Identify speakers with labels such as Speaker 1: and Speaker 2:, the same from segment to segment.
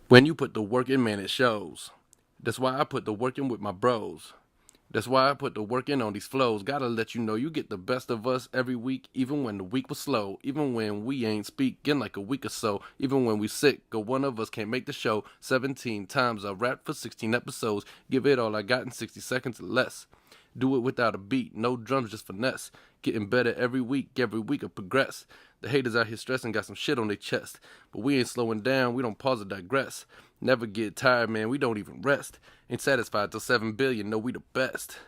Speaker 1: When you put the work in, man, it shows. That's why I put the work in with my bros. That's why I put the work in on these flows. Gotta let you know you get the best of us every week, even when the week was slow. Even when we ain't speaking like a week or so. Even when we sick, or one of us can't make the show. 17 times I rap for 16 episodes. Give it all I got in 60 seconds or less. Do it without a beat, no drums, just finesse. Getting better every week I progress. The haters out here stressing, got some shit on their chest. But we ain't slowing down, we don't pause or digress. Never get tired, man, we don't even rest. Ain't satisfied till 7 billion, know we the best.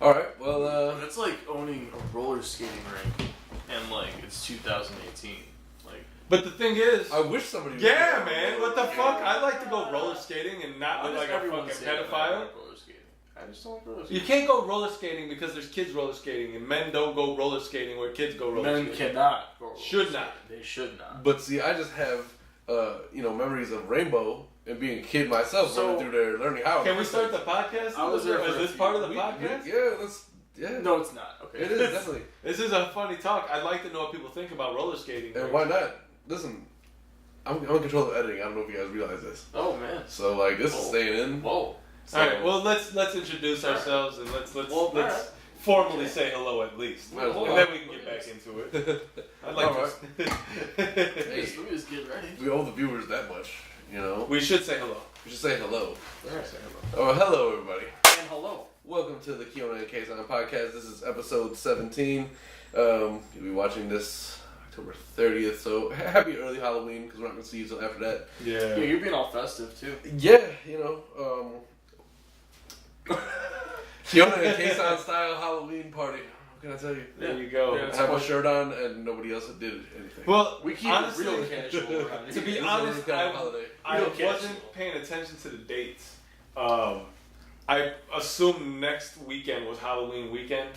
Speaker 1: Alright, well,
Speaker 2: That's like owning a roller skating rink, and like it's 2018. Like,
Speaker 3: but the thing is,
Speaker 1: I wish somebody would.
Speaker 3: yeah, man, what the fuck? I like to go roller skating and not look like a fucking pedophile.
Speaker 2: Roller skating. I just don't like roller
Speaker 3: You
Speaker 2: skating.
Speaker 3: can't go roller skating because there's kids roller skating, and men don't go roller skating where kids go roller
Speaker 2: Men
Speaker 3: skating.
Speaker 2: cannot go roller
Speaker 3: Should
Speaker 2: skating.
Speaker 3: not.
Speaker 2: They should not.
Speaker 1: But see, I just have, memories of Rainbow and being a kid myself,
Speaker 2: So-
Speaker 1: running through there, learning how.
Speaker 3: Can we start the podcast?
Speaker 2: I was there
Speaker 3: Is
Speaker 2: for
Speaker 3: this
Speaker 2: a
Speaker 3: part of the
Speaker 1: We-
Speaker 3: podcast?
Speaker 1: Yeah.
Speaker 2: No, it's not. Okay.
Speaker 1: It is, definitely.
Speaker 3: This is a funny talk. I'd like to know what people think about roller skating.
Speaker 1: And why not? Listen, I'm in control of editing. I don't know if you guys realize this.
Speaker 2: Oh man.
Speaker 1: So, like, this is
Speaker 2: Whoa.
Speaker 1: staying in.
Speaker 2: Whoa.
Speaker 1: So,
Speaker 3: All right. Well, let's introduce ourselves and let's
Speaker 2: alright.
Speaker 3: formally say hello at least,
Speaker 1: Might as well.
Speaker 3: and then we can get back into it. I'd like
Speaker 1: All
Speaker 3: to.
Speaker 2: Let me just get ready.
Speaker 1: we owe the viewers that much, you know?
Speaker 3: We should say hello.
Speaker 1: We should say hello.
Speaker 2: Alright.
Speaker 3: Say hello.
Speaker 1: Oh, hello, everybody.
Speaker 2: And hello.
Speaker 1: Welcome to the Kiona and Kasson podcast. This is episode 17. You'll be watching this October 30th, so happy early Halloween, because we're not going to see you until after that.
Speaker 2: Yeah, you're being all festive too.
Speaker 1: Yeah, Kiona and Kasson style Halloween party. What can I tell you?
Speaker 3: There you go.
Speaker 2: Yeah.
Speaker 1: I have a shirt on and nobody else did anything.
Speaker 3: Well,
Speaker 2: We keep
Speaker 3: honestly,
Speaker 2: it real casual around
Speaker 3: to
Speaker 2: here.
Speaker 3: be
Speaker 1: This is
Speaker 3: honest,
Speaker 1: a kind of holiday.
Speaker 3: I
Speaker 2: Real
Speaker 3: wasn't
Speaker 2: casual.
Speaker 3: paying attention to the dates. I assumed next weekend was Halloween weekend.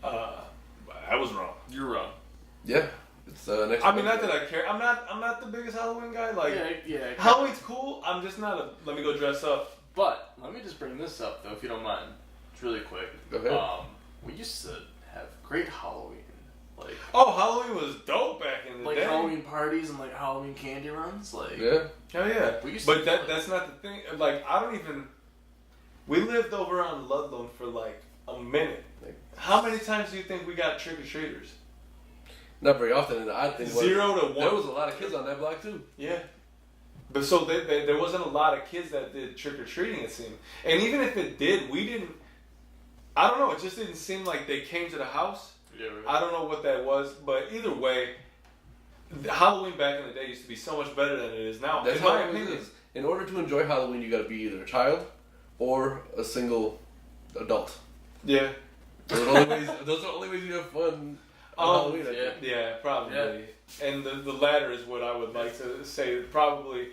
Speaker 3: I was wrong.
Speaker 2: You're wrong.
Speaker 1: Yeah, it's next.
Speaker 3: I mean, not
Speaker 1: Monday.
Speaker 3: that I care. I'm not the biggest Halloween guy. Like,
Speaker 2: yeah.
Speaker 3: Halloween's cool. I'm just not a. Let me go dress up.
Speaker 2: But let me just bring this up though, if you don't mind. It's really quick.
Speaker 1: Go ahead.
Speaker 2: We used to have great Halloween, like
Speaker 3: Oh, Halloween was dope back in the day.
Speaker 2: Halloween parties and like Halloween candy runs. Like,
Speaker 1: Yeah.
Speaker 3: Hell yeah.
Speaker 2: We used to
Speaker 3: But
Speaker 2: do
Speaker 3: that
Speaker 2: it.
Speaker 3: that's not the thing. Like, I don't even. We lived over on Ludlow for like a minute. Like, how many times do you think we got trick or treaters?
Speaker 1: Not very often, and the odd thing was
Speaker 3: 0 to 1.
Speaker 1: there was a lot of kids on that block too.
Speaker 3: Yeah. But so there wasn't a lot of kids that did trick or treating, it seemed. And even if it did, we didn't. I don't know. It just didn't seem like they came to the house.
Speaker 2: Yeah, really.
Speaker 3: I don't know what that was, but either way, Halloween back in the day used to be so much better than it is now.
Speaker 1: That's
Speaker 3: in
Speaker 1: how
Speaker 3: my
Speaker 1: it
Speaker 3: opinion.
Speaker 1: is. In order to enjoy Halloween, you got to be either a child or a single adult.
Speaker 3: Yeah.
Speaker 1: Those are the only ways. Those are the only ways you have fun on Halloween. I
Speaker 2: yeah.
Speaker 1: think.
Speaker 3: Yeah, probably.
Speaker 2: Yeah.
Speaker 3: And the latter is what I would like to say probably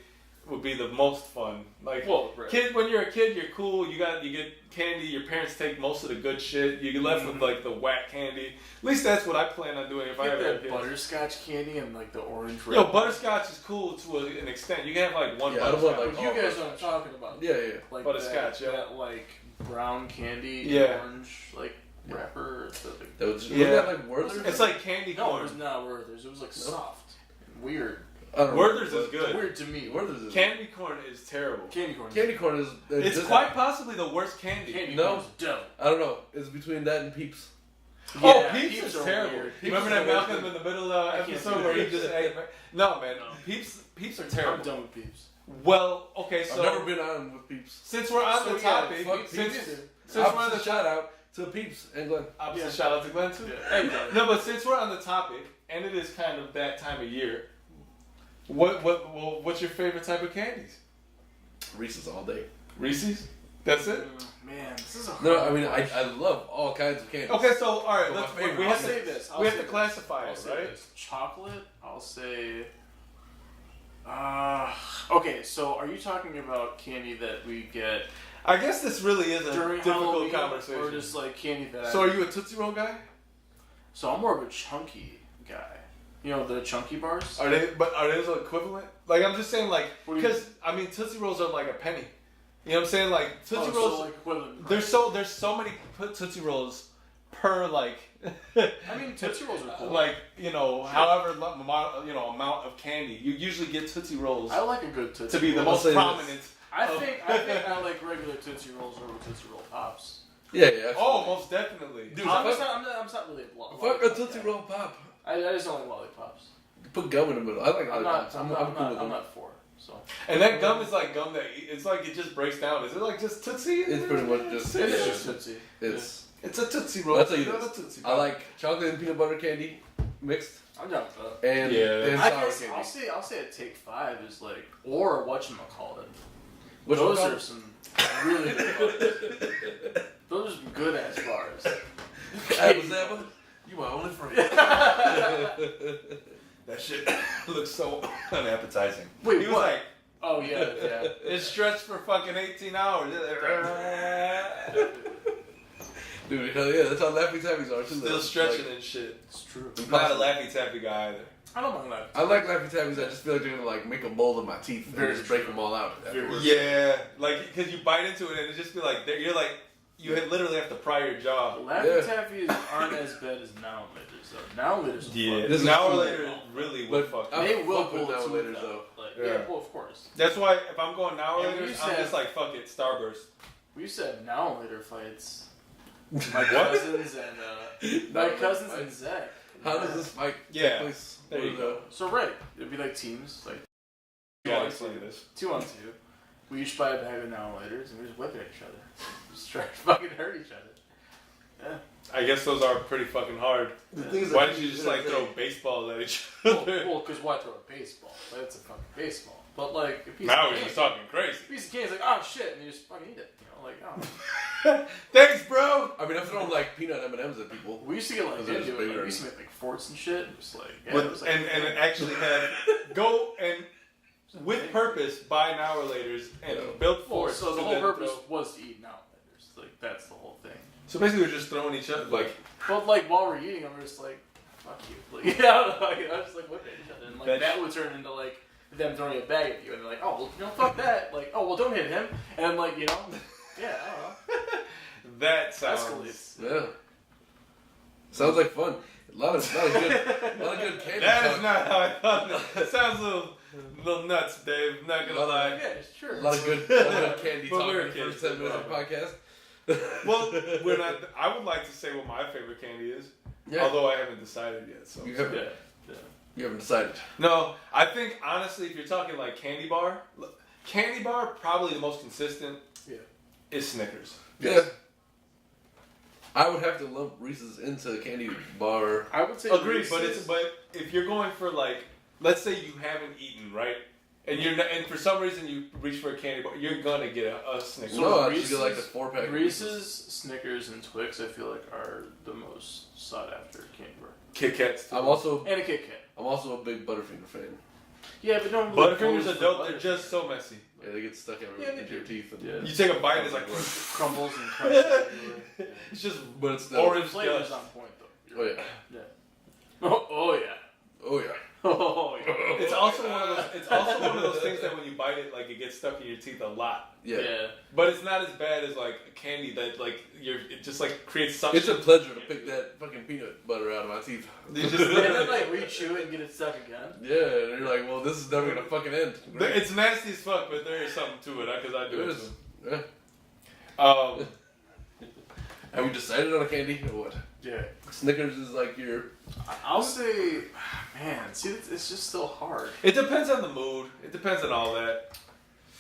Speaker 3: would be the most fun. Like,
Speaker 2: Well, right.
Speaker 3: kid, when you're a kid, you're cool. You get candy. Your parents take most of the good shit. You're left with like the whack candy. At least that's what I plan on doing if I
Speaker 2: Get
Speaker 3: ever have
Speaker 2: that
Speaker 3: kids.
Speaker 2: butterscotch candy and like the orange.
Speaker 3: Yo, butterscotch is cool to an extent. You can have like one
Speaker 1: Yeah, I don't want,
Speaker 3: butterscotch.
Speaker 1: like,
Speaker 2: You guys know what I'm talking about.
Speaker 1: Yeah.
Speaker 2: Like
Speaker 3: Butterscotch,
Speaker 2: that,
Speaker 3: yeah.
Speaker 2: that like brown candy,
Speaker 3: Yeah.
Speaker 2: orange like wrapper. Or something.
Speaker 1: That was,
Speaker 3: Yeah.
Speaker 1: Wasn't that like Werther's?
Speaker 3: It's like candy
Speaker 2: No, it
Speaker 3: corn.
Speaker 2: was not Werther's. It was like soft, and weird.
Speaker 1: I don't know.
Speaker 3: Werther's is
Speaker 1: But
Speaker 3: good.
Speaker 2: Weird to me.
Speaker 1: Werther's is
Speaker 3: Candy corn is terrible.
Speaker 2: Candy corn.
Speaker 1: candy corn is.
Speaker 3: It's
Speaker 1: just-
Speaker 3: quite possibly the worst candy.
Speaker 2: Candy
Speaker 1: No.
Speaker 2: corn's dope.
Speaker 1: I don't know. It's between that and Peeps.
Speaker 3: Oh,
Speaker 2: Yeah,
Speaker 3: Peeps
Speaker 2: Peeps
Speaker 3: is
Speaker 2: are
Speaker 3: terrible.
Speaker 2: weird.
Speaker 3: Remember
Speaker 1: Peeps
Speaker 3: that
Speaker 1: are
Speaker 3: Malcolm
Speaker 1: weird.
Speaker 3: in the middle
Speaker 2: can't
Speaker 3: episode
Speaker 2: do
Speaker 3: where he
Speaker 2: Peeps.
Speaker 3: just ate? No, man.
Speaker 2: No.
Speaker 3: Peeps are
Speaker 2: I'm
Speaker 3: terrible.
Speaker 2: done with Peeps.
Speaker 3: Well, okay, so
Speaker 1: I've never been on with Peeps.
Speaker 3: since we're on
Speaker 2: So,
Speaker 3: the
Speaker 2: yeah,
Speaker 3: topic,
Speaker 1: fuck
Speaker 3: since
Speaker 1: Peeps.
Speaker 3: we're on
Speaker 1: Opposite
Speaker 3: the
Speaker 1: shout out to Peeps and Glenn.
Speaker 3: opposite
Speaker 2: Yeah.
Speaker 3: shout out to Glenn too.
Speaker 2: Yeah. Hey, Glenn.
Speaker 3: No, but since we're on the topic, and it is kind of that time of year, what's your favorite type of candies?
Speaker 1: Reese's all day.
Speaker 3: Reese's. That's it.
Speaker 2: Man, this is a
Speaker 1: No,
Speaker 2: hard
Speaker 1: I mean
Speaker 2: question.
Speaker 1: I love all kinds of candy.
Speaker 3: Okay, so all right,
Speaker 1: But my
Speaker 3: let's
Speaker 1: favorite-
Speaker 3: we
Speaker 2: I'll
Speaker 3: have
Speaker 2: say
Speaker 3: to
Speaker 2: this.
Speaker 3: we have to classify
Speaker 2: I'll
Speaker 3: it,
Speaker 2: say
Speaker 3: right?
Speaker 2: this. Chocolate. I'll say. Okay, so are you talking about candy that we get
Speaker 3: I guess this really is a
Speaker 2: during
Speaker 3: difficult
Speaker 2: Halloween,
Speaker 3: conversation.
Speaker 2: or just like candy that?
Speaker 3: So are you a Tootsie Roll guy?
Speaker 2: So I'm more of a chunky guy. You know the chunky bars.
Speaker 3: Are they equivalent? Like, I'm just saying, like,
Speaker 2: What do you-
Speaker 3: because I mean, Tootsie Rolls are like a penny. You know what I'm saying? Like Tootsie
Speaker 2: Oh,
Speaker 3: Rolls.
Speaker 2: so like equivalent.
Speaker 3: There's so many Tootsie Rolls per like.
Speaker 2: I mean, Tootsie Rolls are cool.
Speaker 3: Like, however amount of candy. You usually get Tootsie Rolls
Speaker 2: I like a good Tootsie
Speaker 3: to be the
Speaker 2: Roll.
Speaker 3: most prominent.
Speaker 2: I think I like regular Tootsie Rolls over Tootsie Roll Pops.
Speaker 1: Yeah, yeah.
Speaker 3: Oh, most definitely.
Speaker 1: Dude,
Speaker 2: I'm not really a lollipop.
Speaker 1: Fuck a Tootsie Roll Pop.
Speaker 2: I just don't like lollipops.
Speaker 1: Put gum in the middle. I like lollipops. I'm cool with
Speaker 2: I'm
Speaker 1: them.
Speaker 2: not for. So.
Speaker 3: And that gum is like gum that it's like it just breaks down. Is it like just Tootsie?
Speaker 1: It's pretty much just.
Speaker 2: It is just Tootsie.
Speaker 3: It's a Tootsie Roll.
Speaker 1: I'll tell you
Speaker 3: It's not
Speaker 1: this.
Speaker 3: a Tootsie
Speaker 1: I
Speaker 3: Roll.
Speaker 1: like chocolate and peanut butter candy mixed,
Speaker 2: I'm down with that.
Speaker 1: and
Speaker 2: I
Speaker 1: sour
Speaker 2: guess
Speaker 1: candy.
Speaker 2: I'll say a take 5 is like, or whatchamacallit.
Speaker 1: Which
Speaker 2: Those
Speaker 1: one?
Speaker 2: are some really good bars. Those are some good ass bars.
Speaker 1: Abba Zabba, you my only friend.
Speaker 3: That shit looks so unappetizing.
Speaker 2: Wait,
Speaker 3: he was
Speaker 2: what?
Speaker 3: like,
Speaker 2: Oh yeah.
Speaker 3: it's stretched for fucking 18 hours.
Speaker 1: Dude, hell yeah, that's how Laffy Taffies are too.
Speaker 3: Still stretching and shit.
Speaker 2: It's true.
Speaker 3: I'm not a Laffy Taffy guy either.
Speaker 2: I don't mind that.
Speaker 1: I like Laffy Taffies. I just feel like they're gonna like make a mold of my teeth and
Speaker 2: Very
Speaker 1: just break
Speaker 2: true.
Speaker 1: them all out.
Speaker 2: Very
Speaker 1: afterwards.
Speaker 3: Yeah, like because you bite into it and it just be like you're like you literally have to pry your jaw.
Speaker 2: Laffy Taffies aren't as bad as Now and Laters though. Now and Laters are fun.
Speaker 1: This is
Speaker 3: Now or
Speaker 1: cool.
Speaker 3: later really will
Speaker 1: But
Speaker 3: fuck.
Speaker 1: I'm
Speaker 2: They will
Speaker 1: fuck with
Speaker 2: pull
Speaker 1: Now
Speaker 2: it
Speaker 1: and
Speaker 2: to
Speaker 1: Laters
Speaker 2: it,
Speaker 1: though.
Speaker 2: Like,
Speaker 3: Yeah.
Speaker 2: yeah, well of course.
Speaker 3: That's why if I'm going now or
Speaker 2: And we
Speaker 3: later,
Speaker 2: used to
Speaker 3: I'm
Speaker 2: have-
Speaker 3: just like fuck it, Starburst.
Speaker 2: We used to have Now and Later fights. My
Speaker 3: What?
Speaker 2: cousins and
Speaker 1: Now and Later
Speaker 2: cousins and
Speaker 1: fights.
Speaker 2: Zach.
Speaker 1: How does this fight
Speaker 3: Yeah,
Speaker 1: take place?
Speaker 3: there you go.
Speaker 2: So right, it'd be like teams, like
Speaker 3: Gotta explain this.
Speaker 2: 2-on-2. We each buy a bag of Now and Laters and we just whip at each other. Just try to fucking hurt each other. Yeah.
Speaker 3: I guess those are pretty fucking hard.
Speaker 1: The thing is
Speaker 3: Why
Speaker 1: that
Speaker 3: did you just like throw baseballs at each
Speaker 2: Well,
Speaker 3: other?
Speaker 2: because why throw a baseball? That's a fucking baseball. But like a piece
Speaker 3: Now
Speaker 2: of
Speaker 3: we're
Speaker 2: candy,
Speaker 3: just talking crazy.
Speaker 2: a piece of candy is like, oh shit, and you just fucking eat it. You know, like oh.
Speaker 3: Thanks, bro.
Speaker 1: I mean, I've thrown like peanut M&Ms at people.
Speaker 2: We used to get like
Speaker 1: Because they're just
Speaker 2: into it. Like,
Speaker 1: bigger.
Speaker 2: we used to make like forts and shit. It was like yeah,
Speaker 3: With,
Speaker 2: it was like,
Speaker 3: and actually have go and with purpose buy now or later's and build
Speaker 2: well,
Speaker 3: forts.
Speaker 2: so the
Speaker 3: to
Speaker 2: whole
Speaker 3: then
Speaker 2: purpose
Speaker 3: throw-
Speaker 2: was to eat Now and Laters. Like that's the whole thing.
Speaker 3: So basically, we're just throwing each other like.
Speaker 2: But like while we're eating them, we're just like, fuck you. Like, yeah, I don't know, like, I was just like whipping at each other. And like that would turn into like them throwing a bag at you. And they're like, oh, well, fuck that. Like, oh, well, don't hit him. And I'm like, yeah, I don't know.
Speaker 3: That sounds.
Speaker 2: Escalates.
Speaker 1: Yeah. Sounds like fun. A lot of good candy.
Speaker 3: That
Speaker 1: talk.
Speaker 3: is not how I thought. It sounds a little nuts, Dave. Not gonna lie.
Speaker 2: Yeah, it's true.
Speaker 1: A lot of good candy
Speaker 3: But
Speaker 1: talk
Speaker 3: we're
Speaker 1: in the
Speaker 3: kids,
Speaker 1: first 10 minutes of the podcast.
Speaker 3: Well, we're not. I would like to say what my favorite candy is,
Speaker 1: Yeah.
Speaker 3: although I haven't decided yet. So
Speaker 1: You haven't,
Speaker 2: Yeah.
Speaker 1: you haven't decided.
Speaker 3: no, I think honestly, if you're talking like candy bar probably the most consistent.
Speaker 2: Yeah.
Speaker 3: Is Snickers.
Speaker 1: Yeah. I would have to lump Reese's into candy bar.
Speaker 2: I would say
Speaker 3: Agreed, but
Speaker 2: Reese's-
Speaker 3: if you're going for like, let's say you haven't eaten, right? And you're not, and for some reason you reach for a candy bar, you're gonna get a Snickers.
Speaker 1: No, I
Speaker 2: Reese's-
Speaker 1: just get like the 4-pack. of
Speaker 2: Reese's, Snickers, and Twix, I feel like are the most sought after candy bar.
Speaker 3: Kit Kats. too.
Speaker 1: I'm also
Speaker 2: And a Kit Kat.
Speaker 1: a big Butterfinger fan.
Speaker 2: Yeah, but no.
Speaker 3: Butterfingers are dope. They're just so messy.
Speaker 1: Yeah, they get stuck everywhere
Speaker 2: Yeah, they
Speaker 1: into your
Speaker 2: do.
Speaker 1: teeth. And,
Speaker 2: Yeah.
Speaker 3: You take a bite, it's like
Speaker 2: crumbles and crunches everywhere. Yeah.
Speaker 3: it's just
Speaker 1: But it's
Speaker 3: orange
Speaker 2: Flavor's
Speaker 3: dust.
Speaker 2: on point though.
Speaker 1: Oh yeah.
Speaker 2: Yeah. Oh yeah.
Speaker 1: Oh yeah.
Speaker 2: Oh yeah.
Speaker 3: It's also one of those. It's also one of those things that when you bite it, like it gets stuck in your teeth a lot.
Speaker 1: Yeah.
Speaker 3: But it's not as bad as like candy that like it just like creates suction.
Speaker 1: It's a pleasure to pick that fucking peanut butter out of my teeth.
Speaker 3: You just-
Speaker 2: And then like re-chew it and get it stuck again.
Speaker 1: Yeah, and you're like, well, this is never gonna fucking end.
Speaker 3: It's nasty as fuck, but there is something to it because I do
Speaker 1: It
Speaker 3: it.
Speaker 1: is.
Speaker 3: Too.
Speaker 1: Yeah. Have you decided on a candy or what?
Speaker 2: Yeah.
Speaker 1: Snickers is like your.
Speaker 2: I'll say, man, see, it's just still hard.
Speaker 3: It depends on the mood. It depends on all that.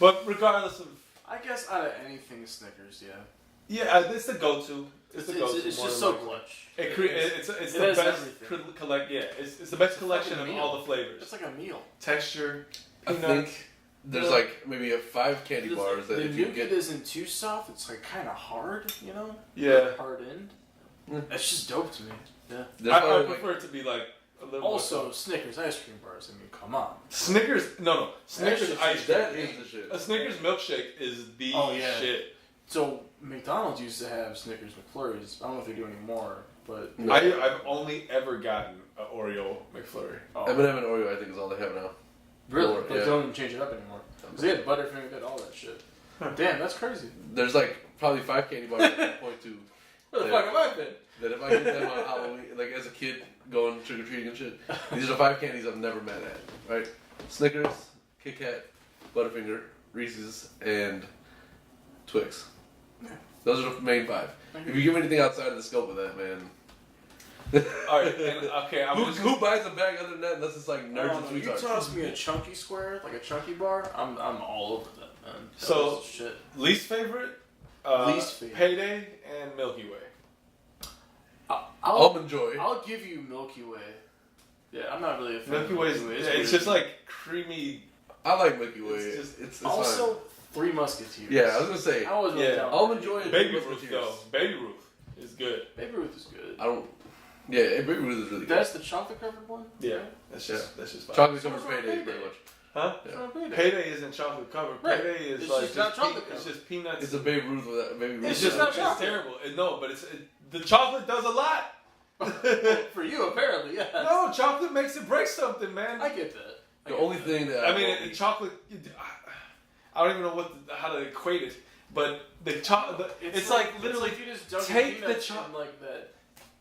Speaker 3: But regardless of,
Speaker 2: I guess out of anything, Snickers, yeah.
Speaker 3: yeah, it's the go-to. It's the go-to.
Speaker 2: It's
Speaker 3: more
Speaker 2: just
Speaker 3: than
Speaker 2: so
Speaker 3: likely.
Speaker 2: clutch.
Speaker 3: It's
Speaker 2: It
Speaker 3: the
Speaker 2: has
Speaker 3: best
Speaker 2: everything.
Speaker 3: collect. Yeah, it's the best collection of
Speaker 2: fucking
Speaker 3: all
Speaker 2: meal.
Speaker 3: the flavors.
Speaker 2: It's like a meal.
Speaker 3: Texture.
Speaker 1: I
Speaker 3: peanut.
Speaker 1: think there's like maybe 5 candy bars that
Speaker 2: the
Speaker 1: if you
Speaker 2: nougat
Speaker 1: get.
Speaker 2: isn't too soft. It's like kind of hard, you know.
Speaker 3: Yeah.
Speaker 2: Hard end.
Speaker 1: Mm.
Speaker 2: That's just dope to me. Yeah.
Speaker 1: There's
Speaker 3: I
Speaker 1: probably,
Speaker 3: prefer it to be like a little.
Speaker 2: Also,
Speaker 3: more
Speaker 2: Snickers ice cream bars. I mean, come on.
Speaker 3: Snickers. No. Snickers
Speaker 2: shit's
Speaker 3: ice cream.
Speaker 1: that is the shit.
Speaker 3: A Snickers milkshake is the
Speaker 2: Oh, yeah.
Speaker 3: shit.
Speaker 2: So McDonald's used to have Snickers McFlurries. I don't know if they do anymore, but
Speaker 1: No.
Speaker 3: I've only ever gotten an Oreo McFlurry.
Speaker 2: oh,
Speaker 1: M&M and Oreo, I think, is all they have now.
Speaker 2: really,
Speaker 1: Or,
Speaker 2: they
Speaker 1: yeah.
Speaker 2: don't even change it up anymore. 'Cause they had Butterfinger, they had all that shit. Damn, that's crazy.
Speaker 1: There's like probably 5 candy bars I can point to
Speaker 2: Where the fuck have I been?
Speaker 1: That if I get them on Halloween, like as a kid going trick or treating and shit, these are the 5 candies I've never met at. Right? Snickers, Kit Kat, Butterfinger, Reese's, and Twix. Those are the main 5. If you give me anything outside of the scope of that, man.
Speaker 3: Alright, okay,
Speaker 1: Who buys a bag other than that unless it's like nerds and
Speaker 2: You
Speaker 1: sweethearts?
Speaker 2: toss me a chunky square, like a chunky bar, I'm all over that, man. That
Speaker 3: So,
Speaker 2: was shit.
Speaker 3: least favorite?
Speaker 2: Least favorite.
Speaker 3: Payday and Milky Way.
Speaker 1: Almond Joy.
Speaker 2: I'll give you Milky Way. Yeah, I'm not really a fan
Speaker 3: Milky
Speaker 2: of
Speaker 3: Way
Speaker 2: Milky Way.
Speaker 3: it's just like creamy.
Speaker 1: I like Milky Way.
Speaker 3: It's
Speaker 1: It's
Speaker 2: also,
Speaker 1: fine.
Speaker 2: 3 Musketeers.
Speaker 1: Yeah, I was gonna say.
Speaker 2: I was really
Speaker 3: Yeah.
Speaker 2: down with
Speaker 1: Almond
Speaker 2: that.
Speaker 1: Joy and
Speaker 3: Baby
Speaker 1: Three
Speaker 3: Ruth
Speaker 1: Musketeers.
Speaker 3: though. Baby Ruth is good.
Speaker 2: Baby Ruth is good.
Speaker 1: I don't. Yeah, Baby Ruth is really good.
Speaker 2: That's the chocolate covered one?
Speaker 3: Yeah,
Speaker 2: Right?
Speaker 3: that's just fine.
Speaker 1: Chocolate
Speaker 2: So
Speaker 1: covered
Speaker 2: what's wrong
Speaker 1: payday,
Speaker 2: with
Speaker 1: pretty
Speaker 2: Payday?
Speaker 1: much.
Speaker 3: Huh?
Speaker 2: It's not Payday.
Speaker 3: Payday isn't chocolate covered.
Speaker 2: Right.
Speaker 3: Payday is
Speaker 2: It's
Speaker 3: like
Speaker 2: just not chocolate
Speaker 3: it's
Speaker 2: covered.
Speaker 3: just peanuts.
Speaker 1: It's a Babe Ruth without Baby Ruth.
Speaker 2: It's just not chocolate.
Speaker 3: It's terrible. No, but the chocolate does a lot.
Speaker 2: For you, apparently, yes.
Speaker 3: No, chocolate makes it break something, man.
Speaker 2: I get that.
Speaker 1: The only thing that
Speaker 3: I mean, chocolate. I don't even know how to equate it, but the chocolate. It's like literally
Speaker 2: it's like you just dunk
Speaker 3: take the
Speaker 2: peanuts
Speaker 3: cho-
Speaker 2: in like that.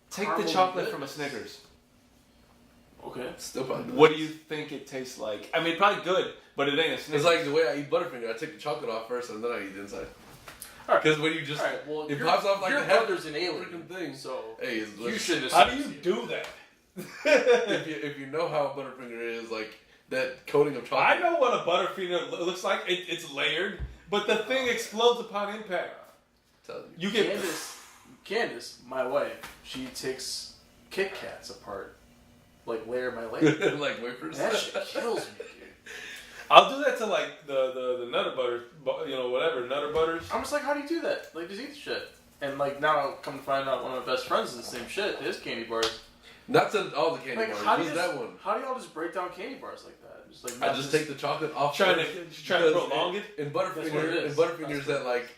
Speaker 3: take the
Speaker 2: caramel
Speaker 3: chocolate
Speaker 2: goodness.
Speaker 3: from a Snickers.
Speaker 2: Okay.
Speaker 1: still probably.
Speaker 3: What do you think it tastes like? I mean, probably good, but it ain't a Snickers.
Speaker 1: It's like the way I eat Butterfinger. I take the chocolate off first and then I eat the inside.
Speaker 2: Alright.
Speaker 1: Because when you just
Speaker 2: Alright, well,
Speaker 1: it
Speaker 2: your-
Speaker 1: pops off like
Speaker 2: your
Speaker 1: the head
Speaker 2: brother's an alien,
Speaker 1: freaking thing.
Speaker 2: so
Speaker 1: Hey, it's
Speaker 2: you
Speaker 1: delicious.
Speaker 2: shouldn't.
Speaker 3: How do you do that?
Speaker 1: if you know how Butterfinger is, like that coating of chocolate.
Speaker 3: I know what a Butterfinger looks like. It's layered, but the thing explodes upon impact.
Speaker 1: Tell you.
Speaker 3: You get
Speaker 2: Candace, my wife, she takes Kit Kats apart, like layer by layer.
Speaker 1: like wafers.
Speaker 2: That shit kills me, dude.
Speaker 3: I'll do that to like the Nutter Butter, whatever Nutter Butters.
Speaker 2: I'm just like, how do you do that? Like, just eat the shit. And like now, come to find out, one of my best friends is the same shit. His candy bars.
Speaker 1: Not to all the candy
Speaker 2: Like,
Speaker 1: bars.
Speaker 2: how do
Speaker 1: Just
Speaker 2: you
Speaker 1: that one.
Speaker 2: How do y'all just break down candy bars like that? Just like
Speaker 1: I just take the chocolate off.
Speaker 3: Trying
Speaker 1: first,
Speaker 3: to
Speaker 1: because
Speaker 3: prolong it.
Speaker 1: In
Speaker 2: That's what it
Speaker 1: Butterfinger,
Speaker 2: is.
Speaker 1: Butterfinger's that like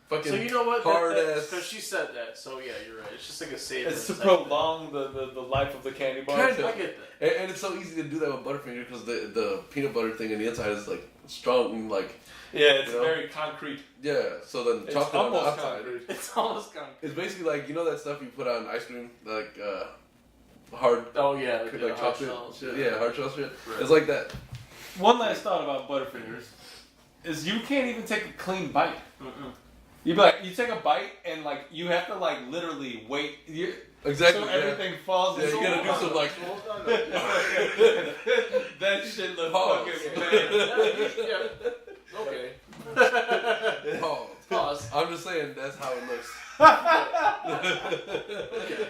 Speaker 1: fucking
Speaker 2: So you know what?
Speaker 1: hard
Speaker 2: Because
Speaker 1: ass.
Speaker 2: she said that. So yeah, you're right. It's just like a savor.
Speaker 3: It's to
Speaker 2: type thing.
Speaker 3: prolong the life of the candy bar.
Speaker 1: Kinda.
Speaker 2: I get that.
Speaker 1: And it's so easy to do that with Butterfinger because the peanut butter thing on the inside is like strong and like
Speaker 3: Yeah, it's
Speaker 1: You know?
Speaker 3: very concrete.
Speaker 1: yeah. So then
Speaker 3: It's
Speaker 1: chocolate on the
Speaker 3: almost
Speaker 1: outside.
Speaker 3: concrete.
Speaker 2: It's almost gone.
Speaker 1: It's basically like you know that stuff you put on ice cream like hard
Speaker 2: Oh yeah,
Speaker 1: like
Speaker 2: hard
Speaker 1: chocolate
Speaker 2: shells,
Speaker 1: shit. Yeah, hard shell shit.
Speaker 2: Right.
Speaker 1: It's like that.
Speaker 3: One last thought about Butterfingers is you can't even take a clean bite.
Speaker 2: Mm-mm.
Speaker 3: You be like, you take a bite and like you have to like literally wait.
Speaker 1: Exactly.
Speaker 3: So
Speaker 1: yeah.
Speaker 3: everything falls.
Speaker 1: Yeah, you
Speaker 3: into
Speaker 1: gotta do some like.
Speaker 3: that shit looks
Speaker 1: Pause.
Speaker 3: fucking bad.
Speaker 2: Okay.
Speaker 1: Pause.
Speaker 2: Pause.
Speaker 1: I'm just saying that's how it looks.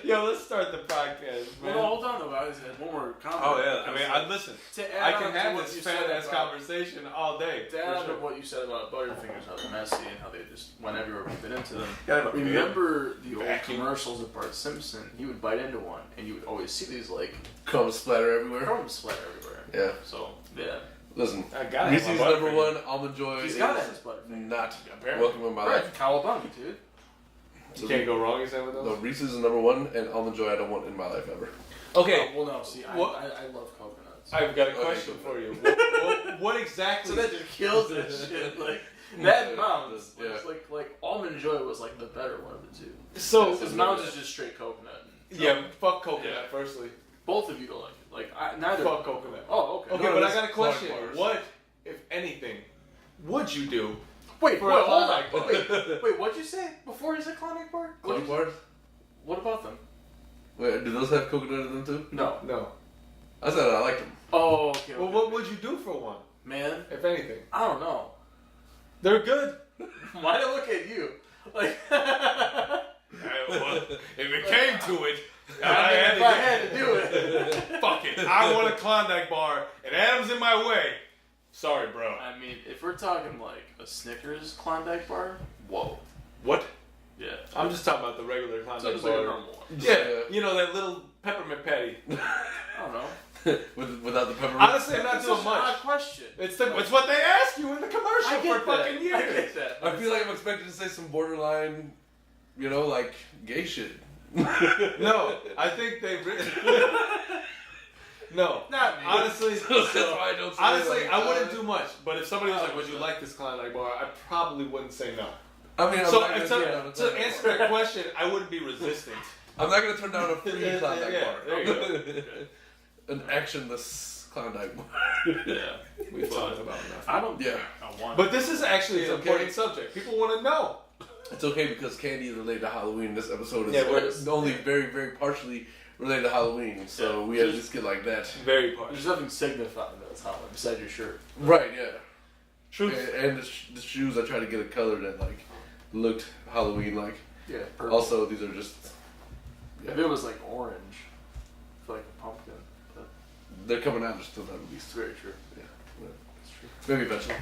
Speaker 3: Yo, let's start the podcast,
Speaker 2: Well,
Speaker 3: man.
Speaker 2: no, hold on though, guys. One more comment.
Speaker 3: Oh yeah, I mean, I listen.
Speaker 2: To
Speaker 3: I
Speaker 2: add
Speaker 3: can
Speaker 2: on to
Speaker 3: have
Speaker 2: what
Speaker 3: this
Speaker 2: you
Speaker 3: fat
Speaker 2: said
Speaker 3: ass
Speaker 2: about-
Speaker 3: conversation all day.
Speaker 2: To add
Speaker 3: for
Speaker 2: on
Speaker 3: sure.
Speaker 2: to what you said about Butterfingers, how they're messy and how they just went everywhere we've been into them.
Speaker 3: Yeah, but-
Speaker 2: Remember the old
Speaker 3: Vacuum.
Speaker 2: commercials of Bart Simpson? He would bite into one, and you would always see these like
Speaker 1: Crumbs splatter everywhere.
Speaker 2: crumbs splatter everywhere.
Speaker 1: Yeah.
Speaker 2: So yeah,
Speaker 1: Listen.
Speaker 3: I got
Speaker 1: Reese's number one. Almond Joy.
Speaker 2: he's
Speaker 1: is
Speaker 2: got that as Butterfinger.
Speaker 1: not
Speaker 2: Apparently.
Speaker 1: welcome in my
Speaker 2: Right,
Speaker 1: life.
Speaker 2: Cowabunga, dude.
Speaker 3: You can't go wrong, you say with
Speaker 1: No,
Speaker 3: those?
Speaker 1: Reese's is number one, and Almond Joy I don't want in my life ever.
Speaker 3: Okay,
Speaker 2: Well, no. See, I
Speaker 3: What-
Speaker 2: love coconuts.
Speaker 3: I've got a
Speaker 1: Okay,
Speaker 3: question
Speaker 1: cool.
Speaker 3: for you. What exactly?
Speaker 2: So that just kills that shit. Like that
Speaker 1: Yeah,
Speaker 2: Mounds,
Speaker 1: yeah.
Speaker 2: like Almond Joy was like the better one of the two.
Speaker 3: So
Speaker 2: Because Mounds is just straight coconut.
Speaker 3: yeah, fuck coconut.
Speaker 2: Yeah.
Speaker 3: Firstly,
Speaker 2: Both of you don't like it. Like neither.
Speaker 3: fuck coconut.
Speaker 2: Oh, okay.
Speaker 3: Okay,
Speaker 1: No,
Speaker 3: but I
Speaker 1: that's
Speaker 3: got a question.
Speaker 1: hard bars.
Speaker 3: What, if anything, would you do?
Speaker 2: Wait,
Speaker 3: For
Speaker 2: wait,
Speaker 3: a
Speaker 2: hold on.
Speaker 3: Klondike
Speaker 2: Wait, what'd you say before you said Klondike bar?
Speaker 1: Clone bars?
Speaker 2: What about them?
Speaker 1: Wait, do those have coconut in them too?
Speaker 2: No.
Speaker 3: No.
Speaker 1: I said I liked them.
Speaker 2: Oh, okay.
Speaker 3: Well,
Speaker 2: okay.
Speaker 3: what would you do for one,
Speaker 2: Man,
Speaker 3: if anything?
Speaker 2: I don't know.
Speaker 3: They're good.
Speaker 2: Why did I look at you? Like,
Speaker 3: If it came to it,
Speaker 2: if I had to do it.
Speaker 3: fuck it. I want a Klondike bar, and Adam's in my way. Sorry, bro.
Speaker 2: I mean, if we're talking like a Snickers Klondike bar, whoa.
Speaker 3: What?
Speaker 2: Yeah.
Speaker 3: I'm just talking about the regular
Speaker 2: So
Speaker 3: Klondike
Speaker 2: just like a
Speaker 3: bar.
Speaker 2: normal one.
Speaker 3: Yeah, you know that little peppermint patty.
Speaker 2: I don't know.
Speaker 1: Without the peppermint.
Speaker 3: Honestly, I'm not
Speaker 2: That's
Speaker 3: doing
Speaker 2: such an odd
Speaker 3: much.
Speaker 2: question.
Speaker 3: It's what they ask you in the commercial
Speaker 2: I
Speaker 3: for
Speaker 2: get
Speaker 3: fucking
Speaker 2: that.
Speaker 3: years.
Speaker 2: I get that.
Speaker 1: I feel like I'm expected to say some borderline, you know, like gay shit.
Speaker 3: No, I think they've written. No,
Speaker 2: Not me.
Speaker 3: honestly,
Speaker 1: That's why I don't say
Speaker 3: honestly,
Speaker 1: like,
Speaker 3: I wouldn't do much. But if somebody was like,
Speaker 2: I
Speaker 3: "Would you like this Klondike bar?" I probably wouldn't say no.
Speaker 4: I mean,
Speaker 3: So to answer that question, I wouldn't be resistant.
Speaker 4: I'm not gonna turn down a free Klondike
Speaker 3: Yeah,
Speaker 4: bar.
Speaker 3: there you
Speaker 4: An actionless Klondike bar.
Speaker 3: Yeah, we talked about that.
Speaker 2: I don't.
Speaker 4: Yeah.
Speaker 2: I want.
Speaker 3: But this is actually
Speaker 4: It's
Speaker 3: an
Speaker 4: okay.
Speaker 3: important subject. People want to know.
Speaker 4: It's okay because candy is related to Halloween. This episode is
Speaker 3: Yeah, we're-
Speaker 4: only very, very partially related to Halloween, so we at least get like that.
Speaker 3: Very partial.
Speaker 2: There's nothing signifying that it's Halloween besides your shirt.
Speaker 4: Right, yeah.
Speaker 3: Truth.
Speaker 4: And the shoes, I tried to get a color that like looked Halloween-like.
Speaker 2: Yeah. Purple.
Speaker 4: Also, these are just
Speaker 2: If it was like orange, I feel like a pumpkin. But
Speaker 4: they're coming out just still not
Speaker 2: it's
Speaker 4: released.
Speaker 2: very true.
Speaker 4: Yeah,
Speaker 2: It's true.
Speaker 4: maybe eventually.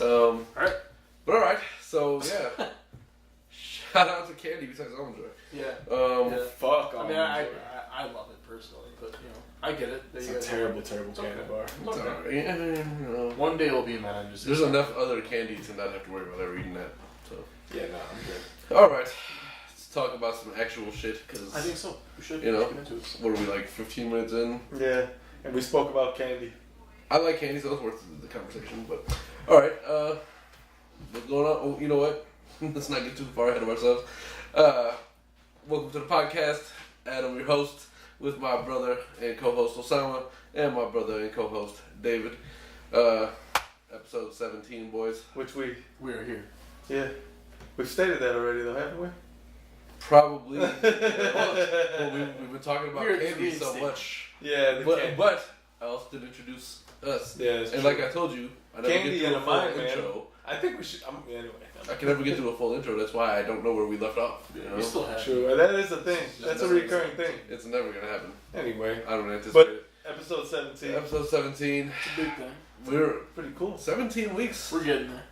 Speaker 2: All right.
Speaker 4: But all right, so yeah. Shout out to candy besides almond joy.
Speaker 2: Yeah.
Speaker 4: Yeah.
Speaker 3: Fuck.
Speaker 2: I mean, I love it personally, but you know, I get it. That
Speaker 3: It's
Speaker 2: you
Speaker 3: a
Speaker 2: guys
Speaker 3: terrible,
Speaker 2: love it.
Speaker 3: terrible
Speaker 2: It's
Speaker 3: candy
Speaker 2: okay.
Speaker 3: bar.
Speaker 2: It's
Speaker 4: It's
Speaker 2: okay.
Speaker 4: alright. Yeah, you know.
Speaker 2: One day will be mine. I'm just.
Speaker 4: There's enough other candy to not have to worry about ever eating that. So.
Speaker 3: Yeah, no, I'm good.
Speaker 4: All right, let's talk about some actual shit because
Speaker 2: I think so. We should
Speaker 4: You know.
Speaker 2: get into it.
Speaker 4: what are we like 15 minutes in?
Speaker 3: Yeah, and we spoke about candy.
Speaker 4: I like candy, so it's worth the conversation. But all right, what's going on? Oh, you know what? Let's not get too far ahead of ourselves. Welcome to the podcast. Adam, your host, with my brother and co-host Osama, and my brother and co-host David. Episode 17, boys.
Speaker 3: Which we,
Speaker 2: We are here.
Speaker 3: yeah, we've stated that already though, haven't we?
Speaker 4: Probably. Well, we've been talking about
Speaker 2: We're
Speaker 4: candy so
Speaker 2: experienced.
Speaker 4: much.
Speaker 3: Yeah, the candy.
Speaker 4: But I also did introduce us.
Speaker 3: Yeah, it's
Speaker 4: And
Speaker 3: true.
Speaker 4: like I told you, I never
Speaker 3: Candy
Speaker 4: get
Speaker 3: in
Speaker 4: through a
Speaker 3: the
Speaker 4: full
Speaker 3: mind, man.
Speaker 4: intro.
Speaker 3: I think we should. Anyway.
Speaker 4: I can never get through a full intro. That's why I don't know where we left off. You know?
Speaker 2: We still have.
Speaker 3: True. That is the thing. That's a recurring thing.
Speaker 4: It's never gonna happen.
Speaker 3: Anyway,
Speaker 4: I don't anticipate
Speaker 3: but
Speaker 4: it.
Speaker 3: episode 17.
Speaker 4: Episode 17.
Speaker 2: It's a big thing.
Speaker 4: We're
Speaker 3: Pretty cool.
Speaker 4: 17 weeks.
Speaker 2: We're getting there.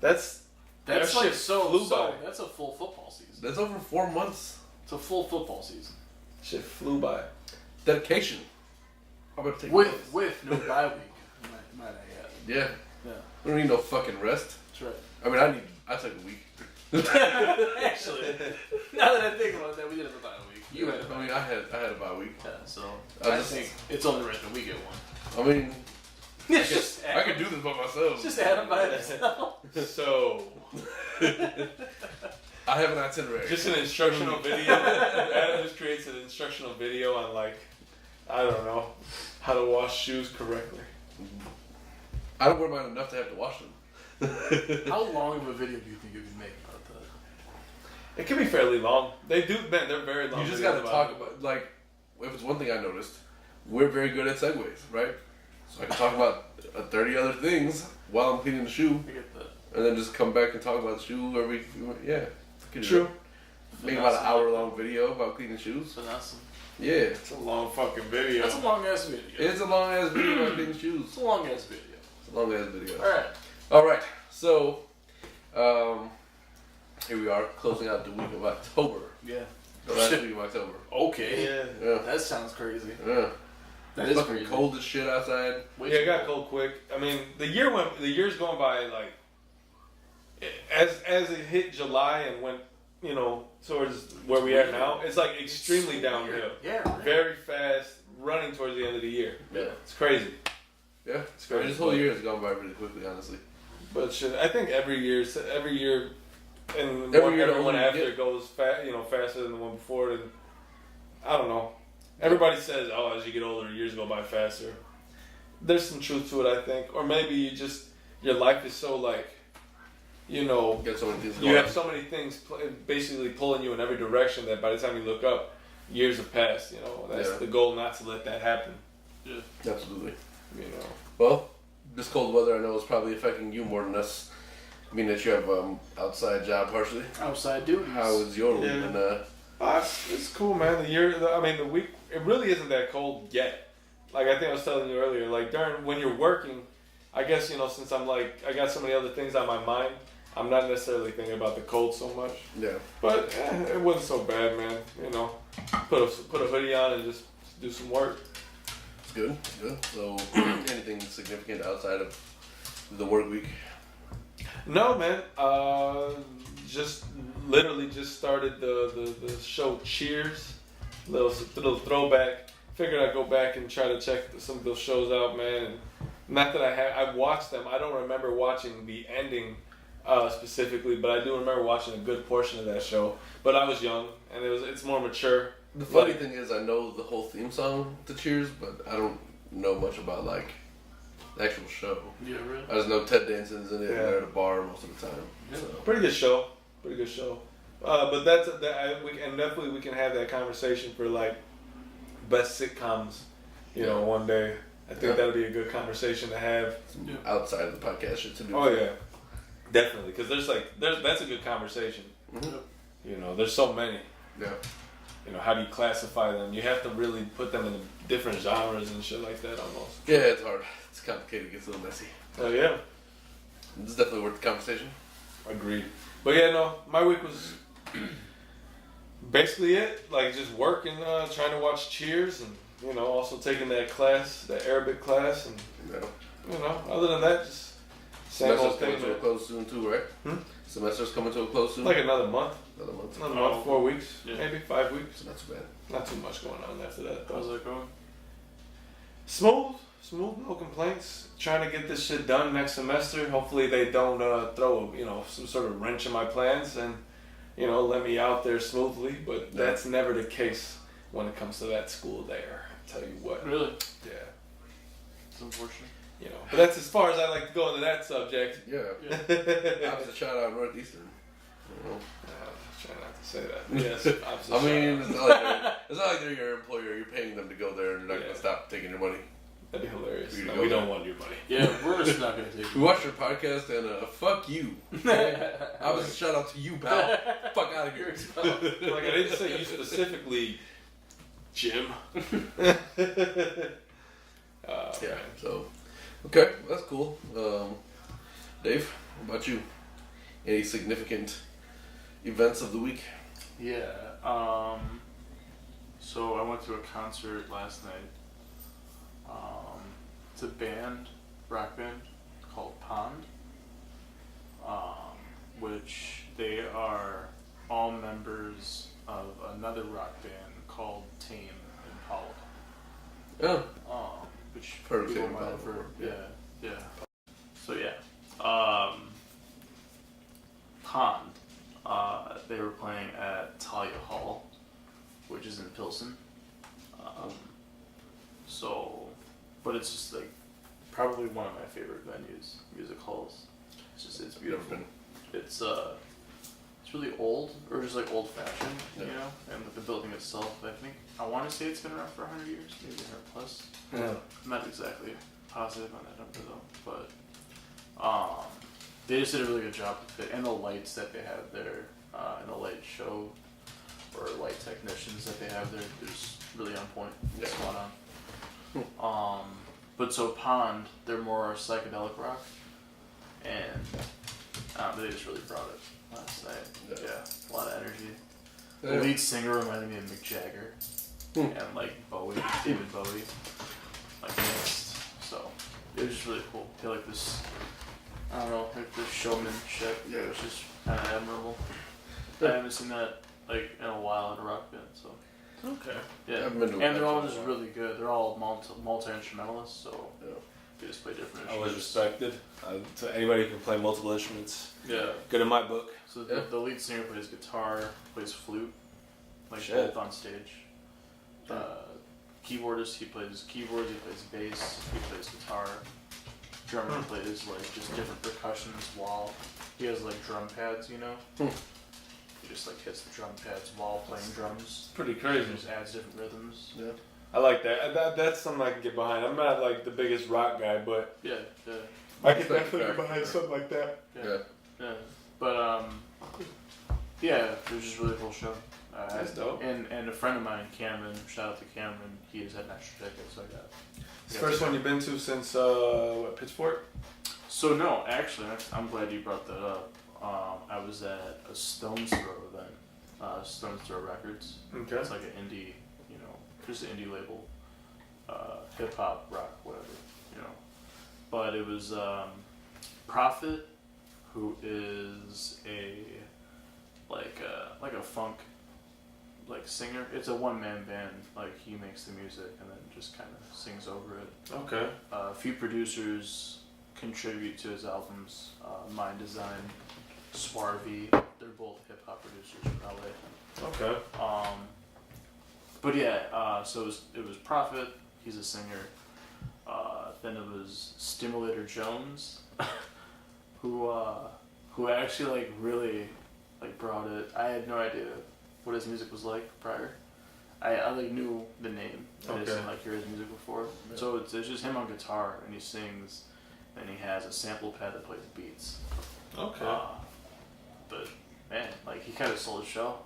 Speaker 3: That's
Speaker 2: That's
Speaker 3: that
Speaker 2: like
Speaker 3: shit
Speaker 2: so.
Speaker 3: flew
Speaker 2: so
Speaker 3: by.
Speaker 2: that's a full football season.
Speaker 4: That's over 4 months.
Speaker 2: It's a full football season
Speaker 3: shit flew by.
Speaker 4: Dedication. How about take
Speaker 2: with no bye week. Might I add?
Speaker 4: Yeah.
Speaker 2: Yeah.
Speaker 4: We don't need no fucking rest.
Speaker 2: That's right.
Speaker 4: I mean, I took a week.
Speaker 2: Actually, now that I think about that, we did have a bye week. You had a
Speaker 4: I
Speaker 2: bye
Speaker 4: mean,
Speaker 2: week.
Speaker 4: I had a bye week.
Speaker 2: Yeah, so
Speaker 4: I
Speaker 2: I
Speaker 4: just-
Speaker 2: think it's only right that we get one.
Speaker 4: I mean,
Speaker 2: It's just
Speaker 4: I could do this by myself.
Speaker 2: Just Adam by himself.
Speaker 3: So,
Speaker 4: I have an itinerary.
Speaker 3: just an instructional video. Adam just creates an instructional video on like, I don't know, how to wash shoes correctly.
Speaker 4: I don't worry about it enough to have to wash them.
Speaker 2: How long of a video do you think you can make about that?
Speaker 3: It can be fairly long. They do, man. They're very long.
Speaker 4: You just
Speaker 3: videos
Speaker 4: got to talk about, like, if it's one thing I noticed, we're very good at segues, right? So I can talk about 30 other things while I'm cleaning the shoe,
Speaker 2: I get that.
Speaker 4: and then just come back and talk about the shoe every, yeah. I could do
Speaker 3: True.
Speaker 4: that. Make about an hour-long video about cleaning shoes.
Speaker 2: Finesse.
Speaker 4: Yeah.
Speaker 3: It's a long fucking video.
Speaker 2: That's a long ass video.
Speaker 4: It's a long-ass video about cleaning shoes.
Speaker 2: It's a long ass video.
Speaker 4: It's a long-ass video.
Speaker 2: Alright.
Speaker 4: All right, so here we are, closing out the week of October.
Speaker 2: Yeah.
Speaker 4: The last week of October.
Speaker 2: Okay.
Speaker 3: Yeah.
Speaker 4: Yeah.
Speaker 2: That sounds crazy.
Speaker 4: Yeah.
Speaker 2: That
Speaker 4: It's
Speaker 2: is
Speaker 4: fucking
Speaker 2: crazy.
Speaker 4: cold as shit outside.
Speaker 2: Way
Speaker 3: Yeah, it
Speaker 2: too
Speaker 3: got cold quick. I mean, the year's going by like, as it hit July and went, you know, towards where we are now, it's like extremely downhill.
Speaker 2: Yeah. Right.
Speaker 3: Very fast, running towards the end of the year.
Speaker 4: Yeah.
Speaker 3: It's crazy.
Speaker 4: Yeah.
Speaker 3: It's
Speaker 4: I mean,
Speaker 3: crazy.
Speaker 4: this whole year has gone by really quickly, honestly.
Speaker 3: But shit, I think every year, and
Speaker 4: Every year the
Speaker 3: everyone
Speaker 4: older you
Speaker 3: after
Speaker 4: get.
Speaker 3: goes faster than the one before. And I don't know. Everybody says, "Oh, as you get older, years go by faster." There's some truth to it, I think, or maybe your life is so like, you know,
Speaker 4: Got so many things
Speaker 3: you
Speaker 4: going
Speaker 3: have
Speaker 4: on.
Speaker 3: so many things basically pulling you in every direction that by the time you look up, years have passed. You know, that's
Speaker 4: Yeah.
Speaker 3: the goal, not to let that happen.
Speaker 4: Absolutely.
Speaker 3: You know.
Speaker 4: Well, this cold weather I know is probably affecting you more than us. I mean that you have outside job partially.
Speaker 2: Outside duties.
Speaker 4: How is your week?
Speaker 3: Yeah.
Speaker 4: And,
Speaker 3: It's cool, man. The week, it really isn't that cold yet. Like I think I was telling you earlier, like when you're working, I guess, you know, since I'm like, I got so many other things on my mind, I'm not necessarily thinking about the cold so much.
Speaker 4: yeah.
Speaker 3: But it wasn't so bad, man. You know, put a hoodie on and just do some work.
Speaker 4: It's good. It's good. So, anything significant outside of the work week?
Speaker 3: No, man. Just literally just started the show Cheers. Little throwback. Figured I'd go back and try to check some of those shows out, man. And not that I've watched them. I don't remember watching the ending specifically, but I do remember watching a good portion of that show. But I was young, and it's more mature.
Speaker 4: The funny thing is, I know the whole theme song to Cheers, but I don't know much about like the actual show.
Speaker 2: Yeah, really.
Speaker 4: I just know Ted Danson's in it, and they're at a bar most of the time.
Speaker 2: Yeah.
Speaker 4: So.
Speaker 3: Pretty good show. Pretty good show. But definitely we can have that conversation for like best sitcoms. You know, one day. I think that'd be a good conversation to have.
Speaker 4: Outside of the podcast shit to do.
Speaker 3: Oh yeah, definitely. Because that's a good conversation.
Speaker 4: Mm-hmm.
Speaker 3: You know, there's so many.
Speaker 4: Yeah.
Speaker 3: You know, how do you classify them? You have to really put them in different genres and shit like that almost.
Speaker 4: Yeah, it's hard. It's complicated. It gets a little messy.
Speaker 3: Oh yeah.
Speaker 4: It's definitely worth the conversation.
Speaker 3: Agreed. But yeah, no, my week was basically it. Like just working, trying to watch Cheers, and you know, also taking that class, that Arabic class, and you know, other than that, just same
Speaker 4: Semester's
Speaker 3: old thing.
Speaker 4: coming to a close soon too, right? Semester's coming to a close soon.
Speaker 3: Like another month.
Speaker 4: Another month.
Speaker 3: Another month, 4 weeks, maybe 5 weeks.
Speaker 4: Not too bad.
Speaker 3: Not too much going on after that.
Speaker 2: How's that going?
Speaker 3: Smooth, no complaints. Trying to get this shit done next semester. Hopefully they don't throw some sort of wrench in my plans and let me out there smoothly. But that's never the case when it comes to that school there. I tell you what.
Speaker 2: Really?
Speaker 3: Yeah.
Speaker 2: It's unfortunate.
Speaker 3: But that's as far as I like to go into that subject.
Speaker 4: Yeah. Opposite shout out Northeastern.
Speaker 3: Try not to say that. Yes.
Speaker 4: I mean, it's not like they're your employer. You're paying them to go there, and they're not going to stop taking your money.
Speaker 3: That'd be hilarious.
Speaker 4: You
Speaker 3: No,
Speaker 4: go
Speaker 3: we
Speaker 4: there.
Speaker 3: don't want your money.
Speaker 2: Yeah, we're just not gonna take
Speaker 4: We watched your podcast, and fuck you. Opposite shout out to you, pal. Fuck out of here.
Speaker 3: Like I didn't say you specifically, Jim.
Speaker 4: Yeah. So, okay, that's cool. Dave, what about you? Any significant events of the week?
Speaker 2: Yeah. So I went to a concert last night. It's a rock band called Pond, which they are all members of another rock band called Tame Impala.
Speaker 4: Oh,
Speaker 2: Which
Speaker 4: heard of
Speaker 2: people
Speaker 4: Tame
Speaker 2: might
Speaker 4: Impala
Speaker 2: have heard.
Speaker 4: before,
Speaker 2: Yeah. So Pond. They were playing at Talia Hall, which is in Pilsen. But it's just like probably one of my favorite venues, music halls. It's beautiful. It's really old, or just like old fashioned, and with the building itself, I want to say it's been around for 100 years, maybe 100 plus.
Speaker 3: Yeah.
Speaker 2: I'm not exactly positive on that number though, but they just did a really good job with it, and the lights that they have there, and the light show or light technicians that they have there, they're just really on point. It's spot on. But so Pond, they're more psychedelic rock, and they just really brought it last night. Yeah, a lot of energy. The lead singer reminded me of Mick Jagger, and like Bowie, David Bowie, like mixed. So it was just really cool. They like this, I don't know, like this showmanship, which is kind of admirable. I haven't seen that like in a while in a rock band, so.
Speaker 3: Okay.
Speaker 2: Yeah, and they're all just really good. They're all multi-instrumentalists, so they just play different instruments.
Speaker 3: I was respected. To anybody who can play multiple instruments.
Speaker 2: Yeah.
Speaker 3: Good in my book.
Speaker 2: So the lead singer plays guitar, plays flute, like both on stage. Keyboardist, he plays keyboards, he plays bass, he plays guitar. Drummer plays like just different percussions while he has like drum pads, He just like hits the drum pads while playing drums.
Speaker 3: Pretty crazy.
Speaker 2: Just adds different rhythms.
Speaker 4: Yeah.
Speaker 3: I like that. That's something I can get behind. I'm not like the biggest rock guy, but
Speaker 2: Yeah.
Speaker 3: I can definitely get behind something like that.
Speaker 2: Yeah. But it was just a really cool show.
Speaker 3: That's dope.
Speaker 2: And a friend of mine, Cameron, shout out to Cameron, he has had an extra ticket, so I got.
Speaker 3: It's the first one you've been to since Pitchfork?
Speaker 2: So no, actually, I'm glad you brought that up. I was at a Stone's Throw event, Stone's Throw Records.
Speaker 3: Okay.
Speaker 2: It's like an indie, just an indie label, hip hop, rock, whatever, But it was Prophet, who is a funk singer. It's a one-man band. Like he makes the music and then just kind of sings over it.
Speaker 3: Okay.
Speaker 2: A few producers, contribute to his albums. Mind Design, Swarvy. They're both hip hop producers from LA.
Speaker 3: Okay.
Speaker 2: But yeah, so it was Prophet. He's a singer. Then it was Stimulator Jones, who actually like really like brought it. I had no idea what his music was like prior. I like knew the name. I just didn't like hear his music before. Yeah. So it's just him on guitar and he sings, and he has a sample pad that plays beats.
Speaker 3: Okay.
Speaker 2: But man, like he kind of stole the show.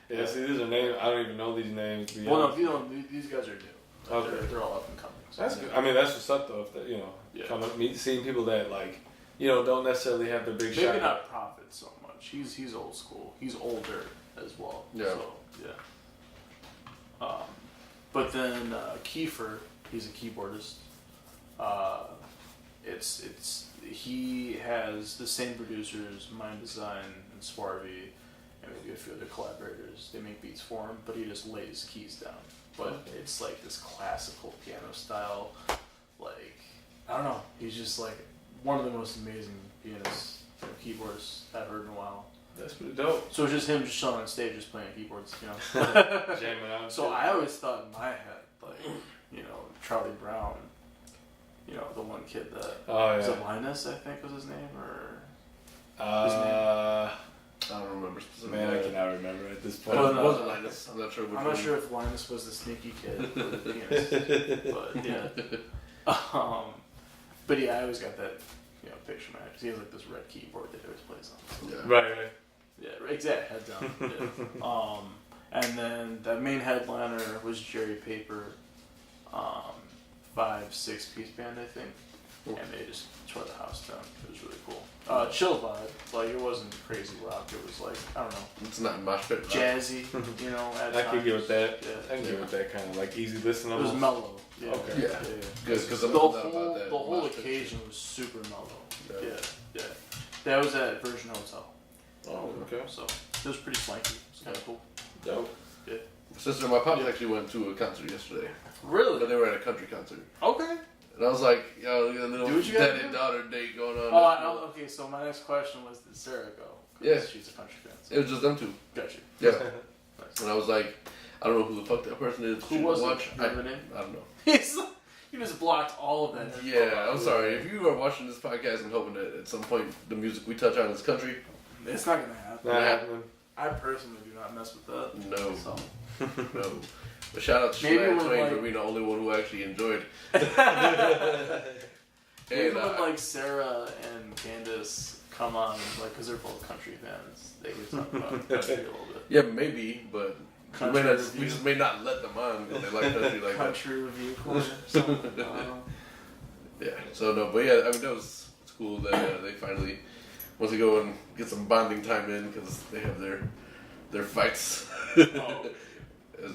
Speaker 3: Yeah, see, these are names. I don't even know these names.
Speaker 2: Well, no, these guys are new.
Speaker 3: Okay.
Speaker 2: They're all up and coming. So
Speaker 3: That's good. I mean, that's what's up though. If that, seeing people that like, don't necessarily have the big shot.
Speaker 2: Maybe not Prophet so much. He's old school. He's older as well.
Speaker 4: Yeah.
Speaker 2: So yeah. But then Kiefer, he's a keyboardist. He has the same producers, Mind Design and Swarvy, and maybe a few other collaborators. They make beats for him, but he just lays keys down. But it's like this classical piano style. Like, I don't know. He's just like one of the most amazing pianists, keyboardists I've heard in a while.
Speaker 3: That's pretty dope.
Speaker 2: So it's just him just showing on stage, just playing keyboards,
Speaker 3: Jamming out.
Speaker 2: So I always thought in my head, like, Charlie Brown, the one kid that was it Linus, I think was his name, or his name?
Speaker 4: I don't remember specifically.
Speaker 3: Man, I cannot remember at this point.
Speaker 4: But it wasn't Linus. I'm not sure which
Speaker 2: I'm
Speaker 4: one.
Speaker 2: not sure if Linus was the sneaky kid or the pianist, but yeah. But yeah, I always got that, picture in my head, because he has like this red keyboard that he always plays on.
Speaker 4: Yeah.
Speaker 3: Right.
Speaker 2: Yeah, exactly. Head down. Yeah. And then the main headliner was Jerry Paper, 5-6 piece band, I think. And they just tore the house down. It was really cool. Chill vibe. Like, it wasn't crazy rock. It was like, I don't know.
Speaker 4: It's not mosh pit rock.
Speaker 2: Jazzy, at
Speaker 3: I
Speaker 2: times.
Speaker 3: could get with that.
Speaker 2: Yeah.
Speaker 3: I can get with that kind of like easy listening.
Speaker 2: It was mellow. Yeah.
Speaker 4: Yeah.
Speaker 3: Okay.
Speaker 4: Good, because
Speaker 2: The
Speaker 4: I'm not
Speaker 2: whole,
Speaker 4: about that.
Speaker 2: the whole
Speaker 4: mosh pit
Speaker 2: occasion
Speaker 4: shit.
Speaker 2: was super mellow.
Speaker 4: Yeah.
Speaker 2: Yeah. That was at Virgin Hotel.
Speaker 3: Oh, okay.
Speaker 2: So, it was pretty swanky. It was kind of cool.
Speaker 3: Dope.
Speaker 2: Yeah.
Speaker 4: My sister and my pops actually went to a concert yesterday.
Speaker 2: Really?
Speaker 4: But they were at a country concert.
Speaker 2: Okay.
Speaker 4: And I was like, look at a little
Speaker 2: Do what you gotta
Speaker 4: daddy
Speaker 2: do.
Speaker 4: daughter date going on.
Speaker 2: Okay, so my next question was, did Sarah go? 'Cause
Speaker 4: Yeah.
Speaker 2: She's a country fan. So.
Speaker 4: It was just them two.
Speaker 2: Gotcha.
Speaker 4: Yeah.
Speaker 2: Nice.
Speaker 4: And I was like, I don't know who the fuck that person is.
Speaker 2: Who was
Speaker 4: watch.
Speaker 2: it? You remember the name?
Speaker 4: I don't know.
Speaker 2: You just blocked all of that.
Speaker 4: Yeah, I'm sorry. If you are watching this podcast and hoping that at some point the music we touch on is country,
Speaker 2: It's not gonna happen.
Speaker 3: Not happening.
Speaker 2: I personally do not mess with that.
Speaker 4: no.
Speaker 2: So.
Speaker 4: No. But shout out to
Speaker 2: Maybe
Speaker 4: Shania
Speaker 2: when,
Speaker 4: Twain
Speaker 2: like-
Speaker 4: for being the only one who actually enjoyed.
Speaker 2: Maybe
Speaker 4: And,
Speaker 2: when like Sarah and Candace come on, like, because they're both country fans, they can talk about country a little bit.
Speaker 4: yeah, maybe, but we,
Speaker 2: Country
Speaker 4: may not,
Speaker 2: review.
Speaker 4: we just may not let them on because they like country like that.
Speaker 2: Country review corner. Something. I don't know.
Speaker 4: Yeah, so no, but yeah, I mean, it's cool that they finally want to go and get some bonding time in because they have their fights.
Speaker 2: Oh.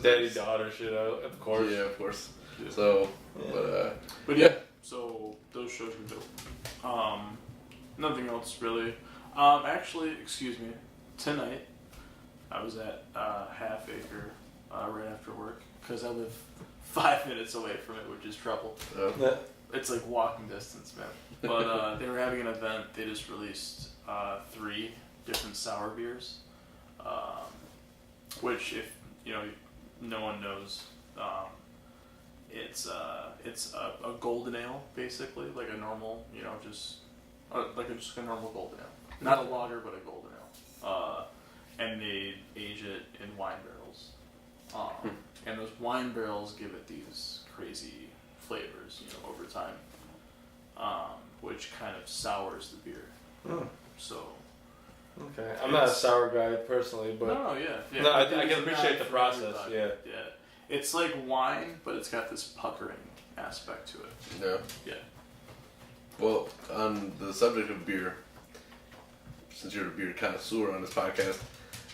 Speaker 3: Daddy daughter shit out, of course.
Speaker 4: Yeah, of course.
Speaker 2: Yeah.
Speaker 4: So,
Speaker 3: Yeah.
Speaker 2: But yeah, so those shows were dope. Nothing else really. Actually, excuse me, tonight I was at Half Acre right after work because I live 5 minutes away from it, which is trouble.
Speaker 3: Yeah.
Speaker 2: It's like walking distance, man. But they were having an event. They just released 3 different sour beers, which if no one knows. It's a golden ale, basically, like a normal, just a normal golden ale, not a lager, but a golden ale. And they age it in wine barrels, and those wine barrels give it these crazy flavors, over time, which kind of sours the beer.
Speaker 3: Oh.
Speaker 2: So.
Speaker 3: Okay, I'm not a sour guy personally, but
Speaker 2: No, yeah.
Speaker 3: No, I
Speaker 2: think
Speaker 3: can
Speaker 2: it's
Speaker 3: appreciate
Speaker 2: not
Speaker 3: the
Speaker 2: for
Speaker 3: process,
Speaker 2: everybody.
Speaker 3: yeah.
Speaker 2: Yeah. It's like wine, but it's got this puckering aspect to it.
Speaker 4: yeah.
Speaker 2: Yeah.
Speaker 4: Well, on the subject of beer, since you're a beer connoisseur on this podcast,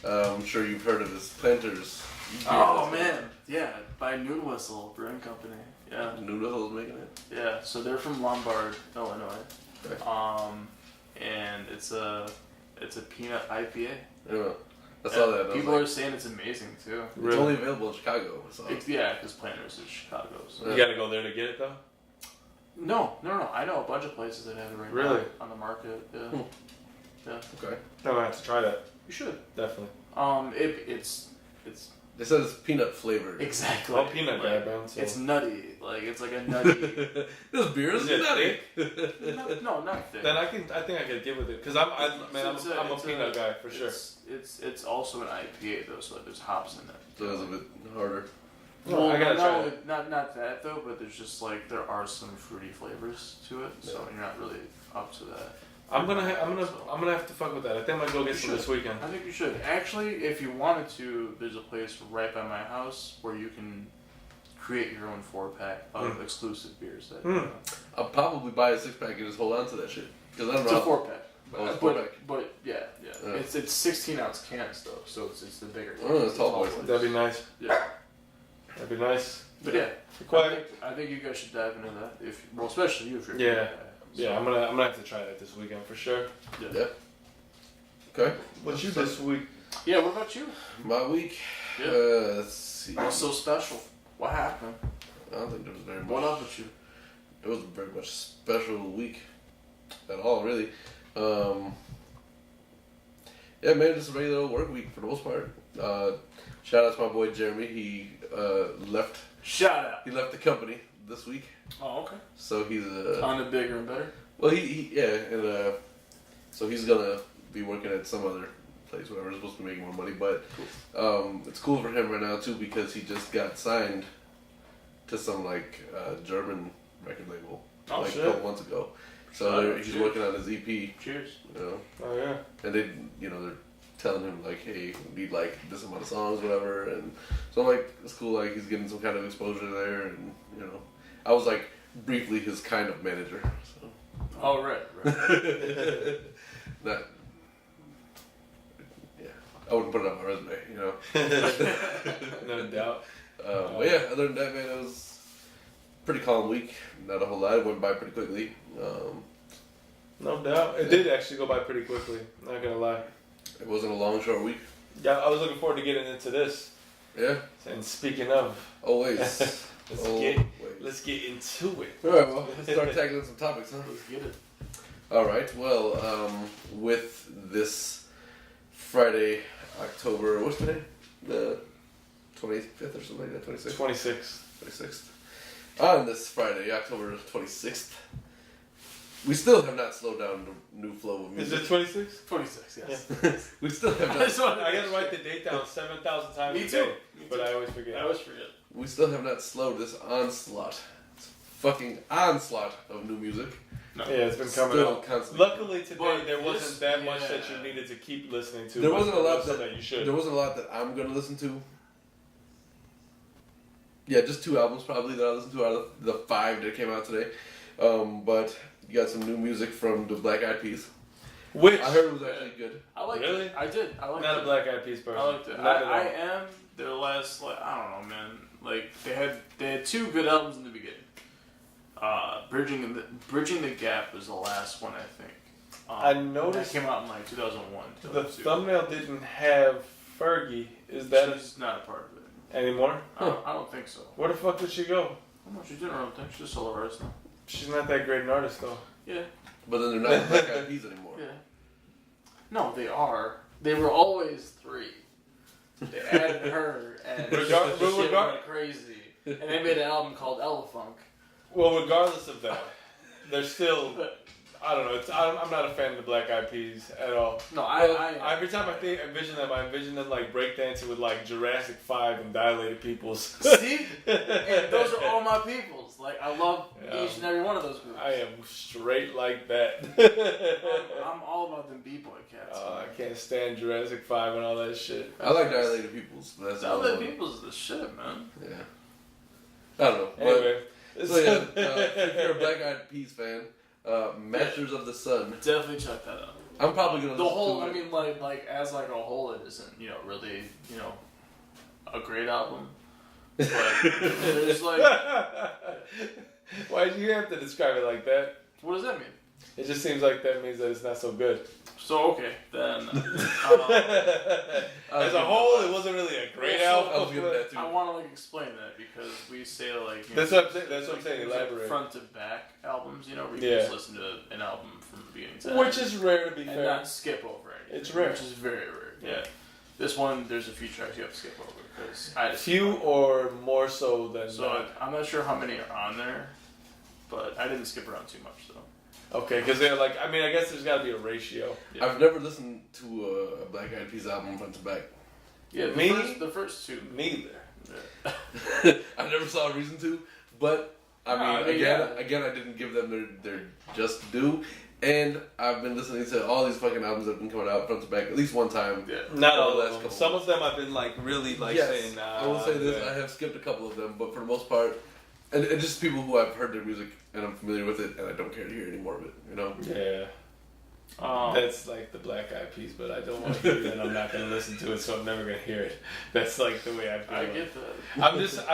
Speaker 4: I'm sure you've heard of this Planters.
Speaker 2: Oh man, yeah, by Noon Whistle Brewing Company. Yeah,
Speaker 4: Noodle is making it.
Speaker 2: yeah. So they're from Lombard, Illinois.
Speaker 4: Okay.
Speaker 2: And it's a peanut IPA.
Speaker 4: Yeah, I saw that. And I was
Speaker 2: People
Speaker 4: like,
Speaker 2: are saying it's amazing too.
Speaker 4: it's
Speaker 3: Really?
Speaker 4: only available in Chicago. So.
Speaker 2: Yeah, because Planters is Chicago. So.
Speaker 3: you gotta go there to get it though.
Speaker 2: No. I know a bunch of places that have it right
Speaker 3: Really?
Speaker 2: now on the market. Yeah. Yeah.
Speaker 4: Okay.
Speaker 3: I'm gonna have to try that.
Speaker 2: You should.
Speaker 3: Definitely.
Speaker 2: It's
Speaker 4: They said it's peanut flavored.
Speaker 2: exactly.
Speaker 3: I'm a peanut guy, man. So.
Speaker 2: It's nutty. Like it's like a nutty.
Speaker 4: This beer is
Speaker 3: Is it
Speaker 4: nutty.
Speaker 2: no, not thick.
Speaker 3: Then I think I could get with it because I'm a peanut guy for sure.
Speaker 2: It's also an IPA though, so there's hops in it.
Speaker 4: So it's a bit harder.
Speaker 3: Well, I gotta try it.
Speaker 2: Not that though, but there's just like there are some fruity flavors to it, so you're not really up to that.
Speaker 3: I'm gonna have to fuck with that. I think I'm gonna go get some this weekend.
Speaker 2: I think you should. Actually, if you wanted to, there's a place right by my house where you can create your own 4-pack of exclusive beers. That
Speaker 4: I'll probably buy a 6-pack and just hold on to that shit. Because I don't
Speaker 2: it's a
Speaker 4: know.
Speaker 2: 4-pack.
Speaker 4: Oh, it's 4-pack.
Speaker 2: But yeah. It's 16-ounce cans though, so it's the bigger.
Speaker 4: Oh, it's tall boys.
Speaker 3: That'd be nice.
Speaker 2: Yeah.
Speaker 3: That'd be nice.
Speaker 2: But yeah,
Speaker 3: Quiet.
Speaker 2: I think you guys should dive into that. Especially you if you're.
Speaker 3: Yeah. Yeah, I'm gonna have to try that this weekend for sure.
Speaker 4: Yeah. Okay.
Speaker 3: What's you this week?
Speaker 2: Yeah. What about you?
Speaker 4: My week.
Speaker 2: Yeah.
Speaker 4: Let's see.
Speaker 2: What's so special? What happened?
Speaker 4: I don't think there was very much.
Speaker 2: What up with you?
Speaker 4: It wasn't very much special week at all, really. Yeah, man, just a regular old work week for the most part. Shout out to my boy Jeremy. He left.
Speaker 2: Shout out.
Speaker 4: He left the company this week,
Speaker 2: Oh, okay.
Speaker 4: so he's
Speaker 2: On to bigger and better.
Speaker 4: well, and so he's gonna be working at some other place, whatever. He's supposed to be making more money, but it's cool for him right now too because he just got signed to some like German record label
Speaker 2: Oh,
Speaker 4: like
Speaker 2: shit.
Speaker 4: a couple months ago. So he's
Speaker 2: cheers.
Speaker 4: working on his EP.
Speaker 2: Cheers.
Speaker 4: You know,
Speaker 3: Oh yeah.
Speaker 4: and they're telling him like, hey, we need like this amount of songs, whatever. And so I'm like, it's cool. Like he's getting some kind of exposure there, and I was like briefly his kind of manager. So.
Speaker 2: Oh right.
Speaker 4: Not. Yeah, I wouldn't put it on my resume,
Speaker 3: No doubt.
Speaker 4: But yeah, other than that, man, it was a pretty calm week. Not a whole lot. It went by pretty quickly.
Speaker 3: No doubt. It did actually go by pretty quickly. Not gonna lie.
Speaker 4: It wasn't a long, short week.
Speaker 3: Yeah, I was looking forward to getting into this.
Speaker 4: Yeah.
Speaker 3: And speaking of,
Speaker 4: Always.
Speaker 3: let's get into it.
Speaker 4: All right, well, let's start tackling some topics, huh?
Speaker 2: Let's get it.
Speaker 4: All right. Well, with this Friday, October, what's the day? The 25th or something like that. 26th.
Speaker 3: 26.
Speaker 4: 26th. On this Friday, October 26th, we still have not slowed down the new flow of
Speaker 3: Is
Speaker 4: music.
Speaker 3: it 26?
Speaker 2: 26. Yes.
Speaker 3: Yeah.
Speaker 4: We still have
Speaker 2: I
Speaker 4: not.
Speaker 2: just wanted to
Speaker 3: I
Speaker 2: make
Speaker 3: gotta
Speaker 2: sure.
Speaker 3: write the date down 7,000 times
Speaker 2: Me
Speaker 3: a
Speaker 2: too.
Speaker 3: day, but I always forget.
Speaker 2: I always forget.
Speaker 4: We still have not slowed this onslaught. This fucking onslaught of new music.
Speaker 2: No.
Speaker 3: Yeah, it's been coming
Speaker 4: Still
Speaker 3: out.
Speaker 4: constantly.
Speaker 3: Luckily today
Speaker 2: But
Speaker 3: there wasn't
Speaker 2: this-
Speaker 3: that much
Speaker 2: yeah.
Speaker 3: that you needed to keep listening to.
Speaker 4: There wasn't a lot
Speaker 3: that you should.
Speaker 4: There wasn't a lot that I'm gonna listen to. Yeah, just 2 albums probably that I listened to out of the 5 that came out today. But you got some new music from the Black Eyed Peas.
Speaker 3: Which
Speaker 4: I heard it was actually good.
Speaker 2: I liked
Speaker 3: Really?
Speaker 2: it. I did. I liked
Speaker 3: not
Speaker 2: it.
Speaker 3: a Black Eyed Peas person.
Speaker 2: I liked it.
Speaker 3: Not at all.
Speaker 2: I am their last. Like I don't know, man. Like they had 2 good albums in the beginning. Bridging the Gap was the last one, I think.
Speaker 3: I noticed
Speaker 2: that came out in like 2001.
Speaker 3: The
Speaker 2: 2002.
Speaker 3: thumbnail didn't have Fergie. Is that
Speaker 2: She's not a part of it.
Speaker 3: anymore?
Speaker 2: I don't think so.
Speaker 3: Where the fuck did she go?
Speaker 2: I don't know. She's doing her own thing. She's a solo artist now.
Speaker 3: She's not that great an artist though.
Speaker 2: Yeah.
Speaker 4: But then they're not Black Eyed Peas anymore.
Speaker 2: Yeah. No, they are. They were always 3. They added her and
Speaker 3: Regard-
Speaker 2: shit
Speaker 3: regard-
Speaker 2: went crazy. And they made an album called Elefunk.
Speaker 3: Well, regardless of that, they're still. I don't know. I'm not a fan of the Black Eyed Peas at all.
Speaker 2: No,
Speaker 3: Every time I envision them like breakdancing with like Jurassic 5 and Dilated Peoples.
Speaker 2: See? And those are all my peoples. Like, I love each and every one of those groups.
Speaker 3: I am straight like that.
Speaker 2: I'm all about them B-boy cats.
Speaker 3: I can't stand Jurassic 5 and all that shit.
Speaker 4: I like Dilated Peoples. But that's
Speaker 2: Dilated
Speaker 4: another one.
Speaker 2: Peoples is the shit, man.
Speaker 4: Yeah. I don't know. But,
Speaker 3: Anyway.
Speaker 4: so yeah, if you're a Black Eyed Peas fan, Masters of the Sun.
Speaker 2: Definitely check that out.
Speaker 4: I'm probably gonna
Speaker 2: The
Speaker 4: listen
Speaker 2: whole,
Speaker 4: to
Speaker 2: I
Speaker 4: it.
Speaker 2: mean, like as like a whole, it isn't, really, a great album. But there's like,
Speaker 3: Why do you have to describe it like that?
Speaker 2: what does that mean?
Speaker 3: It just seems like that means that it's not so good.
Speaker 2: So okay, then.
Speaker 3: As a whole, it wasn't really a great album.
Speaker 4: I was giving that too.
Speaker 2: I want to like explain that because we say like.
Speaker 3: That's what I'm saying. That's what I'm saying.
Speaker 2: Like,
Speaker 3: Elaborate.
Speaker 2: front to back albums, you know, where you
Speaker 3: Yeah.
Speaker 2: just listen to an album from beginning to end.
Speaker 3: Which is rare to be
Speaker 2: and
Speaker 3: fair.
Speaker 2: not skip over anything.
Speaker 3: It's rare.
Speaker 2: Which is very rare. Yeah. This one, there's a few tracks you have to skip over because I just
Speaker 3: Few or more so than
Speaker 2: So
Speaker 3: not.
Speaker 2: I'm not sure how many are on there, but I didn't skip around too much though.
Speaker 3: Okay, because they're like, I mean, I guess there's got to be a ratio.
Speaker 2: Yeah.
Speaker 4: I've never listened to a Black Eyed Peas album front to back.
Speaker 2: Yeah,
Speaker 3: Me?
Speaker 2: the first two.
Speaker 3: Neither.
Speaker 2: Yeah.
Speaker 4: I never saw a reason to, but I mean, again, I didn't give them their just due. And I've been listening to all these fucking albums that have been coming out front to back at least one time.
Speaker 2: Yeah.
Speaker 3: Not
Speaker 4: Over
Speaker 3: all
Speaker 4: the last
Speaker 3: of them.
Speaker 4: couple
Speaker 3: Some of them I've been like really like
Speaker 4: Yes,
Speaker 3: saying, nah.
Speaker 4: I will say this:
Speaker 3: yeah.
Speaker 4: I have skipped a couple of them, but for the most part, and just people who I've heard their music and I'm familiar with it, and I don't care to hear any more of it. You know?
Speaker 3: Yeah. That's like the Black Eyed Peas, but I don't want to hear it and I'm not going to listen to it, so I'm never going to hear it. That's like the way I feel.
Speaker 2: I get that.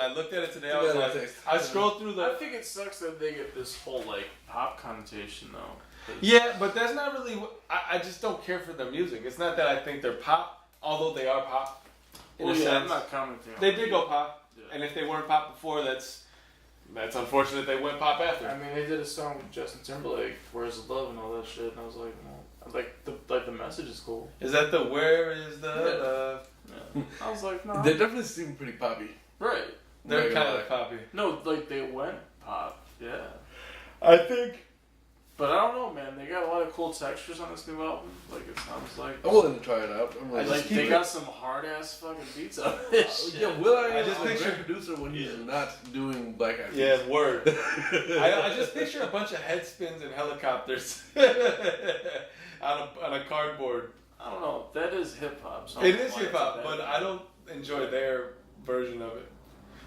Speaker 3: I looked at it today, I was
Speaker 4: Yeah,
Speaker 3: like,
Speaker 4: text.
Speaker 3: I scrolled through
Speaker 2: I
Speaker 3: the...
Speaker 2: think it sucks that they get this whole like pop connotation though. 'Cause-
Speaker 3: Yeah, but that's not really, I just don't care for their music. It's not that I think they're pop, although they are pop, in
Speaker 2: Well,
Speaker 3: a
Speaker 2: yeah,
Speaker 3: sense.
Speaker 2: I'm not commenting.
Speaker 3: They did go pop,
Speaker 2: Yeah.
Speaker 3: and if they weren't pop before, that's unfortunate they went pop after.
Speaker 2: I mean, they did a song with Justin Timberlake, "Where's the Love" and all that shit, and I was like, the message is cool.
Speaker 3: Is that the Where Is the Love?
Speaker 2: Yeah. I was like, no,
Speaker 4: They definitely seem pretty poppy.
Speaker 2: right.
Speaker 3: They're
Speaker 4: Not
Speaker 3: kind
Speaker 4: gonna
Speaker 3: of poppy.
Speaker 2: No, like they went pop, yeah.
Speaker 3: I think.
Speaker 2: But I don't know, man. They got a lot of cool textures on this new album. Like it sounds like.
Speaker 4: I'm willing to try it out. I'm willing to
Speaker 2: Like
Speaker 3: keep
Speaker 2: they
Speaker 3: it-
Speaker 2: got some hard ass fucking beats on this shit.
Speaker 4: Yeah, Will I
Speaker 3: I
Speaker 4: am
Speaker 3: just
Speaker 4: a
Speaker 3: picture-
Speaker 4: great producer when he's not doing Black Eyed Peas.
Speaker 3: Yeah, word. I just picture a bunch of head spins and helicopters on a cardboard.
Speaker 2: I don't know. That is hip hop. So
Speaker 3: It is hip hop, but I don't enjoy their version of it.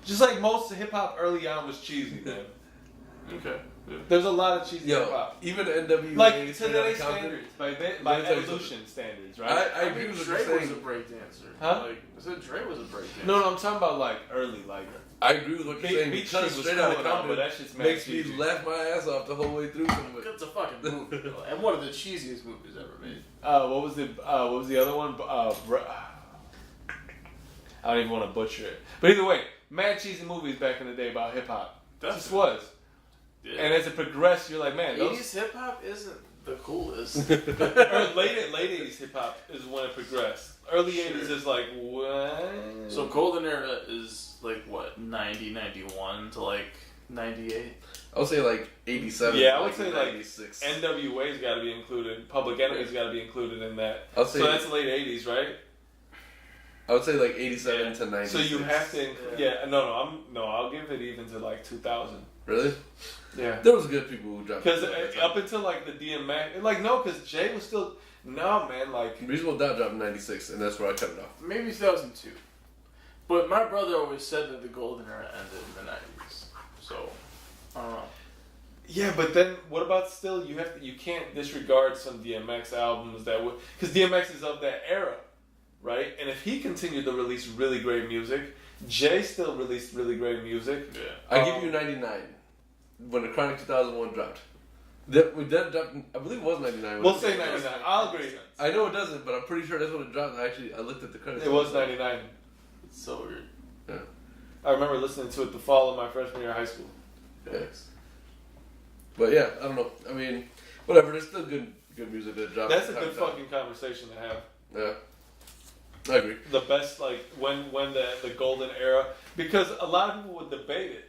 Speaker 3: Just like most hip hop early on was cheesy, man.
Speaker 2: Okay. Yeah.
Speaker 3: There's a lot of cheesy hip
Speaker 4: Yo,
Speaker 3: hop.
Speaker 4: even NWA,
Speaker 3: Like
Speaker 4: Straight Outta
Speaker 3: today's
Speaker 4: Compton,
Speaker 3: standards, by
Speaker 4: Let me tell you
Speaker 3: evolution standards, right?
Speaker 4: I
Speaker 2: I
Speaker 4: agree
Speaker 2: mean,
Speaker 4: with
Speaker 2: Dre
Speaker 4: what you're
Speaker 2: was a
Speaker 4: saying.
Speaker 2: breakdancer.
Speaker 3: Huh?
Speaker 2: Like, I said Dre was a breakdancer.
Speaker 3: No, I'm talking about like early, like
Speaker 4: I agree with what you're saying
Speaker 3: Beat
Speaker 4: because
Speaker 3: Street was
Speaker 4: Straight
Speaker 3: cool
Speaker 4: Outta
Speaker 3: and all, but
Speaker 4: Compton
Speaker 3: that shit's mad
Speaker 4: makes me
Speaker 3: cheesy.
Speaker 4: laugh my ass off the whole way through. Some of it.
Speaker 2: It's a fucking movie, though. And one of the cheesiest movies ever made.
Speaker 3: What was the other one? I don't even want to butcher it. But either way, mad cheesy movies back in the day about hip hop. That just was.
Speaker 2: Yeah.
Speaker 3: And as it progressed, you're like, man,
Speaker 2: 80s hip hop isn't the coolest.
Speaker 3: late 80s hip hop is when it progressed. Early
Speaker 2: Sure.
Speaker 3: 80s is like, what?
Speaker 2: So golden era is like what, 90, 91 to like 98?
Speaker 4: I would say like 87.
Speaker 3: Yeah, I would say like
Speaker 4: 96.
Speaker 3: NWA's got to be included. Public Enemy's got to be included in that.
Speaker 4: I'll say
Speaker 3: So that's late 80s, right?
Speaker 4: I would say like 87
Speaker 3: Yeah.
Speaker 4: to 96.
Speaker 3: So you have to include. Yeah, I'll give it even to like 2000.
Speaker 4: Really?
Speaker 3: Yeah.
Speaker 4: There was good people who dropped.
Speaker 3: Because
Speaker 4: it at that
Speaker 3: up
Speaker 4: time.
Speaker 3: until like the DMX, like no, because Jay was still man, like
Speaker 4: Reasonable Doubt dropped in 96, and that's where I cut it off.
Speaker 2: Maybe 2002. But my brother always said that the golden era ended in the 90s. So, I don't know.
Speaker 3: yeah, but then what about still? You can't disregard some DMX albums that would because DMX is of that era, right? And if he continued to release really great music, Jay still released really great music.
Speaker 2: Yeah.
Speaker 4: I give you 99 when the Chronic 2001 dropped. That dropped. I believe it was 99.
Speaker 3: We'll say 99. I'll agree.
Speaker 4: I know it doesn't, but I'm pretty sure that's when it dropped. I looked at the credits.
Speaker 3: It was 99.
Speaker 2: It's so weird.
Speaker 4: Yeah.
Speaker 3: I remember listening to it the fall of my freshman year of high school.
Speaker 4: Thanks. But yeah, I don't know. I mean, whatever. There's still good music that drops.
Speaker 3: That's a
Speaker 4: from
Speaker 3: good
Speaker 4: time to time.
Speaker 3: fucking conversation to have.
Speaker 4: Yeah, I agree.
Speaker 3: The best, like when the golden era, because a lot of people would debate it,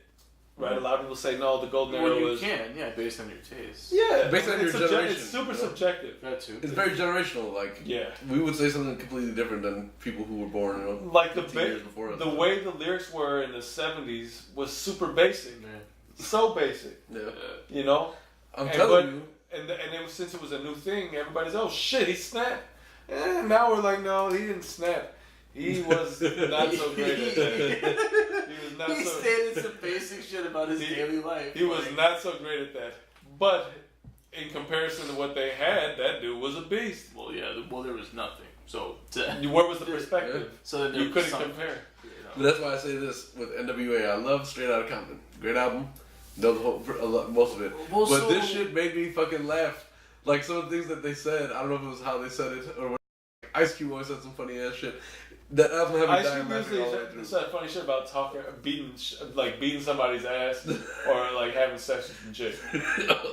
Speaker 3: right? A lot of people say no, the golden era
Speaker 2: Well, you
Speaker 3: was
Speaker 2: can, yeah, based on your taste.
Speaker 3: yeah,
Speaker 4: Based on your generation,
Speaker 3: It's super
Speaker 4: you know?
Speaker 3: subjective.
Speaker 2: That too.
Speaker 4: It's very generational. Like
Speaker 3: Yeah,
Speaker 4: we would say something completely different than people who were born, you know,
Speaker 3: like
Speaker 4: 15 years before us.
Speaker 3: the way the lyrics were in the '70s was super basic,
Speaker 2: Man.
Speaker 3: so basic,
Speaker 4: Yeah,
Speaker 3: you know.
Speaker 4: I'm
Speaker 3: And
Speaker 4: telling you.
Speaker 3: And then since it was a new thing, everybody's oh shit, he snapped. And now we're like, no, he didn't snap. He was not so great at that. He was not
Speaker 2: He
Speaker 3: so.
Speaker 2: stated some basic shit about his daily life.
Speaker 3: He was not so great at that. But in comparison to what they had, that dude was a beast.
Speaker 2: Well, yeah. Well, there was nothing. So,
Speaker 3: Where was the perspective?
Speaker 2: so then there
Speaker 3: You
Speaker 2: was
Speaker 3: couldn't
Speaker 2: something,
Speaker 3: compare.
Speaker 2: you know.
Speaker 4: But that's why I say this with NWA. I love Straight Outta Compton. Great album. Most of it.
Speaker 2: Well,
Speaker 4: But
Speaker 2: so-
Speaker 4: this shit made me fucking laugh Like some of the things that they said, I don't know if it was how they said it or what. Ice Cube always said some funny ass shit. That album had me
Speaker 3: Ice
Speaker 4: dying
Speaker 3: Cube
Speaker 4: laughing all the way
Speaker 3: usually
Speaker 4: through.
Speaker 3: said funny shit about beating somebody's ass or like having sex with some chick.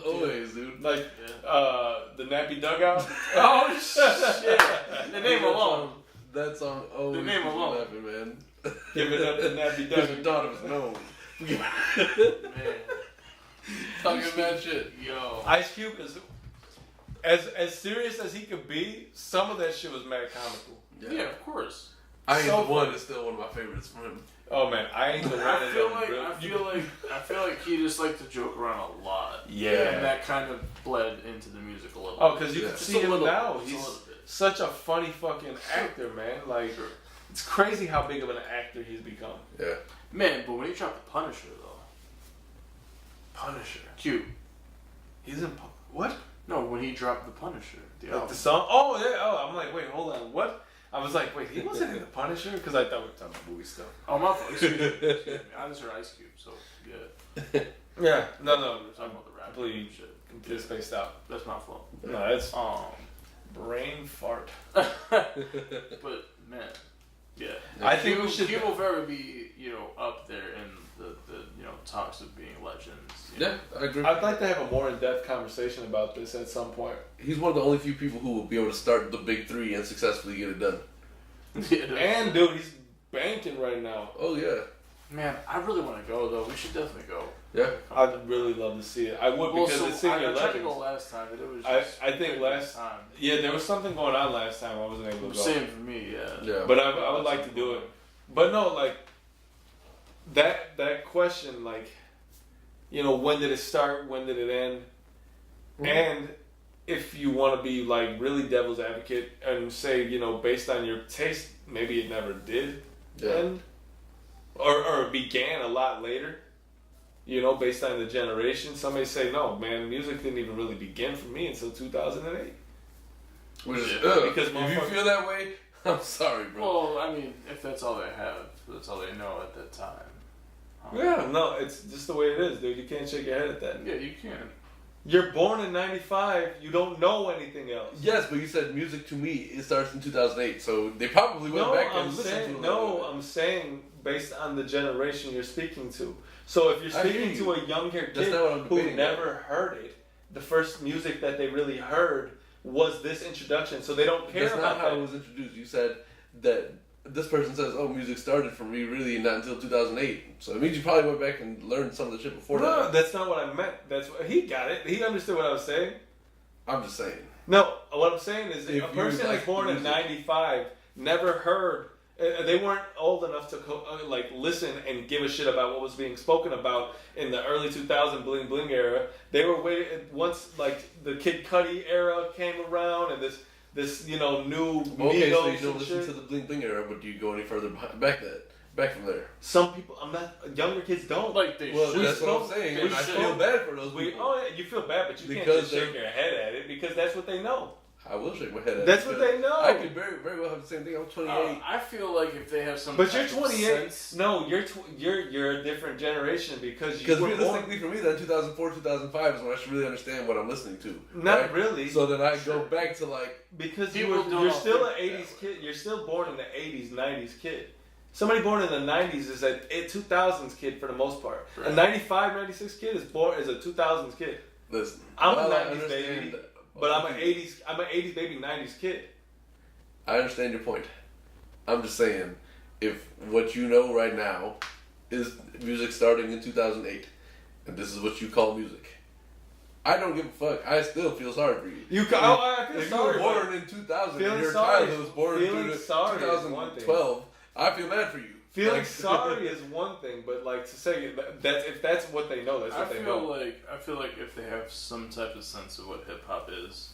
Speaker 4: Always, dude.
Speaker 3: Like the nappy dugout.
Speaker 2: Oh shit! The name alone.
Speaker 4: That song always
Speaker 2: The name
Speaker 4: makes me
Speaker 2: alone.
Speaker 4: laughing, man.
Speaker 3: Give it up to nappy
Speaker 4: Because your
Speaker 3: dugout.
Speaker 4: daughter was known.
Speaker 2: Man,
Speaker 4: Talking mad shit.
Speaker 2: yo.
Speaker 3: Ice Cube is as serious as he could be. Some of that shit was mad comical.
Speaker 2: Yeah, of course.
Speaker 4: I Ain't
Speaker 3: So
Speaker 4: the One
Speaker 3: funny.
Speaker 4: is still one of my favorites from him.
Speaker 3: Oh man, I ain't the one.
Speaker 2: I
Speaker 3: that
Speaker 2: feel
Speaker 3: done
Speaker 2: like
Speaker 3: real-
Speaker 2: I feel like he just liked to joke around a lot.
Speaker 3: Yeah.
Speaker 2: And that kind of bled into the music a little.
Speaker 3: Oh, because you
Speaker 4: Yeah.
Speaker 3: can
Speaker 2: Just
Speaker 3: see
Speaker 2: a
Speaker 3: him
Speaker 2: little-
Speaker 3: now.
Speaker 2: just a
Speaker 3: He's
Speaker 2: little bit.
Speaker 3: such a funny fucking actor, man. Like, it's crazy how big of an actor he's become.
Speaker 4: Yeah.
Speaker 2: Man, but when he dropped the Punisher though,
Speaker 3: Punisher.
Speaker 2: cute.
Speaker 3: He's in what?
Speaker 2: No, when he dropped the Punisher, the
Speaker 3: Like
Speaker 2: album.
Speaker 3: the song? Oh yeah. Oh, I'm like, wait, hold on. What? I was like, wait, he wasn't in the Punisher because I thought we were talking about movie stuff.
Speaker 2: Oh my fault. Excuse me. Excuse me. I just heard Ice Cube, so yeah.
Speaker 3: Yeah. No.
Speaker 2: We're talking about the rap
Speaker 3: Completely,
Speaker 2: shit.
Speaker 3: completely spaced out.
Speaker 2: That's my fault.
Speaker 3: No, it's brain fart.
Speaker 2: But man, yeah.
Speaker 3: I think we should.
Speaker 2: He will very be, up there in the talks of being legends. you know?
Speaker 4: Yeah, I agree.
Speaker 3: I'd like to have a more in-depth conversation about this at some point.
Speaker 4: He's one of the only few people who will be able to start the big three and successfully get it done.
Speaker 2: Yeah,
Speaker 3: And dude, he's banking right now.
Speaker 4: Oh, yeah.
Speaker 2: man, I really want to go though. We should definitely go.
Speaker 4: Yeah.
Speaker 3: I'd really love to see it. I would because it's senior
Speaker 2: I tried to
Speaker 3: legends.
Speaker 2: go last time, but it was.
Speaker 3: I
Speaker 2: Just
Speaker 3: think last
Speaker 2: time.
Speaker 3: yeah, there was something going on last time. I wasn't able to go.
Speaker 2: Same for me, yeah.
Speaker 4: Yeah.
Speaker 3: But I would like to do it. But no, like that question, like, when did it start? When did it end?
Speaker 4: Mhm.
Speaker 3: And if you want to be like really devil's advocate and say, based on your taste, maybe it never did end, or it began a lot later. Based on the generation, somebody say, no, man, music didn't even really begin for me until 2008.
Speaker 4: Which is,
Speaker 2: Yeah,
Speaker 3: because
Speaker 4: if you
Speaker 3: motherfucker-
Speaker 4: feel that way, I'm sorry, bro.
Speaker 2: Well, I mean, if that's all they have, that's all they know at that time.
Speaker 3: Yeah, no, it's just the way it is, dude. You can't shake your head at that.
Speaker 2: Yeah, you can.
Speaker 3: You're born in 95, you don't know anything else.
Speaker 4: Yes, but you said music to me, it starts in 2008, so they probably went
Speaker 3: No,
Speaker 4: back and
Speaker 3: I'm
Speaker 4: listened
Speaker 3: saying,
Speaker 4: to it.
Speaker 3: no, I'm saying based on the generation you're speaking to. So if you're
Speaker 4: I hear
Speaker 3: speaking
Speaker 4: you.
Speaker 3: to a younger
Speaker 4: That's
Speaker 3: kid
Speaker 4: not what I'm
Speaker 3: who
Speaker 4: debating
Speaker 3: never heard it, the first music that they really heard was this introduction, so they don't care
Speaker 4: That's
Speaker 3: about
Speaker 4: not how
Speaker 3: that.
Speaker 4: it was introduced. You said that this person says, oh, music started for me really not until 2008. So it means you probably went back and learned some of the shit before
Speaker 3: No,
Speaker 4: that.
Speaker 3: that's not what I meant. That's what, he got it. He understood what I was saying.
Speaker 4: I'm just saying.
Speaker 3: No, what I'm saying is
Speaker 4: If
Speaker 3: a
Speaker 4: you
Speaker 3: person
Speaker 4: like
Speaker 3: that's born in
Speaker 4: music.
Speaker 3: 95 never heard. They weren't old enough to listen and give a shit about what was being spoken about in the early 2000 bling bling era. They were waiting once the Kid Cudi era came around and this new
Speaker 4: Okay, so
Speaker 3: Migos
Speaker 4: you don't
Speaker 3: and
Speaker 4: listen
Speaker 3: shit.
Speaker 4: to the Bling Bling era, but do you go any further back from there?
Speaker 3: Some people, I'm not younger kids don't.
Speaker 2: Like they
Speaker 4: Well,
Speaker 2: should.
Speaker 4: that's what I'm saying.
Speaker 2: we
Speaker 4: And I
Speaker 2: should.
Speaker 4: feel bad for those
Speaker 3: We,
Speaker 4: people.
Speaker 3: oh yeah, you feel bad, but you can't
Speaker 4: Because
Speaker 3: just shake your head at it because that's what they know.
Speaker 4: I will shake my head at
Speaker 3: That's
Speaker 4: it
Speaker 3: what
Speaker 4: because
Speaker 3: they know.
Speaker 4: I could very, very well have the same thing. I'm 28.
Speaker 2: I feel like if they have some.
Speaker 3: But you're
Speaker 2: type of
Speaker 3: 28.
Speaker 2: sense-
Speaker 3: No, you're a different generation because you
Speaker 4: Because
Speaker 3: were born.
Speaker 4: realistically, for me, then 2004, 2005 is when I should really understand what I'm listening to.
Speaker 3: Not
Speaker 4: right?
Speaker 3: really.
Speaker 4: So then I
Speaker 2: Sure.
Speaker 4: go back to like,
Speaker 3: Because
Speaker 2: People don't
Speaker 3: you're still an
Speaker 2: think
Speaker 3: 80s
Speaker 2: that
Speaker 3: kid. You're still born in the 80s, 90s kid. Somebody born in the 90s is a 2000s kid for the most part. A
Speaker 2: Right.
Speaker 3: 95, 96 kid is a 2000s kid.
Speaker 4: listen,
Speaker 3: I'm a
Speaker 4: while I
Speaker 3: 90s
Speaker 4: understand-
Speaker 3: baby, but I'm an 80s baby, 90s kid.
Speaker 4: I understand your point. I'm just saying, if what you know right now is music starting in 2008, and this is what you call music, I don't give a fuck. I still feel sorry for you.
Speaker 3: I feel
Speaker 4: If you
Speaker 3: sorry.
Speaker 4: were born in 2000
Speaker 3: Feeling
Speaker 4: and your
Speaker 3: sorry-
Speaker 4: child was born
Speaker 3: feeling
Speaker 4: through
Speaker 3: sorry is one thing.
Speaker 4: 2012, I feel bad for you.
Speaker 3: Feeling
Speaker 4: Like-
Speaker 3: sorry is one thing, but like to say that's if that's what they know, that's
Speaker 2: I
Speaker 3: what they
Speaker 2: feel
Speaker 3: know.
Speaker 2: like if they have some type of sense of what hip hop is,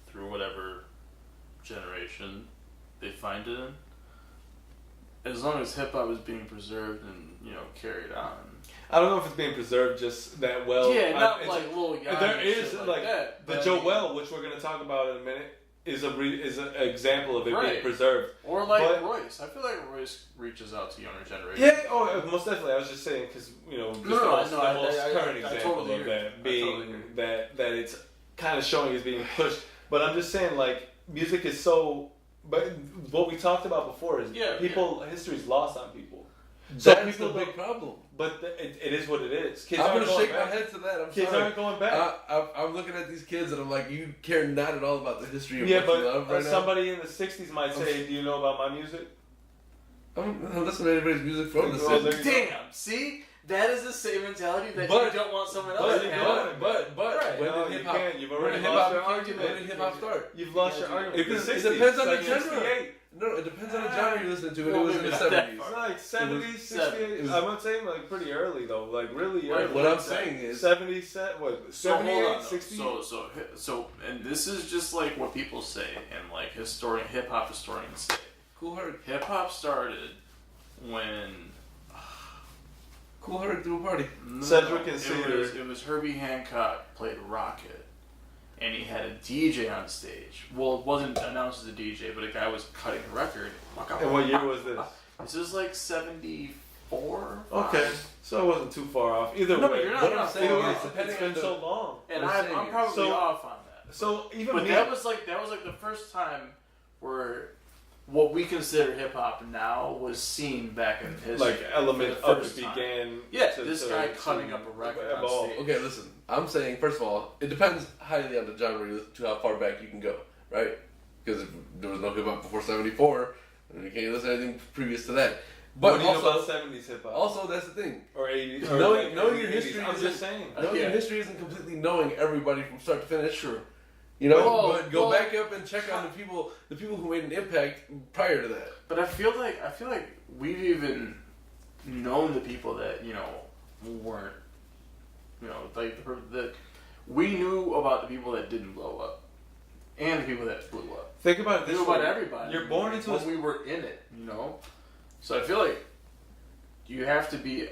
Speaker 2: through whatever generation they find it in, as long as hip hop is being preserved and carried on.
Speaker 3: I don't know if it's being preserved just that well.
Speaker 2: Yeah, not
Speaker 3: it's-
Speaker 2: like Lil Yachty
Speaker 3: there
Speaker 2: and
Speaker 3: is
Speaker 2: shit
Speaker 3: like
Speaker 2: that.
Speaker 3: the
Speaker 2: but I
Speaker 3: Joel, which we're going to talk about in a minute, is an example of it being
Speaker 2: Right.
Speaker 3: preserved.
Speaker 2: or like
Speaker 3: but-
Speaker 2: Royce. I feel like Royce reaches out to younger generations.
Speaker 3: Yeah, most definitely. I was just saying because just
Speaker 2: No,
Speaker 3: the
Speaker 2: no,
Speaker 3: most,
Speaker 2: no,
Speaker 3: the
Speaker 2: I-
Speaker 3: most
Speaker 2: I
Speaker 3: current
Speaker 2: totally
Speaker 3: example of
Speaker 2: agree.
Speaker 3: that
Speaker 2: I
Speaker 3: being
Speaker 2: totally agree.
Speaker 3: that it's kind of showing is being pushed. But I'm just saying, like, music is so. But what we talked about before is history's lost on people. So
Speaker 4: That's
Speaker 3: people
Speaker 4: the big problem.
Speaker 3: But it is what it is. Kids
Speaker 4: I'm
Speaker 3: aren't
Speaker 4: gonna
Speaker 3: going
Speaker 4: shake
Speaker 3: back.
Speaker 4: my head to that.
Speaker 3: Kids aren't going back.
Speaker 4: I'm looking at these kids and I'm like, you care not at all about the history of
Speaker 3: Yeah,
Speaker 4: what
Speaker 3: but
Speaker 4: you love right
Speaker 3: somebody in the '60s might say, "Do you know about my music?"
Speaker 4: now. I'm listening to anybody's music from the
Speaker 3: Well,
Speaker 4: 60s.
Speaker 2: Damn, see? That is the same mentality that
Speaker 4: But-
Speaker 2: you don't want someone else to have.
Speaker 4: But
Speaker 2: Right.
Speaker 4: when
Speaker 3: No,
Speaker 4: did
Speaker 3: you
Speaker 4: hip hop?
Speaker 3: can't. You've
Speaker 4: When
Speaker 3: already
Speaker 4: did hip
Speaker 3: lost your
Speaker 4: hop?
Speaker 3: argument.
Speaker 4: When did hip hop start?
Speaker 3: You've lost your argument.
Speaker 4: It
Speaker 3: The 60s,
Speaker 4: depends on the
Speaker 3: like
Speaker 4: genre.
Speaker 3: 68.
Speaker 4: No, it depends on the genre you're listening to. And
Speaker 2: Well,
Speaker 4: it was in
Speaker 2: maybe
Speaker 4: the
Speaker 2: not that
Speaker 4: 70s.
Speaker 3: It's like 70s,
Speaker 2: seven.
Speaker 3: 68.
Speaker 4: It was-
Speaker 3: I'm not saying like pretty early though, like really
Speaker 2: Like,
Speaker 3: early.
Speaker 4: What I'm saying is,
Speaker 3: 70s, what?
Speaker 2: So hold
Speaker 3: 78,
Speaker 2: on, though.
Speaker 3: 60?
Speaker 2: So, and this is just like what people say, and like hip hop historians say.
Speaker 4: Cool Herc.
Speaker 2: Hip hop started when
Speaker 4: Cool Herc threw a party.
Speaker 3: Cedric and Cedar.
Speaker 2: it was Herbie Hancock played Rocket, and he had a DJ on stage. Well, it wasn't announced as a DJ, but a guy was cutting a record.
Speaker 3: And what year was this?
Speaker 2: This is like 74.
Speaker 3: Okay, so it wasn't too far off. Either
Speaker 2: No, but
Speaker 3: way,
Speaker 2: you're not
Speaker 4: What I'm
Speaker 2: off.
Speaker 4: saying
Speaker 3: either
Speaker 4: is,
Speaker 3: way,
Speaker 4: depending
Speaker 3: it's been
Speaker 4: on the-
Speaker 3: so long.
Speaker 2: And
Speaker 4: I'm
Speaker 2: I'm
Speaker 4: saying-
Speaker 2: probably
Speaker 3: so-
Speaker 2: off on that.
Speaker 3: So even
Speaker 2: But
Speaker 3: me,
Speaker 2: that was like the first time where what we consider hip hop now was seen back in history.
Speaker 3: like element
Speaker 2: for the
Speaker 3: of it
Speaker 2: first time.
Speaker 3: began.
Speaker 2: Yeah,
Speaker 3: to-
Speaker 2: this
Speaker 3: to-
Speaker 2: guy
Speaker 3: to
Speaker 2: cutting up a record on
Speaker 3: evolve.
Speaker 2: stage.
Speaker 4: Okay, listen. I'm saying, first of all, it depends highly on the genre you listen to, how far back you can go, right? Because if there was no hip hop before '74, then you can't listen to anything previous to that. But
Speaker 3: What do you know
Speaker 4: also,
Speaker 3: about '70s hip hop?
Speaker 4: also, that's the thing.
Speaker 3: Or '80s?
Speaker 4: Knowing your
Speaker 3: 80s.
Speaker 4: history
Speaker 3: I'm
Speaker 4: isn't-
Speaker 3: just saying.
Speaker 4: Knowing your
Speaker 2: Yeah.
Speaker 4: history isn't completely knowing everybody from start to finish. Sure. You know,
Speaker 2: Well,
Speaker 4: but go
Speaker 2: well-
Speaker 4: back up and check on the people who made an impact prior to that.
Speaker 2: But I feel like we've even known the people that weren't like that we knew about the people that didn't blow up and the people that blew up.
Speaker 3: Think about it
Speaker 2: We
Speaker 3: this
Speaker 2: knew about
Speaker 3: way.
Speaker 2: everybody.
Speaker 3: You're born into
Speaker 2: when we were in it, So I feel like you have to be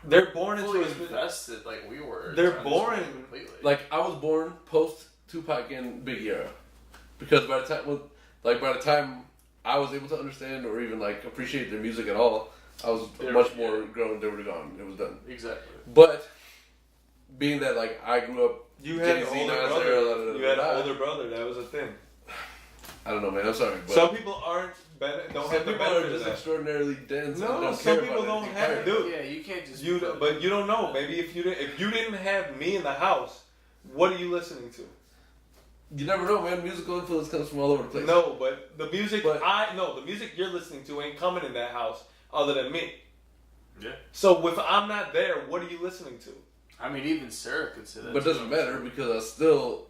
Speaker 3: They're born into
Speaker 2: fully
Speaker 3: a.
Speaker 2: invested, like we were.
Speaker 3: They're
Speaker 2: on this
Speaker 3: boring.
Speaker 2: completely.
Speaker 4: Like I was born post Tupac and Big era, because by the time I was able to understand or even like appreciate their music at all, I was much more grown. They were gone. It was done.
Speaker 2: Exactly.
Speaker 4: But being that like I grew up,
Speaker 3: You had an
Speaker 4: Jay-Z,
Speaker 3: older
Speaker 4: Nas,
Speaker 3: brother.
Speaker 4: era,
Speaker 3: You had an older brother. That was a thing.
Speaker 4: I don't know, man. I'm sorry, but
Speaker 3: Some people don't
Speaker 4: some
Speaker 3: have the
Speaker 4: people are
Speaker 3: benefit of
Speaker 4: just
Speaker 3: that.
Speaker 4: extraordinarily dense.
Speaker 3: No,
Speaker 4: and don't
Speaker 3: some
Speaker 4: care
Speaker 3: people
Speaker 4: about
Speaker 3: don't
Speaker 4: anything
Speaker 3: have
Speaker 4: prior.
Speaker 3: it, dude.
Speaker 2: Yeah, you can't just.
Speaker 3: But you don't know. Maybe if you didn't have me in the house, what are you listening to?
Speaker 4: You never know, man. Musical influence comes from all over the place.
Speaker 3: No, but the music
Speaker 4: But-
Speaker 3: the music you're listening to ain't coming in that house other than me.
Speaker 2: Yeah.
Speaker 3: So if I'm not there, what are you listening to?
Speaker 2: I mean, even Sarah could say that.
Speaker 4: But it doesn't matter because I still,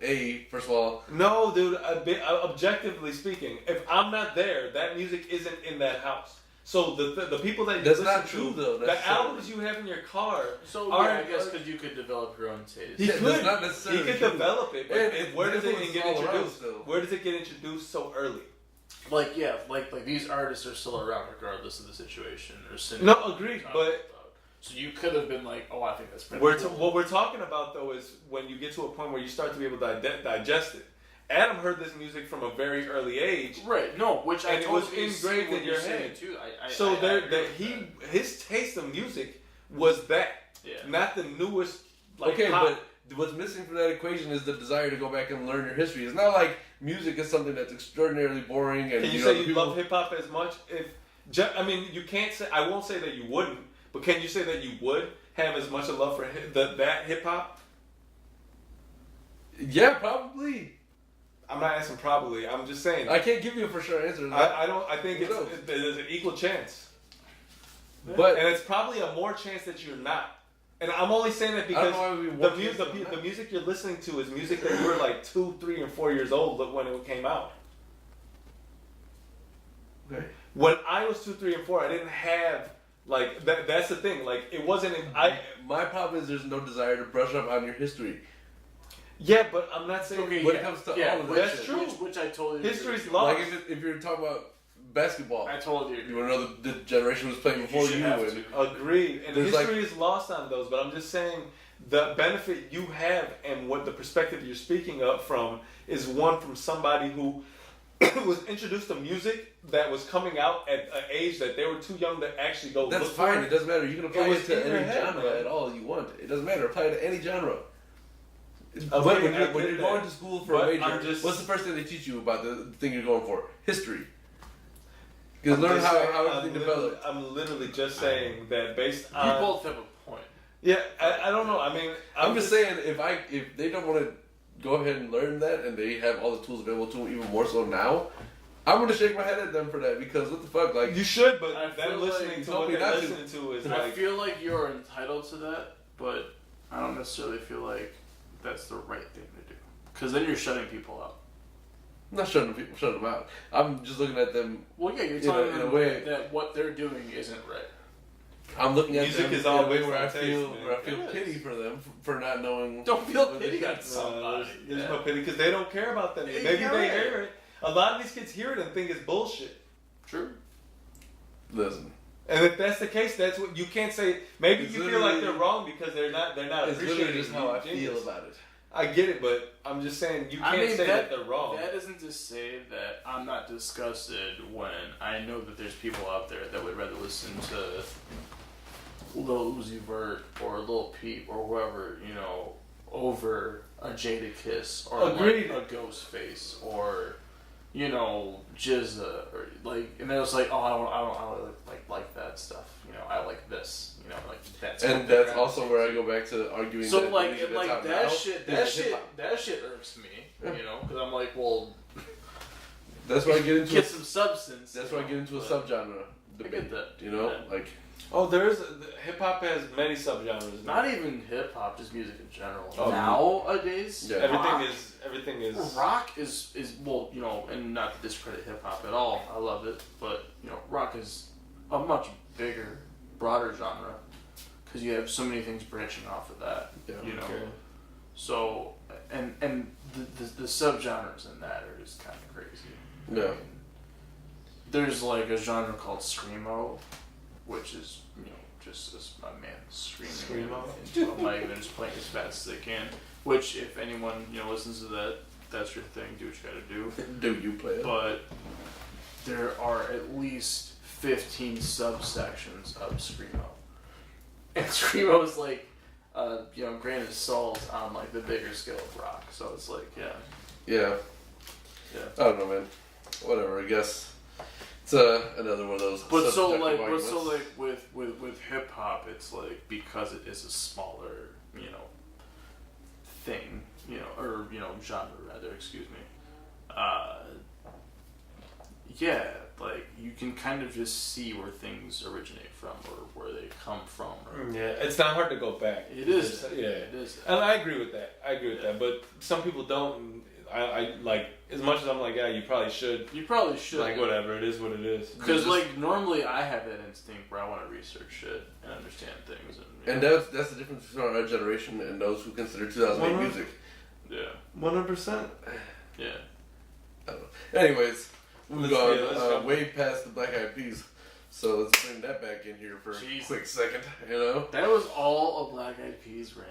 Speaker 4: first of all,
Speaker 3: No, dude. Objectively speaking, if I'm not there, that music isn't in that house. So the people that you
Speaker 4: That's
Speaker 3: listen
Speaker 4: not
Speaker 3: to,
Speaker 4: true, though,
Speaker 3: the
Speaker 4: necessarily.
Speaker 3: albums you have in your car,
Speaker 2: So
Speaker 3: are-
Speaker 2: yeah, I guess because you could develop your own taste.
Speaker 3: he
Speaker 4: Yeah,
Speaker 3: could.
Speaker 4: that's not necessarily
Speaker 3: He could
Speaker 4: true.
Speaker 3: develop it, but
Speaker 4: And
Speaker 3: where does it
Speaker 4: influence
Speaker 3: get
Speaker 4: is all around
Speaker 3: introduced?
Speaker 4: still.
Speaker 3: Where does it get introduced so early?
Speaker 2: Like these artists are still around regardless of the situation or scenario.
Speaker 3: No, agreed, but
Speaker 2: so you could have been like, oh, I think that's pretty cool.
Speaker 3: what we're talking about though is when you get to a point where you start to be able to digest it. Adam heard this music from a very early age,
Speaker 2: Right? No, which I
Speaker 3: And it was
Speaker 2: totally see
Speaker 3: engraved
Speaker 2: what
Speaker 3: in
Speaker 2: you're
Speaker 3: your
Speaker 2: saying,
Speaker 3: head.
Speaker 2: too.
Speaker 3: so
Speaker 2: I
Speaker 3: there
Speaker 2: agree
Speaker 3: that
Speaker 2: with that.
Speaker 3: his taste of music was that,
Speaker 2: Yeah.
Speaker 3: not the newest. Like
Speaker 4: okay,
Speaker 3: pop.
Speaker 4: but what's missing from that equation is the desire to go back and learn your history. It's not like music is something that's extraordinarily boring. And
Speaker 3: Can you
Speaker 4: know,
Speaker 3: say
Speaker 4: the
Speaker 3: you
Speaker 4: people-
Speaker 3: love hip hop as much? I mean, you can't say. I won't say that you wouldn't, but can you say that you would have as much a love for that hip hop?
Speaker 4: Yeah, probably.
Speaker 3: I'm not asking probably. I'm just saying.
Speaker 4: I can't give you a for sure answer to that.
Speaker 3: I don't. I think
Speaker 4: Who knows?
Speaker 3: there's an equal chance,
Speaker 4: But
Speaker 3: and it's probably a more chance that you're not. And I'm only saying that
Speaker 4: I
Speaker 3: because
Speaker 4: don't know why we
Speaker 3: the,
Speaker 4: want
Speaker 3: mu-
Speaker 4: kids
Speaker 3: the,
Speaker 4: to
Speaker 3: mu-
Speaker 4: not.
Speaker 3: the music you're listening to is music that you were like 2, 3, and 4 years old when it came out.
Speaker 4: okay.
Speaker 3: When I was 2, 3, and 4, I didn't have like that. That's the thing. Like it wasn't.
Speaker 4: My problem is there's no desire to brush up on your history.
Speaker 3: Yeah, but I'm not saying.
Speaker 2: Okay,
Speaker 4: When
Speaker 2: yeah,
Speaker 4: it comes to
Speaker 2: yeah,
Speaker 4: all of
Speaker 2: which-
Speaker 3: That's true.
Speaker 2: Which I totally
Speaker 3: History's
Speaker 2: agree.
Speaker 3: lost.
Speaker 4: Like if you're talking about basketball,
Speaker 2: I totally agree.
Speaker 4: you want to know the generation was playing before
Speaker 2: should
Speaker 4: you.
Speaker 2: have
Speaker 4: And
Speaker 2: to.
Speaker 3: Agreed. And
Speaker 4: There's
Speaker 3: history is lost on those, but I'm just saying the benefit you have and what the perspective you're speaking of from is one from somebody who was introduced to music that was coming out at an age that they were too young to actually go
Speaker 4: that's
Speaker 3: look
Speaker 4: fine.
Speaker 3: for
Speaker 4: It
Speaker 3: it.
Speaker 4: doesn't matter. You can apply
Speaker 3: It
Speaker 4: it,
Speaker 3: was
Speaker 4: to
Speaker 3: in your
Speaker 4: any
Speaker 3: head,
Speaker 4: genre
Speaker 3: man.
Speaker 4: at all you want. It doesn't matter. Apply it to any genre.
Speaker 3: Okay,
Speaker 4: when you're going to school for
Speaker 3: But
Speaker 4: a major, what's the first thing they teach you about the thing you're going for? History. Because learn how everything developed.
Speaker 3: I'm literally just saying that based
Speaker 2: You
Speaker 3: on.
Speaker 2: both have a point.
Speaker 3: Yeah, I don't know. I mean,
Speaker 4: I'm just saying if they don't want to go ahead and learn that, and they have all the tools available to them, even more so now, I'm gonna shake my head at them for that because what the fuck, like
Speaker 3: you should, but
Speaker 2: I
Speaker 3: them
Speaker 2: feel
Speaker 3: listening
Speaker 2: like
Speaker 3: to what they're
Speaker 4: not to.
Speaker 3: listening to is
Speaker 2: I
Speaker 3: like.
Speaker 2: feel like you're entitled to that, but I don't necessarily feel like that's the right thing to do. Because then you're shutting people out.
Speaker 4: I'm not shutting them out. I'm just looking at them.
Speaker 2: Well, yeah, you're
Speaker 4: In
Speaker 2: telling
Speaker 4: a
Speaker 2: them
Speaker 4: way.
Speaker 2: that what they're doing isn't right.
Speaker 4: I'm looking at
Speaker 3: Music
Speaker 4: them
Speaker 3: is
Speaker 4: in
Speaker 3: all
Speaker 4: a way
Speaker 3: based
Speaker 4: where
Speaker 3: on
Speaker 4: I feel
Speaker 3: taste,
Speaker 4: where I
Speaker 3: man.
Speaker 4: feel
Speaker 2: It
Speaker 4: pity
Speaker 2: is.
Speaker 4: for them for not knowing.
Speaker 2: Don't feel
Speaker 4: what they
Speaker 2: pity on
Speaker 4: should.
Speaker 2: somebody.
Speaker 3: There's no pity because they don't care about them.
Speaker 2: Yeah,
Speaker 3: Maybe
Speaker 2: you're
Speaker 3: they
Speaker 2: right.
Speaker 3: hear it. A lot of these kids hear it and think it's bullshit.
Speaker 2: True.
Speaker 4: Listen,
Speaker 3: And if that's the case, that's what you can't say. Maybe
Speaker 4: It's
Speaker 3: you feel like they're
Speaker 4: literally-
Speaker 3: wrong because they're not
Speaker 4: it's
Speaker 3: appreciating
Speaker 4: literally just how I
Speaker 3: genius.
Speaker 4: feel about it.
Speaker 3: I get it, but I'm just saying you can't say that they're wrong.
Speaker 2: That isn't to say that I'm not disgusted when I know that there's people out there that would rather listen to Lil Uzi Vert or Lil Peep or whoever, you know, over a Jada Kiss or
Speaker 3: Agreed.
Speaker 2: like a Ghostface or, you know, Jizza or like, and they're just like, oh, I don't like that stuff. You know, I like this. You know, like that's.
Speaker 4: And
Speaker 2: what they're
Speaker 4: that's also
Speaker 2: gravitating
Speaker 4: where I
Speaker 2: to.
Speaker 4: go back to arguing.
Speaker 2: So
Speaker 4: that
Speaker 2: like,
Speaker 4: music
Speaker 2: and
Speaker 4: that's
Speaker 2: like
Speaker 4: out
Speaker 2: that
Speaker 4: now
Speaker 2: shit,
Speaker 4: is hip-hop.
Speaker 2: that shit irks me. You know, because I'm like, well,
Speaker 4: That's why I get into.
Speaker 2: get some substance.
Speaker 4: That's
Speaker 2: you
Speaker 4: why I
Speaker 2: know,
Speaker 4: get into a
Speaker 2: but
Speaker 4: subgenre
Speaker 2: I
Speaker 4: debate.
Speaker 2: get that.
Speaker 4: You know,
Speaker 2: Yeah.
Speaker 4: like
Speaker 3: Oh, hip hop has many subgenres. now.
Speaker 2: Not even hip hop, just music in general.
Speaker 3: Oh,
Speaker 2: Nowadays,
Speaker 4: Yeah.
Speaker 3: Everything is.
Speaker 2: rock is well, you know, and not to discredit hip hop at all. I love it, but you know, rock is a much bigger, broader genre because you have so many things branching off of that.
Speaker 4: Yeah,
Speaker 2: you know,
Speaker 3: okay.
Speaker 2: so and the subgenres in that are just kind of crazy.
Speaker 4: Yeah.
Speaker 2: There's like a genre called screamo, which is, you know, just as a man screaming
Speaker 3: Screamo?
Speaker 2: into a mic and just playing as fast as they can. Which, if anyone, you know, listens to that, that's your thing. Do what you gotta do.
Speaker 4: do you play it?
Speaker 2: But there are at least 15 subsections of screamo, and screamo is like, you know, grain of salt on like the bigger scale of rock. So it's like, yeah.
Speaker 4: Yeah. I don't know, man. Whatever. I guess it's another one of those.
Speaker 2: But so
Speaker 4: subjective
Speaker 2: like,
Speaker 4: arguments.
Speaker 2: with hip hop, it's like because it is a smaller, you know, thing, you know, or you know, genre rather. Excuse me. Yeah, like you can kind of just see where things originate from or where they come from. Or,
Speaker 3: Yeah, it's not hard to go back.
Speaker 2: It is.
Speaker 3: Yeah,
Speaker 2: It is.
Speaker 3: and I agree with that. But some people don't. I like as much as I'm like, yeah, you probably should.
Speaker 2: You probably should.
Speaker 3: Like whatever, it is what it is.
Speaker 2: Because like normally I have that instinct where I want to research shit and understand things and. You know,
Speaker 4: that's the difference between our generation and those who consider 2008
Speaker 3: Mhm.
Speaker 4: music.
Speaker 2: yeah.
Speaker 3: 100%.
Speaker 2: Yeah.
Speaker 4: I don't know. Anyways, we've
Speaker 3: Let's
Speaker 4: gone
Speaker 3: go.
Speaker 4: way past the Black Eyed Peas, so let's bring that back in here for
Speaker 2: Jeez.
Speaker 4: a quick second. You know,
Speaker 2: That was all a Black Eyed Peas rant.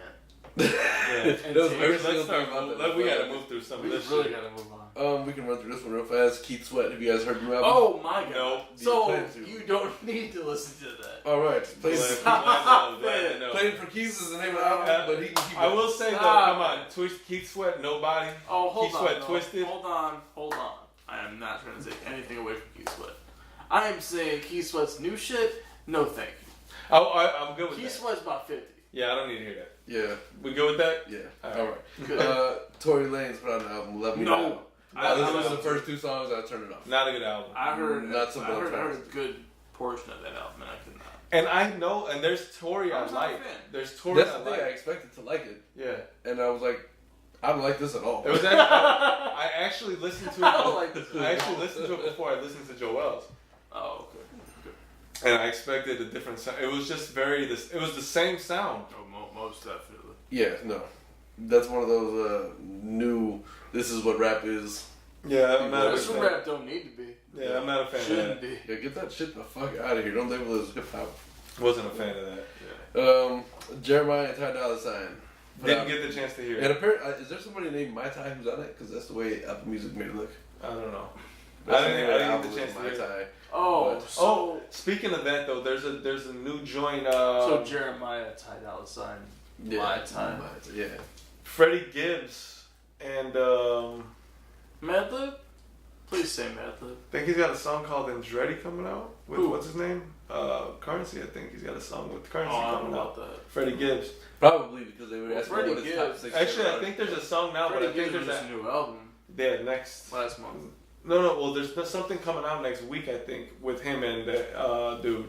Speaker 3: Yeah.
Speaker 4: that was every
Speaker 3: Let's
Speaker 4: single
Speaker 3: start.
Speaker 4: thing about that.
Speaker 3: We gotta move through some
Speaker 2: We
Speaker 3: of this
Speaker 2: really
Speaker 3: shit.
Speaker 2: gotta move on.
Speaker 4: We can run through this one real fast. Keith Sweat, have you guys heard him album?
Speaker 2: Oh my god.
Speaker 3: No.
Speaker 2: So
Speaker 4: plan to.
Speaker 2: you don't need to listen to that.
Speaker 4: All right, play
Speaker 2: Stop
Speaker 3: Glad to
Speaker 2: it.
Speaker 3: know.
Speaker 4: Playing for Keith is the name of the album, but he can keep
Speaker 3: I
Speaker 4: it.
Speaker 3: will say though,
Speaker 2: Stop.
Speaker 3: come on, Keith Sweat, nobody.
Speaker 2: Oh, hold
Speaker 3: Keith
Speaker 2: on.
Speaker 3: Sweat
Speaker 2: though.
Speaker 3: Twisted.
Speaker 2: Hold on. I am not trying to take anything away from Keith Sweat. I am saying Keith Sweat's new shit, no thank you.
Speaker 3: I'm good with
Speaker 2: Keith
Speaker 3: that.
Speaker 2: Sweat's about 50.
Speaker 3: Yeah, I don't need to hear that.
Speaker 4: Yeah,
Speaker 3: We good with that?
Speaker 4: yeah.
Speaker 3: All
Speaker 4: All right. Tory Lanez put out an album, Love Me
Speaker 2: No.
Speaker 4: Now. I
Speaker 2: I
Speaker 4: listened to
Speaker 2: was-
Speaker 4: the first two songs, I turned it off.
Speaker 3: Not a good album.
Speaker 2: I heard
Speaker 4: Not some
Speaker 2: I heard
Speaker 4: tracks.
Speaker 2: a good portion of that album and I could not.
Speaker 3: And I know, and there's Tory I
Speaker 2: I was not a
Speaker 3: like.
Speaker 2: fan.
Speaker 3: There's Tory
Speaker 4: That's
Speaker 3: I
Speaker 4: the thing, I
Speaker 3: like.
Speaker 4: expected to like it,
Speaker 3: Yeah.
Speaker 4: and I was like, I don't like this at all.
Speaker 3: It was actually, I actually listened to it.
Speaker 2: I don't like this.
Speaker 3: I actually listened to it before I listened to Joel's.
Speaker 2: Oh, okay.
Speaker 3: And I expected a different sound. It was just it was the same sound.
Speaker 2: Oh, most definitely.
Speaker 4: Yeah, no. That's one of those new, this is what rap is.
Speaker 3: Yeah, I'm not a
Speaker 2: That's
Speaker 3: fan.
Speaker 2: what rap don't need to be.
Speaker 3: Yeah, I'm not a fan of
Speaker 2: Shouldn't
Speaker 3: that.
Speaker 2: be.
Speaker 4: Yeah, get that shit the fuck out of here. Don't label it as hip hop.
Speaker 3: Wasn't a fan of that.
Speaker 4: Jeremiah and Ty Dolla $ign.
Speaker 3: Didn't get the chance to hear
Speaker 4: And
Speaker 3: it.
Speaker 4: apparently, is there somebody named My Ty who's on it? Because that's the way Apple Music made it look.
Speaker 3: I don't know.
Speaker 4: That's
Speaker 3: I
Speaker 4: the name
Speaker 3: didn't
Speaker 4: of the
Speaker 3: get
Speaker 4: album
Speaker 3: the chance
Speaker 4: is
Speaker 3: to
Speaker 4: My
Speaker 3: hear it.
Speaker 4: Ty.
Speaker 2: Oh,
Speaker 4: But-
Speaker 2: so
Speaker 3: Oh, speaking of that though, there's a new joint.
Speaker 2: so Jeremiah Ty Dolla $ign,
Speaker 4: Yeah,
Speaker 2: My Ty.
Speaker 4: Yeah.
Speaker 3: Freddie Gibbs and
Speaker 2: Madlib? Please say Madlib.
Speaker 3: I think he's got a song called Andretti coming out with
Speaker 2: Who?
Speaker 3: what's his name? Currency. I think he's got a song with Currency
Speaker 2: Oh, I don't
Speaker 3: coming
Speaker 2: know
Speaker 3: out.
Speaker 2: about that.
Speaker 3: Freddie Gibbs.
Speaker 4: Probably because they were
Speaker 2: Well,
Speaker 4: asking
Speaker 2: Freddie
Speaker 4: what his top
Speaker 2: Gibbs-
Speaker 4: 6.
Speaker 3: Actually, I think there's a song now, but I
Speaker 2: Freddie
Speaker 3: think
Speaker 2: Gibbs
Speaker 3: there's
Speaker 2: released a new album
Speaker 3: next.
Speaker 2: last month.
Speaker 3: No. Well, there's something coming out next week. I think with him and dude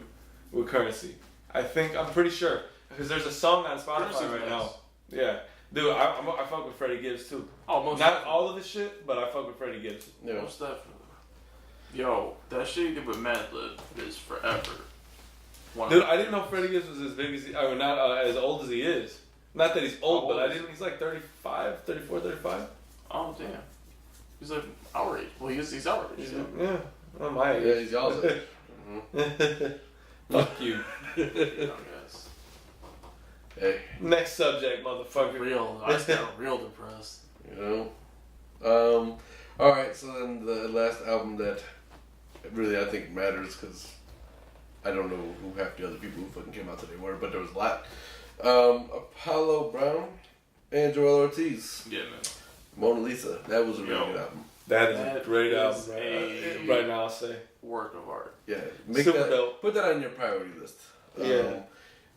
Speaker 3: with Currency. I'm pretty sure because there's a song on Spotify
Speaker 2: Currency's
Speaker 3: right
Speaker 2: nice.
Speaker 3: now. Yeah, dude, I fuck with Freddie Gibbs too.
Speaker 2: Oh, most
Speaker 3: Not
Speaker 2: definitely.
Speaker 3: all of his shit, but I fuck with Freddie Gibbs.
Speaker 4: Yeah.
Speaker 2: Most definitely. Yo, that shit he did with Madlib is forever.
Speaker 3: Dude, I didn't know Freddie Gibbs was as big as not as old as he is. Not that he's old,
Speaker 2: How
Speaker 3: but
Speaker 2: old
Speaker 3: I
Speaker 2: is
Speaker 3: didn't. He's like 35, 34, 35.
Speaker 2: Oh damn. He's like our age. Well, he's our age.
Speaker 3: Yeah, well, my age.
Speaker 4: Yeah, he's y'all's age.
Speaker 3: Fuck you.
Speaker 2: I guess.
Speaker 4: Hey,
Speaker 3: Next subject, motherfucker.
Speaker 2: Real. I just got real depressed.
Speaker 4: you know. All right. So then the last album that really I think matters because I don't know who half the other people who fucking came out today were, but there was a lot. Apollo Brown and Joel Ortiz.
Speaker 2: Yeah, man.
Speaker 4: Mona Lisa. That was a really
Speaker 2: Yo.
Speaker 4: good album.
Speaker 3: That is a
Speaker 2: That
Speaker 3: great
Speaker 2: is
Speaker 3: album.
Speaker 2: a-
Speaker 3: Right now, I'll say.
Speaker 2: Work of art.
Speaker 4: Yeah.
Speaker 3: Super
Speaker 4: that,
Speaker 3: dope.
Speaker 4: Put that on your priority list.
Speaker 3: Yeah.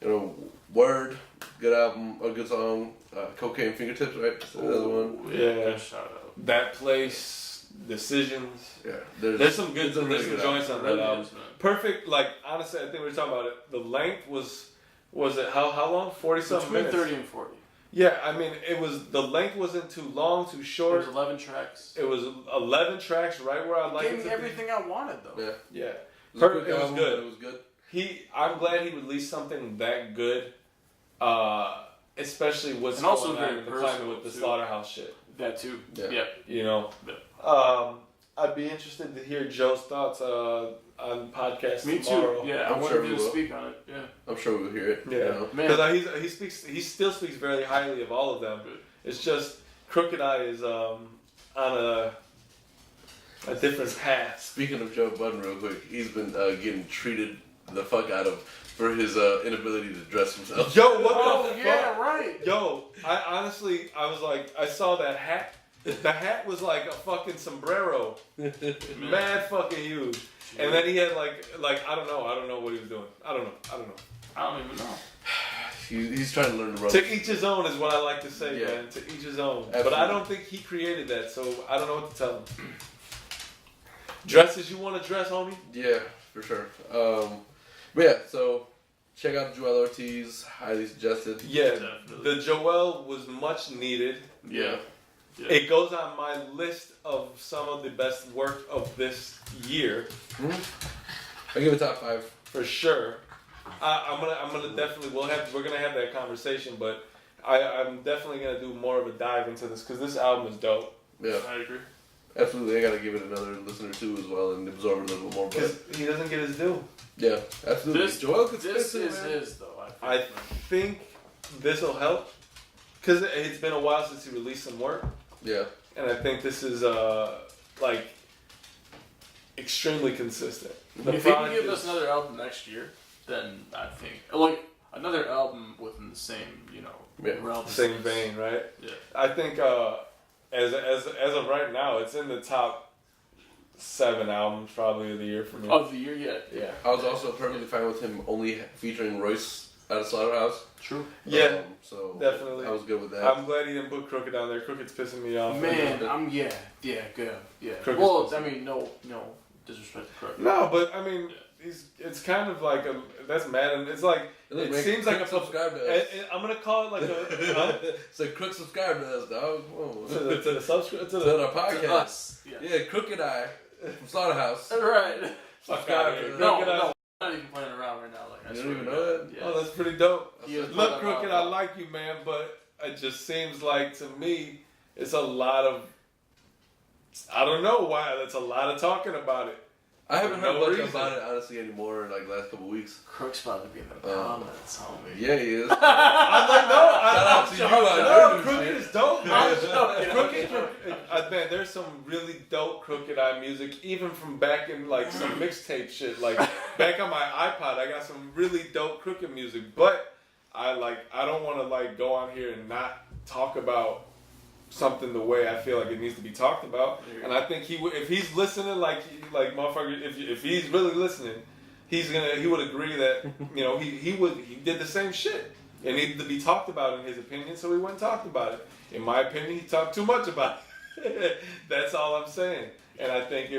Speaker 4: You know, Word, good album, a good song. Cocaine Fingertips, right? That's another one.
Speaker 2: Ooh,
Speaker 3: Yeah.
Speaker 2: Good shout out.
Speaker 3: That Place, Decisions.
Speaker 4: Yeah.
Speaker 3: There's some good,
Speaker 4: it's a really
Speaker 3: there's some
Speaker 4: good
Speaker 3: joints on that
Speaker 2: Really
Speaker 3: album.
Speaker 2: is, man.
Speaker 3: Perfect. Like honestly, I think we were talking about it. The length was it how long? 40-something
Speaker 2: Between
Speaker 3: minutes.
Speaker 2: 30 and 40.
Speaker 3: Yeah, I mean, the length wasn't too long, too
Speaker 2: There
Speaker 3: short.
Speaker 2: was 11 tracks.
Speaker 3: It was 11 tracks, right where I like
Speaker 2: Gave
Speaker 3: it
Speaker 2: me
Speaker 3: to be.
Speaker 2: everything I wanted though.
Speaker 4: Yeah.
Speaker 3: Yeah,
Speaker 4: It was, a quick
Speaker 3: it was
Speaker 4: album,
Speaker 3: good.
Speaker 4: but It was good.
Speaker 3: I'm glad he released something that good, especially what's
Speaker 2: And also
Speaker 3: going on
Speaker 2: very
Speaker 3: in the climate
Speaker 2: personal,
Speaker 3: with the
Speaker 2: too.
Speaker 3: slaughterhouse shit.
Speaker 2: That too.
Speaker 4: Yeah.
Speaker 2: Yeah.
Speaker 3: You know,
Speaker 2: Yeah.
Speaker 3: I'd be interested to hear Joe's thoughts on podcast
Speaker 2: Me
Speaker 3: tomorrow.
Speaker 2: too. Yeah,
Speaker 4: I'm
Speaker 2: I wanted
Speaker 4: sure
Speaker 2: you
Speaker 4: we
Speaker 2: to
Speaker 4: will.
Speaker 2: speak on it. Yeah.
Speaker 4: I'm sure we'll hear it.
Speaker 3: Yeah,
Speaker 4: You know?
Speaker 2: Man.
Speaker 3: because he still speaks very highly of all of them. It's just Crooked Eye is on a different path.
Speaker 4: Speaking of Joe Budden, real quick, he's been getting treated the fuck out of for his inability to dress himself.
Speaker 3: Yo, what
Speaker 2: Oh
Speaker 3: the
Speaker 2: yeah,
Speaker 3: fuck?
Speaker 2: right.
Speaker 3: Yo, I was like, I saw that hat. The hat was like a fucking sombrero, mad fucking huge. And then he had like I don't know what he was doing. I don't know.
Speaker 2: I don't even know.
Speaker 4: He's trying to learn the ropes.
Speaker 3: To each his own is what I like to say,
Speaker 4: Yeah.
Speaker 3: man. To each his own. But
Speaker 4: Absolutely.
Speaker 3: I don't think he created that, so I don't know what to tell him. Dress as you want to dress, homie.
Speaker 4: Yeah, for sure. But yeah, so check out Joel Ortiz. Highly suggested.
Speaker 3: Yeah,
Speaker 2: Definitely.
Speaker 3: the Joel was much needed.
Speaker 2: Yeah. Yeah.
Speaker 3: It goes on my list of some of the best work of this year,
Speaker 4: I give it top 5.
Speaker 3: for sure. I'm gonna definitely we're gonna have that conversation, but I'm definitely gonna do more of a dive into this because this album is dope.
Speaker 4: Yeah,
Speaker 2: I agree.
Speaker 4: absolutely. I gotta give it another listen or two as well and absorb it a little bit more.
Speaker 3: Because
Speaker 4: But
Speaker 3: he doesn't get his due.
Speaker 4: yeah, absolutely.
Speaker 2: This-
Speaker 4: Joel could
Speaker 2: This
Speaker 4: spit
Speaker 2: is
Speaker 4: too, man.
Speaker 2: his though.
Speaker 3: I
Speaker 2: man.
Speaker 3: think this will help because it's been a while since he released some work,
Speaker 4: Yeah,
Speaker 3: and I think this is like extremely consistent.
Speaker 2: If he can
Speaker 3: product
Speaker 2: give
Speaker 3: is-
Speaker 2: us another album next year, then I think like another album within the same,
Speaker 4: Yeah.
Speaker 2: realm.
Speaker 3: same vein, right?
Speaker 2: Yeah.
Speaker 3: I think as of right now, it's in the top 7 albums probably of the year for me.
Speaker 2: Of the year, yeah.
Speaker 3: Yeah.
Speaker 4: I was also perfectly fine with him only featuring Royce at a Slaughterhouse.
Speaker 2: True.
Speaker 3: Yeah,
Speaker 4: so
Speaker 3: definitely.
Speaker 4: I was good with that.
Speaker 3: I'm glad he didn't put Crooked down there. Crooked's pissing me off.
Speaker 2: Man, good. Yeah.
Speaker 3: Crooked
Speaker 2: Well,
Speaker 3: is-
Speaker 2: I mean, no disrespect to Crooked.
Speaker 3: No, but I mean, it's kind of like that's mad, and it's like it seems like a
Speaker 4: subscribe to us.
Speaker 3: I'm gonna call it like a
Speaker 4: It's like Crook subscribe to us, dog. Whoa.
Speaker 3: to the subscribe to
Speaker 4: To
Speaker 3: the
Speaker 4: our podcast.
Speaker 2: To us. Yeah.
Speaker 4: Yeah, Crooked Eye from Slaughterhouse.
Speaker 2: Right.
Speaker 3: subscribe to
Speaker 4: No,
Speaker 3: Crooked
Speaker 2: No,
Speaker 3: Eye.
Speaker 2: I'm not even playing around right now. Like, I
Speaker 4: You don't
Speaker 2: swear
Speaker 4: even
Speaker 2: to
Speaker 4: know
Speaker 2: God.
Speaker 4: that?
Speaker 2: Yeah.
Speaker 3: Oh, that's pretty dope.
Speaker 2: He was
Speaker 3: Look,
Speaker 2: playing
Speaker 3: Crooked,
Speaker 2: around.
Speaker 3: I like you, man, but it just seems like to me it's a lot of. I don't know why. That's a lot of talking about it.
Speaker 4: I haven't
Speaker 3: For
Speaker 4: heard
Speaker 3: no
Speaker 4: much
Speaker 3: reason.
Speaker 4: about it honestly anymore in like the last couple weeks.
Speaker 2: Crook's about to be in the comments, homie.
Speaker 4: Yeah, he is.
Speaker 3: I'm like, no,
Speaker 4: Shout out to you on
Speaker 3: no,
Speaker 4: your
Speaker 3: Crooked
Speaker 4: shit.
Speaker 3: is dope,
Speaker 2: I'm
Speaker 3: man.
Speaker 2: joking.
Speaker 3: Crooked, man, there's some really dope Crooked Eye music, even from back in like some mixtape shit. Like back on my iPod, I got some really dope Crooked music. But I don't want to like go on here and not talk about something the way I feel like it needs to be talked about. And I think he would, if he's listening, like motherfucker, if he's really listening, he would agree that he did the same shit. It needed to be talked about in his opinion, so he went and talked about it. In my opinion, he talked too much about it. That's all I'm saying. And I think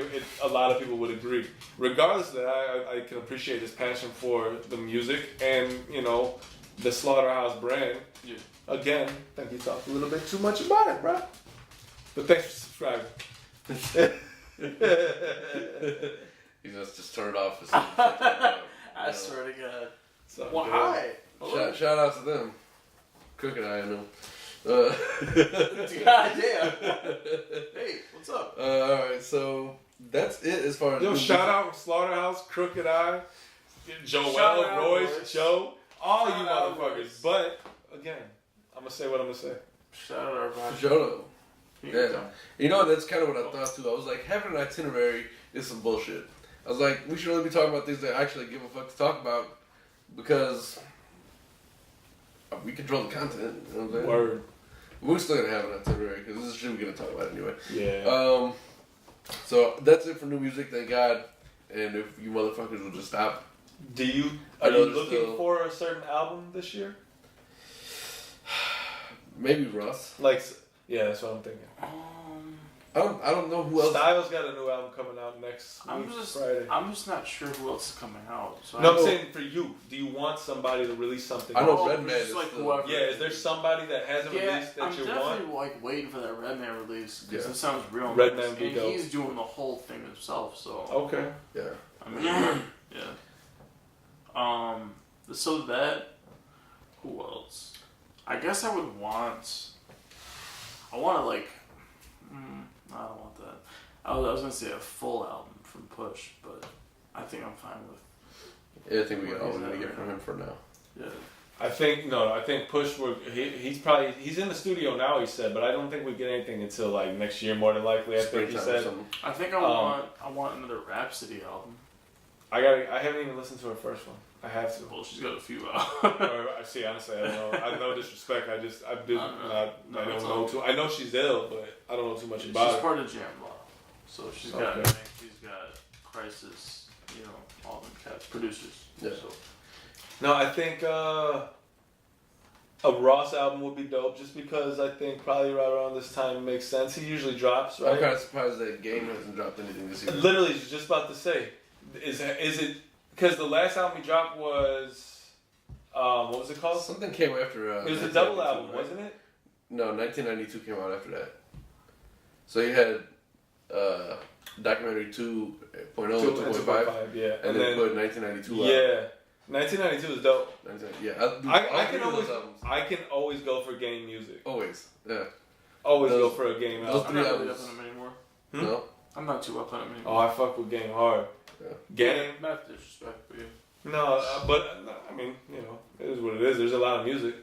Speaker 3: a lot of people would agree. Regardless of that, I can appreciate his passion for the music and, the Slaughterhouse brand.
Speaker 2: Yeah.
Speaker 3: Again, I think he talked a little bit too much about it, bro. But thanks for subscribing.
Speaker 4: He just turned it off.
Speaker 2: I swear to God.
Speaker 3: So,
Speaker 2: Well, hi.
Speaker 4: Shout out to them. Crooked Eye, I know.
Speaker 2: God damn. Hey, what's up?
Speaker 4: Alright, so that's it as far as.
Speaker 3: Yo, shout out Slaughterhouse, Crooked Eye, Joel,
Speaker 2: Shout out,
Speaker 3: Royce,
Speaker 2: Royce.
Speaker 3: Joe, all
Speaker 2: Shout
Speaker 3: you
Speaker 2: out,
Speaker 3: motherfuckers.
Speaker 2: Royce.
Speaker 3: But again, I'm gonna say what I'm gonna say.
Speaker 2: Shout out everybody.
Speaker 4: Jono.
Speaker 2: Yeah.
Speaker 4: Yeah. That's kind of what I thought too. I was like, having an itinerary is some bullshit. I was like, we should really be talking about things that I actually give a fuck to talk about because we control the content. You know what I'm saying?
Speaker 3: Word.
Speaker 4: We're still gonna have an itinerary because this is shit we're gonna talk about anyway.
Speaker 3: Yeah.
Speaker 4: So that's it for new music. Thank God. And if you motherfuckers will just stop.
Speaker 3: Are you
Speaker 4: I know there's
Speaker 3: looking
Speaker 4: still-
Speaker 3: for a certain album this year?
Speaker 4: Maybe Russ.
Speaker 3: Yeah, that's what I'm thinking.
Speaker 4: I don't know who else.
Speaker 3: Styles got a new album coming out next week, Friday.
Speaker 2: I'm just not sure who else is coming out. So
Speaker 3: No, I'm saying for you. Do you want somebody to release something?
Speaker 4: I know
Speaker 2: Oh,
Speaker 4: Redman
Speaker 2: just
Speaker 4: is
Speaker 2: like
Speaker 4: still-
Speaker 2: whoever.
Speaker 3: Yeah, is there somebody that hasn't released that
Speaker 2: I'm
Speaker 3: you
Speaker 2: definitely
Speaker 3: want?
Speaker 2: waiting for that Redman release because
Speaker 4: Yeah.
Speaker 2: it sounds real
Speaker 3: Redman
Speaker 2: nice.
Speaker 3: be
Speaker 2: And
Speaker 3: dope.
Speaker 2: he's doing the whole thing himself. So
Speaker 3: Okay.
Speaker 4: Yeah.
Speaker 2: I mean, yeah. So that. Who else? I guess I would want. I want to like. I don't want that. I was gonna say a full album from Push, but I think I'm fine with.
Speaker 4: Yeah, I think we got all
Speaker 2: What
Speaker 4: we're
Speaker 2: is
Speaker 4: gonna
Speaker 2: that
Speaker 4: get from him for now.
Speaker 2: Yeah.
Speaker 3: I think Push. He's in the studio now. He said, but I don't think we get anything until like next year, more than likely. I think he
Speaker 4: Springtime or
Speaker 3: said.
Speaker 4: something.
Speaker 2: I think I want another Rhapsody album.
Speaker 3: I haven't even listened to her first one. I have to.
Speaker 2: Well, she's got a few out.
Speaker 3: I see. Honestly, I don't know. I have no disrespect. I don't know too. I know she's ill, but I don't know too much about
Speaker 2: She's
Speaker 3: her.
Speaker 2: part of Jam Law, so she's got
Speaker 3: Okay.
Speaker 2: she's got Crisis, all them cats, producers.
Speaker 4: Yeah.
Speaker 2: So
Speaker 3: No, I think a Ross album would be dope, just because I think probably right around this time makes sense. He usually drops, right?
Speaker 4: I'm kind of surprised that Game hasn't dropped anything this year.
Speaker 3: Literally, I was just about to say, is it because the last album he dropped was what was it called?
Speaker 4: Something came after.
Speaker 3: It was a double
Speaker 4: 1992,
Speaker 3: album,
Speaker 4: right?
Speaker 3: wasn't it?
Speaker 4: No, 1992 came out after that. So you had documentary 2.0, 2.5,
Speaker 3: yeah,
Speaker 4: and then put 1992 out.
Speaker 3: yeah, 1992 is dope.
Speaker 4: Yeah,
Speaker 3: I can always go for game music.
Speaker 4: Always, yeah.
Speaker 3: Always
Speaker 4: Those-
Speaker 3: go for a game
Speaker 4: those
Speaker 3: album.
Speaker 2: I'm not really
Speaker 4: albums.
Speaker 2: up on them anymore.
Speaker 4: No,
Speaker 2: I'm not too up on them
Speaker 3: Oh,
Speaker 2: anymore.
Speaker 3: I fuck with game hard.
Speaker 4: Yeah.
Speaker 3: Game.
Speaker 2: Not disrespect, but yeah.
Speaker 3: No, I mean, it is what it is. There's a lot of music.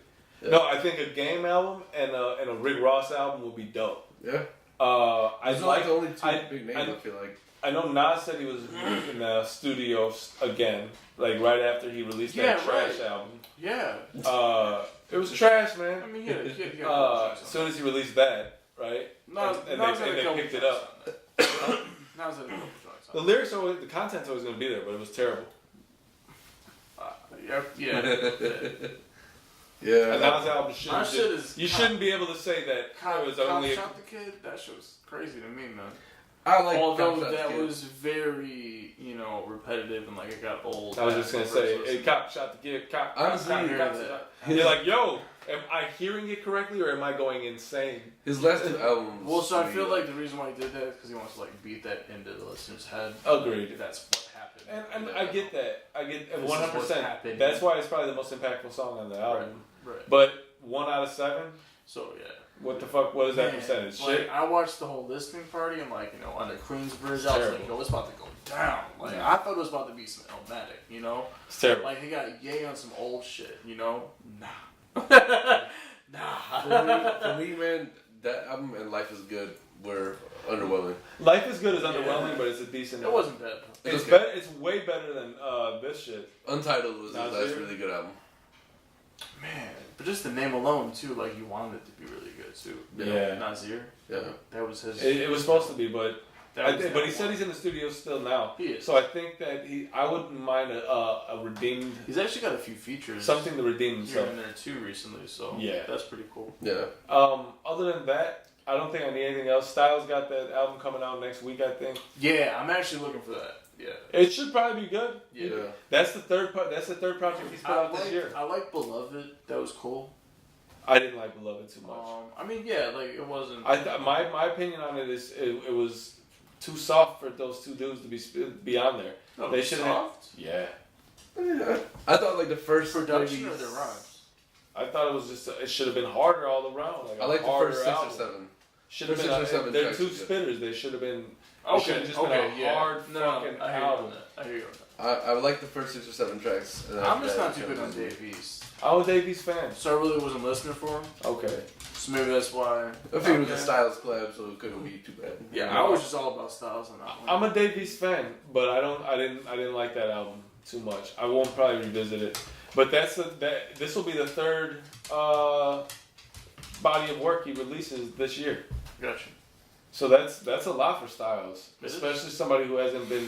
Speaker 4: Yeah.
Speaker 3: No, I think a game album and a Rick Ross album would be dope.
Speaker 4: yeah.
Speaker 3: I
Speaker 4: Those are
Speaker 3: like.
Speaker 4: like the only two
Speaker 3: I-
Speaker 4: big names. I feel like.
Speaker 3: I know Nas said he was in the studio again, like right after he released that trash album.
Speaker 2: Yeah.
Speaker 3: It was trash,
Speaker 2: I
Speaker 3: man.
Speaker 2: mean, yeah.
Speaker 3: As soon as he released that, right? And they picked it up.
Speaker 2: Now it's at a couple tracks.
Speaker 3: The lyrics the content's always gonna be there, but it was terrible.
Speaker 2: Yeah.
Speaker 4: Yeah.
Speaker 3: And Nas album
Speaker 2: My shit is.
Speaker 3: you shouldn't be able to say that it was only.
Speaker 2: Shot the Kid. That shit was crazy to me, man.
Speaker 4: I like.
Speaker 2: Although
Speaker 4: Cop Shot
Speaker 2: that
Speaker 4: Kid.
Speaker 2: was very, repetitive and like it got old.
Speaker 3: I was just gonna say,
Speaker 2: Versus-
Speaker 3: hey, cop shot the kid. Cop.
Speaker 4: Honestly,
Speaker 3: cop,
Speaker 2: hear
Speaker 3: cop,
Speaker 2: that.
Speaker 3: cop. You're like, yo, am I hearing it correctly or am I going insane?
Speaker 4: His last two albums.
Speaker 2: Well, so I
Speaker 4: to me,
Speaker 2: feel like the reason why he did that is because he wants to like beat that into the listener's head.
Speaker 3: Agreed.
Speaker 2: That's what happened.
Speaker 3: And I get that. I get
Speaker 2: This is
Speaker 3: 100%.
Speaker 2: what's happening.
Speaker 3: That's why it's probably the most impactful song on the album.
Speaker 2: Right.
Speaker 3: But 1 out of 7.
Speaker 2: So yeah.
Speaker 3: What the fuck? What is that
Speaker 2: Man,
Speaker 3: percentage?
Speaker 2: Like,
Speaker 3: Shit.
Speaker 2: I watched the whole listening party and under Queensbridge, I was
Speaker 3: terrible.
Speaker 2: like, yo, it's about to go down. Like I thought it was about to be some Elmatic,
Speaker 3: It's terrible.
Speaker 2: Like he got Ye on some old shit, Nah. Nah.
Speaker 4: For me, man, that album and Life is Good were underwhelming.
Speaker 3: Life is Good is underwhelming, but it's a decent.
Speaker 2: It wasn't bad.
Speaker 3: It's
Speaker 4: okay.
Speaker 3: better. It's way better than this shit.
Speaker 4: Untitled was his
Speaker 3: Nas
Speaker 4: last
Speaker 3: Zero?
Speaker 4: really good album.
Speaker 2: Man, but just the name alone too, like you wanted it to be really good too.
Speaker 3: Yeah.
Speaker 2: Nasir.
Speaker 4: Yeah.
Speaker 2: That was his.
Speaker 3: It was supposed to be, but but he said
Speaker 2: one.
Speaker 3: he's in the studio still now.
Speaker 2: He is.
Speaker 3: So I think that I wouldn't mind a redeemed.
Speaker 2: He's actually got a few features.
Speaker 3: Something to redeem
Speaker 2: here
Speaker 3: himself.
Speaker 2: and there too recently, so
Speaker 3: Yeah.
Speaker 2: that's pretty cool.
Speaker 4: Yeah.
Speaker 3: Other than that, I don't think I need anything else. Styles got that album coming out next week, I think.
Speaker 2: Yeah, I'm actually looking for that. Yeah.
Speaker 3: It should probably be good.
Speaker 2: Yeah.
Speaker 3: That's the third project he's put out this year.
Speaker 2: I like Beloved. That was cool.
Speaker 3: I didn't like Beloved too much.
Speaker 2: I mean, yeah, like it wasn't.
Speaker 3: My opinion on it is it was too soft for those two dudes to be on there.
Speaker 2: No,
Speaker 3: They should have.
Speaker 2: soft.
Speaker 3: Yeah.
Speaker 4: I thought like the first
Speaker 2: Production
Speaker 4: maybe-
Speaker 2: or their rhymes.
Speaker 3: I thought it was just it should have been harder all around. Like
Speaker 4: I like the
Speaker 3: harder
Speaker 4: first 6
Speaker 3: album.
Speaker 4: or 7.
Speaker 3: Should have been.
Speaker 4: First 6 or 7
Speaker 3: They're
Speaker 4: tracks
Speaker 3: two
Speaker 4: is good.
Speaker 3: spitters. They should have been. It
Speaker 2: Okay,
Speaker 3: should have just been a
Speaker 2: yeah.
Speaker 3: hard
Speaker 2: No,
Speaker 3: fucking
Speaker 2: I hear you
Speaker 3: album.
Speaker 2: on that. I hear you on that.
Speaker 4: I like the first 6 or 7 tracks. And
Speaker 2: I'm
Speaker 4: after
Speaker 2: just
Speaker 4: that,
Speaker 2: not
Speaker 4: it
Speaker 2: too big on
Speaker 4: becomes-
Speaker 2: Dave East,
Speaker 3: I was Davies fan.
Speaker 2: so I really wasn't listening for him.
Speaker 3: Okay.
Speaker 2: So maybe that's why.
Speaker 4: I figured it was a
Speaker 2: Okay.
Speaker 4: Styles collab, so it couldn't be too bad.
Speaker 2: Yeah, I was just all about Styles on that one.
Speaker 3: I'm a Davies fan, but I didn't like that album too much. I won't probably revisit it. But this will be the third body of work he releases this year.
Speaker 2: Gotcha.
Speaker 3: So that's a lot for Styles,
Speaker 2: It is.
Speaker 3: especially somebody who hasn't been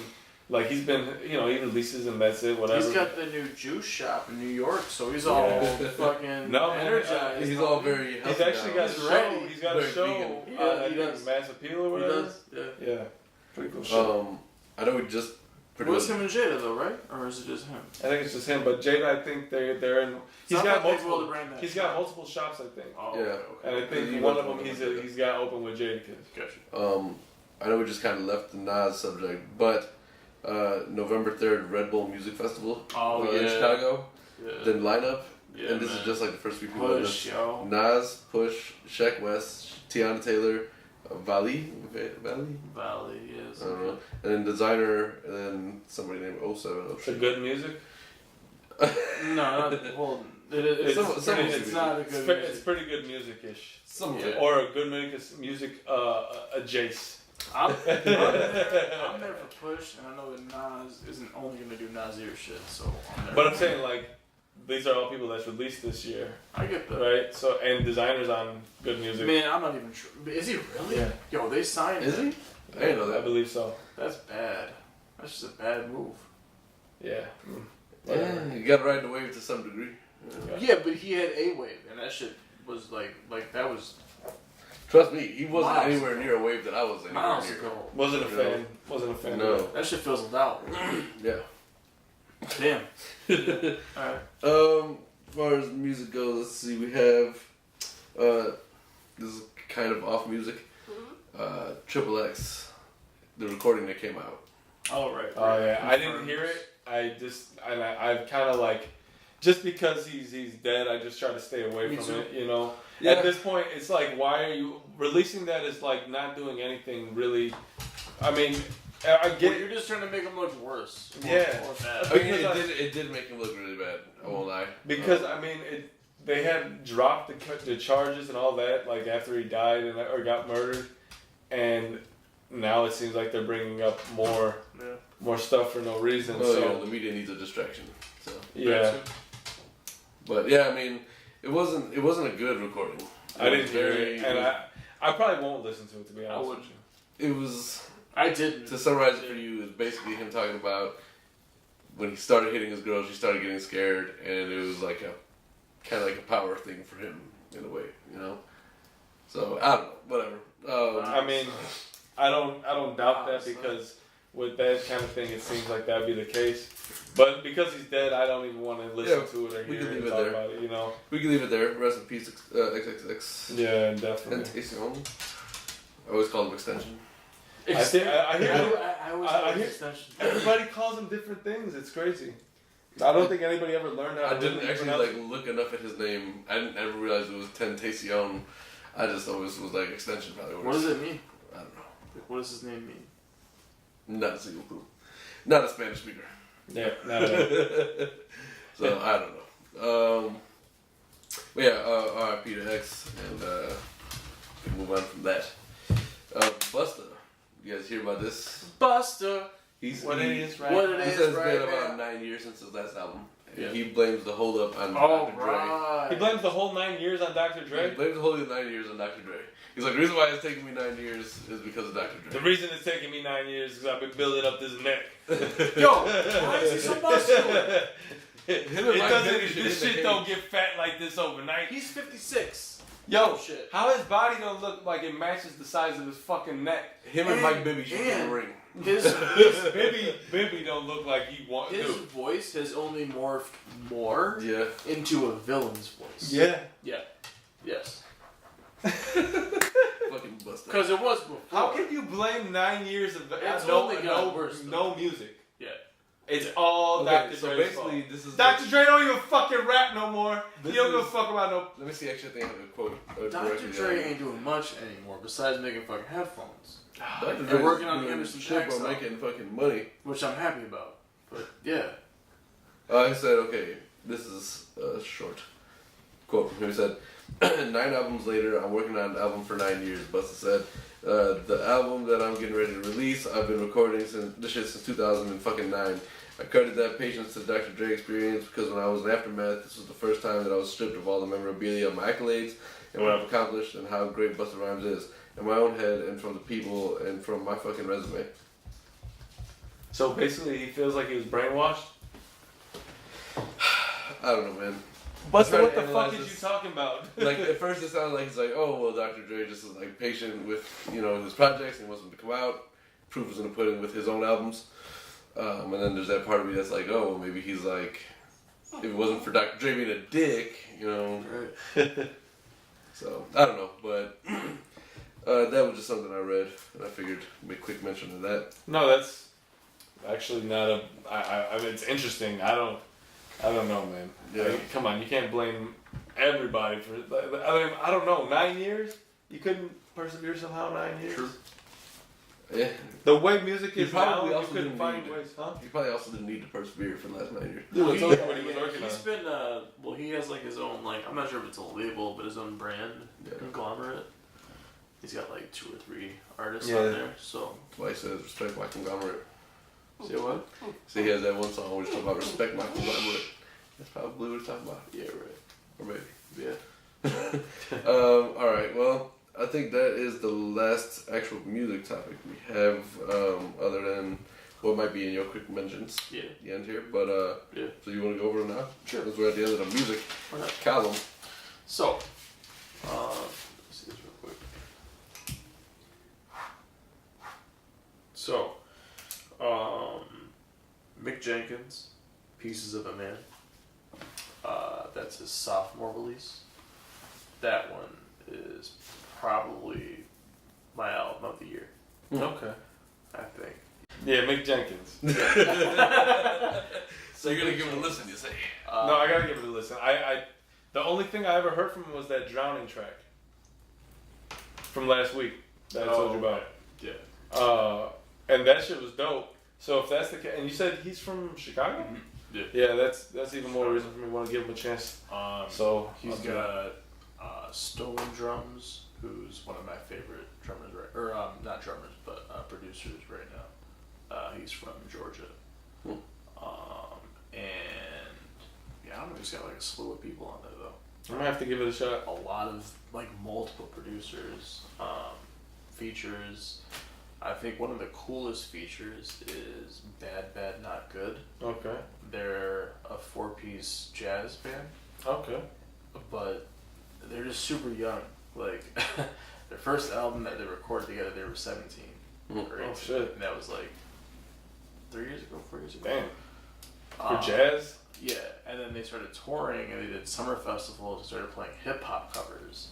Speaker 3: like he's been. He releases and that's it. Whatever.
Speaker 2: He's got the new juice shop in New York, so he's all
Speaker 3: Yeah.
Speaker 2: fucking
Speaker 3: No, man,
Speaker 2: energized.
Speaker 4: He's all very
Speaker 3: He's
Speaker 4: healthy
Speaker 3: actually
Speaker 4: now.
Speaker 3: got a
Speaker 2: He's
Speaker 3: show.
Speaker 2: ready.
Speaker 3: He's got a
Speaker 4: Very
Speaker 3: show.
Speaker 4: vegan.
Speaker 2: Yeah,
Speaker 3: I
Speaker 2: he
Speaker 3: think
Speaker 2: does.
Speaker 3: Mass Appeal or
Speaker 2: He
Speaker 3: whatever.
Speaker 2: does. Yeah.
Speaker 3: Yeah, pretty cool shit.
Speaker 4: I know we just pretty
Speaker 2: Well, it's
Speaker 4: much.
Speaker 2: him and Jada though, right? Or is it just him?
Speaker 3: I think it's just him, but Jada, I think they're in. He's
Speaker 2: Sounds
Speaker 3: got
Speaker 2: like they rolled
Speaker 3: multiple.
Speaker 2: the brand
Speaker 3: He's
Speaker 2: back.
Speaker 3: got multiple shops, I think,
Speaker 2: Oh,
Speaker 4: Yeah.
Speaker 2: okay,
Speaker 3: and
Speaker 2: okay.
Speaker 3: I think
Speaker 4: He
Speaker 3: one
Speaker 4: was
Speaker 3: of them
Speaker 4: one of them.
Speaker 3: he's got open with Jadakiss.
Speaker 2: Gotcha.
Speaker 4: I know we just kind of left the Nas subject, but November 3rd, Red Bull Music Festival
Speaker 2: Oh,
Speaker 4: in
Speaker 2: yeah.
Speaker 4: Chicago.
Speaker 2: Yeah.
Speaker 4: Then lineup,
Speaker 2: Yeah,
Speaker 4: and this
Speaker 2: man.
Speaker 4: is just like the first few people. on
Speaker 2: Push,
Speaker 4: this.
Speaker 2: yo.
Speaker 4: Nas, Push, Sheck West, Tiana Taylor, Valley,
Speaker 2: Valley, yes.
Speaker 4: I don't know, and then designer, and then somebody named 07.
Speaker 3: It's a good music.
Speaker 2: No, not, well, it's not a good
Speaker 3: It's
Speaker 2: music.
Speaker 3: pretty good music-ish.
Speaker 4: Some of
Speaker 2: Yeah.
Speaker 4: it.
Speaker 3: Or a good music adjacent.
Speaker 2: I'm there for Push, and I know that Nas isn't only going to do Nasir shit, so I'm there.
Speaker 3: But I'm saying like these are all people that's released this year,
Speaker 2: I get that.
Speaker 3: right? So and designers on good music.
Speaker 2: Man, I'm not even sure. Is he really?
Speaker 3: Yeah.
Speaker 2: Yo, they signed
Speaker 4: Is
Speaker 2: him.
Speaker 4: he? I didn't know
Speaker 3: I
Speaker 4: that.
Speaker 3: believe so.
Speaker 2: That's bad. That's just a bad move.
Speaker 3: Yeah.
Speaker 4: Yeah, you gotta ride the wave to some degree.
Speaker 2: Yeah, but he had a wave, and that shit was like that was
Speaker 4: Trust me, he wasn't
Speaker 2: Miles
Speaker 4: anywhere near a wave that I was anywhere
Speaker 2: miles
Speaker 4: near.
Speaker 2: ago.
Speaker 3: Wasn't a fan. Wasn't a fan.
Speaker 4: No.
Speaker 2: That shit fizzled out.
Speaker 4: Yeah.
Speaker 2: Damn. Alright.
Speaker 4: As far as music goes, let's see. We have this is kind of off music. Triple X, the recording that came out.
Speaker 2: Oh, right.
Speaker 3: Oh yeah, I didn't hear it. I've kind of like, just because he's dead, I just try to stay away
Speaker 2: Me
Speaker 3: from
Speaker 2: too.
Speaker 3: it. You know.
Speaker 4: Yeah.
Speaker 3: At this point, it's like, why are you releasing that? Is like not doing anything really. I mean, I
Speaker 2: Well,
Speaker 3: get
Speaker 2: you're just trying to make him look worse.
Speaker 3: Yeah.
Speaker 2: More bad.
Speaker 4: I mean,
Speaker 3: Because
Speaker 4: it did make him look really bad. I won't lie.
Speaker 3: because I mean they had dropped the charges and all that like after he died or got murdered, and now it seems like they're bringing up more stuff for no reason.
Speaker 4: Well,
Speaker 3: so
Speaker 4: the media needs a distraction. So,
Speaker 3: yeah.
Speaker 4: but yeah, I mean, it wasn't a good recording.
Speaker 3: I didn't
Speaker 4: was
Speaker 3: hear
Speaker 4: very-
Speaker 3: it, and I probably won't listen to it, to be
Speaker 2: I
Speaker 3: honest
Speaker 2: wouldn't.
Speaker 3: with you.
Speaker 4: It was,
Speaker 2: I didn't.
Speaker 4: to summarize it for you, is basically him talking about when he started hitting his girl, she started getting scared, and it was like a kind of like a power thing for him in a way, you know. So I don't know, whatever.
Speaker 3: I mean, I don't doubt that
Speaker 2: Honestly.
Speaker 3: because with that kind of thing, it seems like that'd be the case. But because he's dead, I don't even want to listen
Speaker 4: Yeah,
Speaker 3: to it or
Speaker 4: we
Speaker 3: hear
Speaker 4: can
Speaker 3: it
Speaker 4: leave
Speaker 3: and
Speaker 4: it
Speaker 3: talk
Speaker 4: there.
Speaker 3: about it. You know.
Speaker 4: We can leave it there. Rest in peace, XXX.
Speaker 3: Yeah,
Speaker 4: And
Speaker 3: definitely.
Speaker 4: Kasson. I always call him extension.
Speaker 3: I hear.
Speaker 2: I always
Speaker 3: I
Speaker 2: have
Speaker 3: hear-
Speaker 2: extension.
Speaker 3: Everybody calls him different things. It's crazy. I don't think anybody ever learned how to
Speaker 4: I didn't
Speaker 3: really
Speaker 4: actually
Speaker 3: pronounce
Speaker 4: like look enough at his name. I didn't ever realize it was Tentacion. I just always was like extension probably works.
Speaker 2: What does it mean?
Speaker 4: I don't know.
Speaker 2: Like, what does his name mean?
Speaker 4: Not a single clue. Not a Spanish speaker.
Speaker 3: Yeah, not at all.
Speaker 4: So I don't know. But yeah, RIP to X, and we can move on from that. Busta, you guys hear about this?
Speaker 2: Buster.
Speaker 4: He's
Speaker 3: What it is, right?
Speaker 2: What it
Speaker 4: He
Speaker 2: is
Speaker 4: says it's
Speaker 2: right
Speaker 4: been about
Speaker 2: now.
Speaker 4: 9 years since his last album, And
Speaker 2: Yeah.
Speaker 4: he blames the hold up on
Speaker 2: Oh,
Speaker 4: Dr. Dre.
Speaker 2: right.
Speaker 3: He blames the whole 9 years on Dr.
Speaker 4: He
Speaker 3: Dre.
Speaker 4: blames the whole 9 years on Dr. Dre. He's like, the reason why it's taking me 9 years is because of Dr.
Speaker 3: The
Speaker 4: Dre.
Speaker 3: reason it's taking me 9 years is because I've been building up this neck.
Speaker 2: Yo, why is he so muscular?
Speaker 3: This shit don't get fat like this overnight.
Speaker 2: He's 56.
Speaker 3: Yo,
Speaker 2: shit.
Speaker 3: how his body don't look like it matches the size of his fucking neck?
Speaker 4: Him and Mike Bibby should get a ring.
Speaker 2: His
Speaker 3: Bibby don't look like he wants
Speaker 2: his
Speaker 3: to.
Speaker 2: voice has only morphed more
Speaker 4: Yeah.
Speaker 2: into a villain's voice.
Speaker 3: Yeah.
Speaker 2: Yeah. Yes.
Speaker 4: Fucking busted.
Speaker 2: Because it was before.
Speaker 3: How can you blame 9 years of
Speaker 2: It's only gotten worse,
Speaker 3: no music?
Speaker 2: Yeah.
Speaker 3: It's all
Speaker 4: Okay,
Speaker 3: Dr.
Speaker 4: so
Speaker 3: Dre's
Speaker 4: basically,
Speaker 3: fault.
Speaker 4: this is
Speaker 3: Dr. Dre don't even fucking rap no more.
Speaker 4: This
Speaker 3: He don't give a
Speaker 4: is-
Speaker 3: fuck about no.
Speaker 4: Let me see. Actually, I think I have a quote.
Speaker 2: Dr. Dre ain't doing much anymore besides making fucking headphones.
Speaker 4: Dr.
Speaker 2: They're working on the Anderson
Speaker 4: shit,
Speaker 2: Paak
Speaker 4: bro,
Speaker 2: song.
Speaker 4: making fucking money.
Speaker 2: Which I'm happy about. But yeah.
Speaker 4: I said, okay, this is a short quote from him. He said, 9 albums later, I'm working on an album for 9 years. Busta said, the album that I'm getting ready to release, I've been recording this shit since 2009. I credit that patience to the Dr. Dre experience because when I was in Aftermath, this was the first time that I was stripped of all the memorabilia of my accolades and what I've accomplished and how great Busta Rhymes is. In my own head and from the people and from my fucking resume.
Speaker 3: So basically, he feels like he was brainwashed.
Speaker 4: I don't know, man.
Speaker 3: Busta,
Speaker 4: Trying
Speaker 3: what
Speaker 4: to
Speaker 3: the fuck
Speaker 4: analyze
Speaker 3: is you
Speaker 4: this.
Speaker 3: talking about?
Speaker 4: Like at first it sounded like he's like, oh well, Dr. Dre just is like patient with his projects and he wants them to come out. Proof is gonna put in with his own albums, and then there's that part of me that's like, oh well, maybe he's like, if it wasn't for Dr. Dre being a dick,
Speaker 2: Right.
Speaker 4: So I don't know, but that was just something I read and I figured make a quick mention of that.
Speaker 3: No, that's actually not a. I mean, it's interesting. I don't know, man.
Speaker 4: Yeah.
Speaker 3: Like, come on, you can't blame everybody for. I mean, I don't know. 9 years, you couldn't persevere somehow. 9 years.
Speaker 4: True. Yeah,
Speaker 3: The way music
Speaker 4: You
Speaker 3: is
Speaker 4: probably
Speaker 3: now, you
Speaker 4: also
Speaker 3: couldn't
Speaker 4: didn't
Speaker 3: find
Speaker 4: need-
Speaker 3: ways, huh?
Speaker 4: you probably also didn't need to persevere for the last 9 years.
Speaker 3: Dude, I told you what he was
Speaker 2: Yeah,
Speaker 3: working
Speaker 2: he's
Speaker 3: on.
Speaker 2: been, well, he has like his own, like, I'm not sure if it's a label, but his own brand,
Speaker 4: Yeah.
Speaker 2: conglomerate. He's got like 2 or 3 artists
Speaker 3: Yeah.
Speaker 2: on there, so.
Speaker 4: That's why he says respect my conglomerate.
Speaker 2: Say what?
Speaker 4: So he has that one song where he's talking about respect my conglomerate. That's probably what he's talking about.
Speaker 2: Yeah, right.
Speaker 4: Or maybe.
Speaker 2: Yeah.
Speaker 4: Alright, well, I think that is the last actual music topic we have, other than what might be in your quick mentions
Speaker 2: Yeah.
Speaker 4: at the end here. But,
Speaker 2: Yeah.
Speaker 4: so you want to go over them now?
Speaker 2: Sure.
Speaker 4: Because we're at the end of the music
Speaker 2: Why not?
Speaker 4: column.
Speaker 2: So, let's see this real quick. So, Mick Jenkins, Pieces of a Man. That's his sophomore release. That one is probably my album of the year,
Speaker 3: Okay.
Speaker 2: I think.
Speaker 3: Yeah, Mick Jenkins.
Speaker 4: So you're going to give it a listen, you say?
Speaker 3: No, I gotta give it a listen. The only thing I ever heard from him was that Drowning track from last week that I told you about.
Speaker 2: Yeah.
Speaker 3: And that shit was dope. So if that's the case, and you said he's from Chicago?
Speaker 2: Yeah.
Speaker 3: Yeah, that's even more reason for me to want to give him a chance. So
Speaker 2: He's
Speaker 3: I'll do that.
Speaker 2: got Stolen Drums, who's one of my favorite drummers, not drummers, but producers right now. He's from Georgia.
Speaker 4: Hmm.
Speaker 2: And yeah, I don't know, he's got like a slew of people on there though.
Speaker 3: I'm gonna have to give it a shot.
Speaker 2: A lot of like multiple producers, features. I think one of the coolest features is Bad Bad Not Good.
Speaker 3: Okay.
Speaker 2: They're a 4-piece jazz band,
Speaker 3: Okay.
Speaker 2: but they're just super young. Like their first album that they recorded together, they were 17 or 18.
Speaker 3: Oh, shit.
Speaker 2: And that was like 3 years ago, 4 years ago.
Speaker 3: Damn.
Speaker 2: Um,
Speaker 3: For jazz?
Speaker 2: Yeah, and then they started touring and they did summer festivals and started playing hip hop covers.